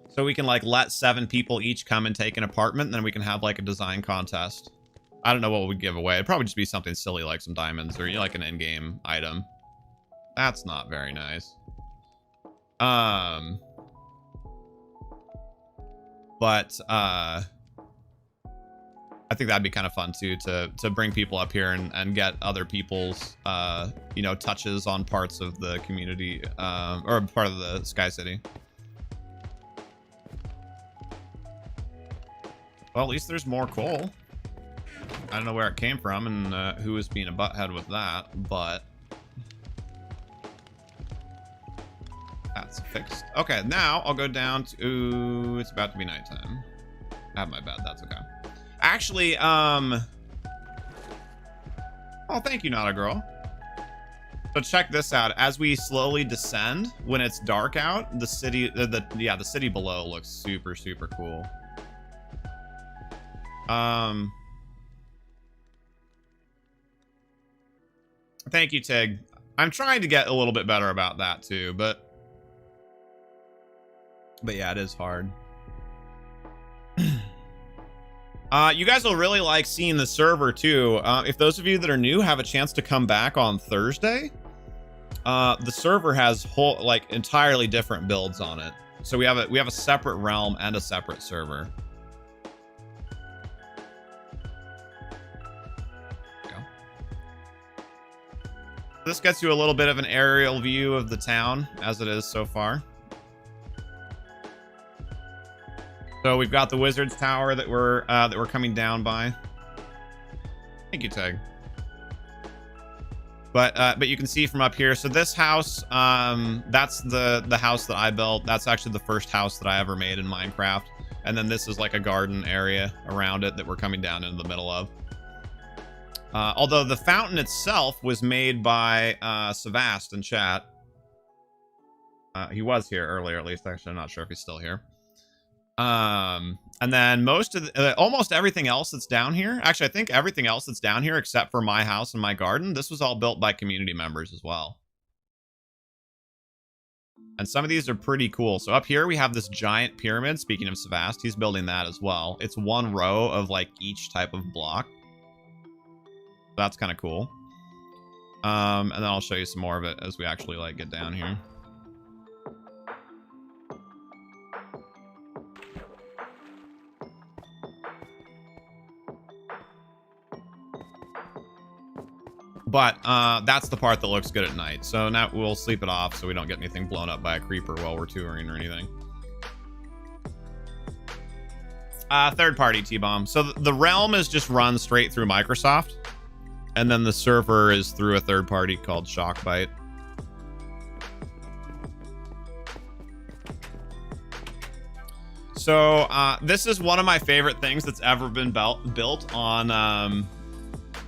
So we can like let 7 people each come and take an apartment, and then we can have like a design contest. I don't know what we'd give away. It'd probably just be something silly like some diamonds or, you know, like an in-game item. That's not very nice. But I think that'd be kind of fun too, to bring people up here and get other people's you know, touches on parts of the community or part of the Sky City. Well, at least there's more coal. I don't know where it came from and who was being a butthead with that, but that's fixed. Okay, now I'll go down to... Ooh, it's about to be nighttime. I have my bed. That's okay. Actually, oh, thank you, Not a Girl. So check this out. As we slowly descend, when it's dark out, the city, the city below looks super, super cool. Thank you, Tig. I'm trying to get a little bit better about that too, but yeah, it is hard. You guys will really like seeing the server too. If those of you that are new have a chance to come back on Thursday, the server has whole, like, entirely different builds on it. So we have a separate realm and a separate server. This gets you a little bit of an aerial view of the town as it is so far. So we've got the Wizard's Tower that we're coming down by. Thank you, Tag. But you can see from up here. So this house, that's the house that I built. That's actually the first house that I ever made in Minecraft. And then this is like a garden area around it that we're coming down into the middle of. Although the fountain itself was made by Savast in chat. He was here earlier, at least. Actually, I'm not sure if he's still here. And then most of almost everything else that's down here, actually, I think everything else that's down here except for my house and my garden, this was all built by community members as well. And some of these are pretty cool. So up here we have this giant pyramid. Speaking of Savast, he's building that as well. It's one row of like each type of block. That's kind of cool. And then I'll show you some more of it as we actually like get down here. But that's the part that looks good at night. So now we'll sleep it off so we don't get anything blown up by a creeper while we're touring or anything. Third party T-Bomb. So the realm is just run straight through Microsoft. And then the server is through a third party called Shockbite. So this is one of my favorite things that's ever been built on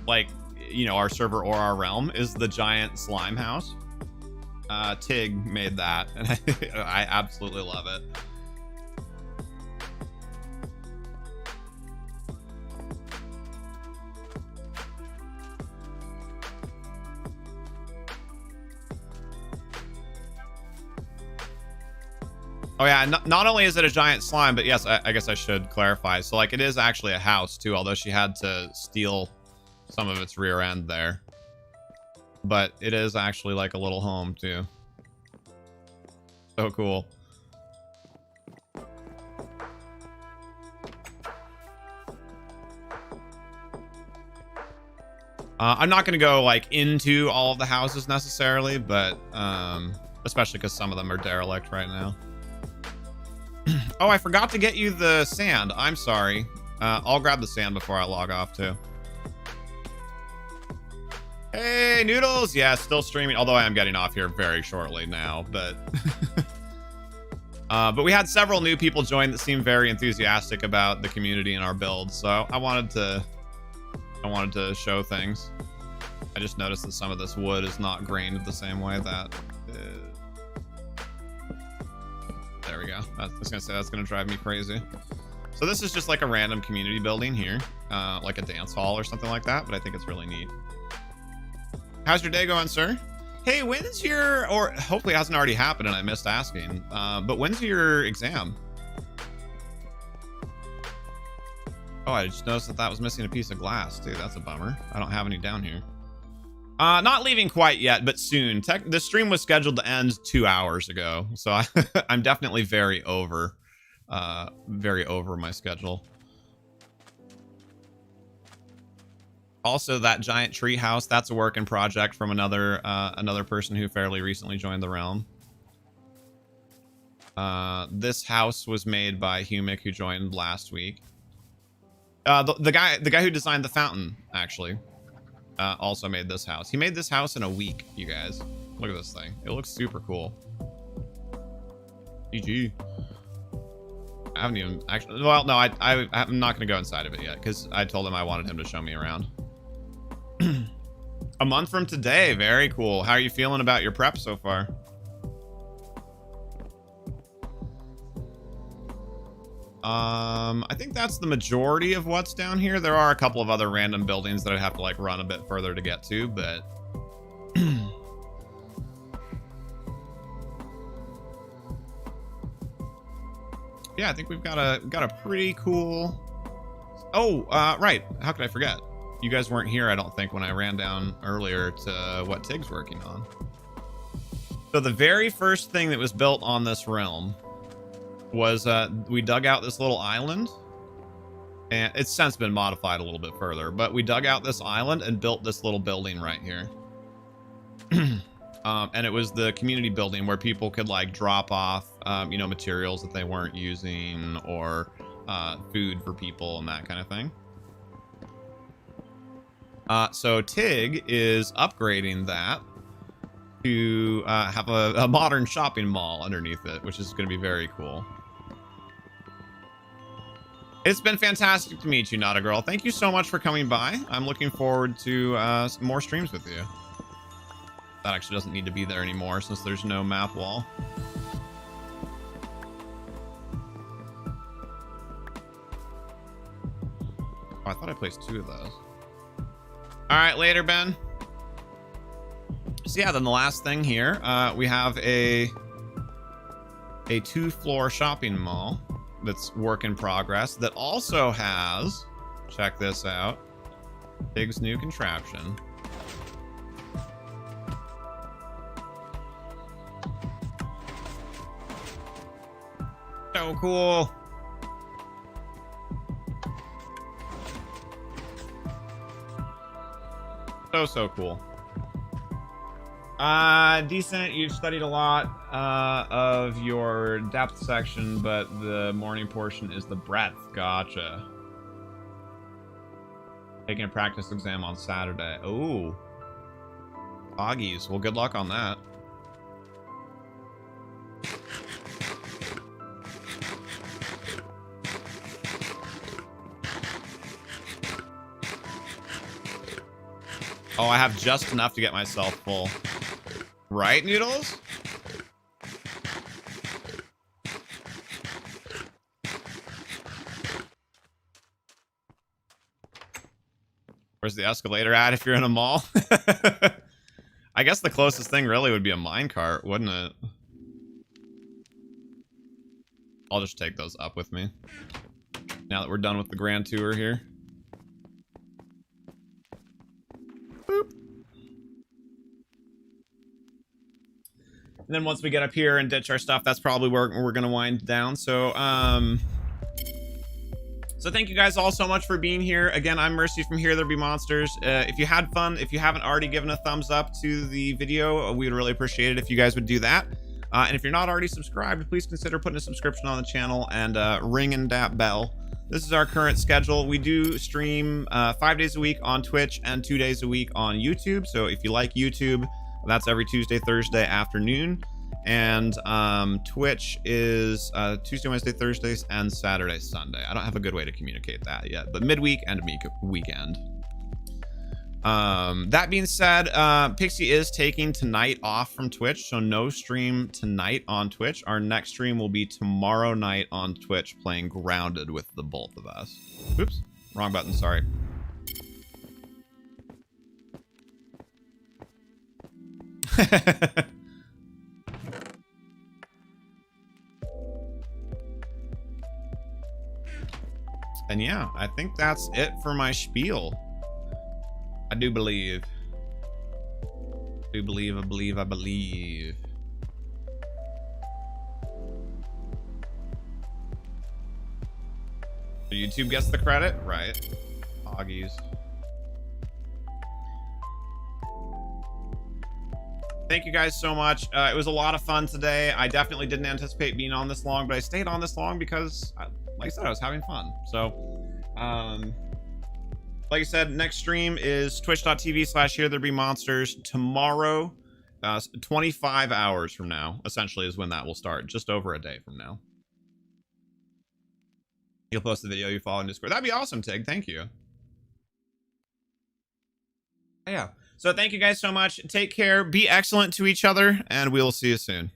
like, you know, our server or our realm is the giant slime house. Tig made that and I absolutely love it. Oh yeah, not only is it a giant slime, but yes, I guess I should clarify. So like it is actually a house too, although she had to steal some of its rear end there. But it is actually like a little home too. So cool. I'm not going to go like into all of the houses necessarily, but especially because some of them are derelict right now. Oh, I forgot to get you the sand. I'm sorry. I'll grab the sand before I log off too. Hey, Noodles. Yeah, still streaming. Although I am getting off here very shortly now, but but we had several new people join that seemed very enthusiastic about the community and our build. So I wanted to show things. I just noticed that some of this wood is not grained the same way that there we go. I was gonna say that's gonna drive me crazy. So this is just like a random community building here, like a dance hall or something like that, but I think it's really neat. How's your day going, sir? Hey, when's your, or hopefully it hasn't already happened and I missed asking, but when's your exam? Oh, I just noticed that was missing a piece of glass, too. That's a bummer. I don't have any down here. Not leaving quite yet, but soon. The stream was scheduled to end 2 hours ago, so I'm definitely very over my schedule. Also, that giant tree house, that's a work in project from another person who fairly recently joined the realm. This house was made by Humic, who joined last week. The guy who designed the fountain actually also made this house. He made this house in a week, you guys. Look at this thing. It looks super cool. GG. I haven't even actually. Well, no, I'm not gonna go inside of it yet because I told him I wanted him to show me around. A month from today. Very cool. How are you feeling about your prep so far? I think that's the majority of what's down here. There are a couple of other random buildings that I'd have to like run a bit further to get to, but yeah, I think we've got a pretty cool. Oh, right. How could I forget? You guys weren't here, I don't think, when I ran down earlier to what Tig's working on. So the very first thing that was built on this realm was we dug out this little island, and it's since been modified a little bit further, but we dug out this island and built this little building right here. And it was the community building where people could like drop off you know, materials that they weren't using, or food for people and that kind of thing. So Tig is upgrading that to have a modern shopping mall underneath it, which is going to be very cool. It's been fantastic to meet you, Not a Girl. Thank you so much for coming by. I'm looking forward to more streams with you. That actually doesn't need to be there anymore since there's no map wall. Oh, I thought I placed 2 of those. All right, later, Ben. So yeah, then the last thing here, we have a 2-floor shopping mall that's work in progress that also has, check this out, Tig's new contraption. So cool. So cool. Decent. You've studied a lot of your depth section, but the morning portion is the breadth. Gotcha. Taking a practice exam on Saturday. Oh. Oggies. Well, good luck on that. Oh, I have just enough to get myself full. Right, Noodles? Where's the escalator at if you're in a mall? I guess the closest thing really would be a minecart, wouldn't it? I'll just take those up with me. Now that we're done with the grand tour here. Boop. And then once we get up here and ditch our stuff, that's probably where we're going to wind down. So, so thank you guys all so much for being here. Again, I'm Mercy from HereThereBeMonsters. If you had fun, if you haven't already given a thumbs up to the video, we would really appreciate it if you guys would do that. And if you're not already subscribed, please consider putting a subscription on the channel and ringing that bell. This is our current schedule. We do stream 5 days a week on Twitch and 2 days a week on YouTube. So if you like YouTube, that's every Tuesday, Thursday afternoon. And Twitch is Tuesday, Wednesday, Thursdays, and Saturday, Sunday. I don't have a good way to communicate that yet, but midweek and weekend. That being said, Pixie is taking tonight off from Twitch, so no stream tonight on Twitch. Our next stream will be tomorrow night on Twitch, playing Grounded with the both of us. Oops, wrong button, sorry. And yeah, I think that's it for my spiel. I do believe. I believe. So YouTube gets the credit? Right. Hoggies. Thank you guys so much. It was a lot of fun today. I definitely didn't anticipate being on this long, but I stayed on this long because, like I said, I was having fun. So, Like I said, next stream is twitch.tv/HereThereBeMonsters tomorrow. 25 hours from now, essentially, is when that will start. Just over a day from now. You'll post the video you follow in Discord. That'd be awesome, Tig. Thank you. Yeah. So thank you guys so much. Take care. Be excellent to each other, and we will see you soon.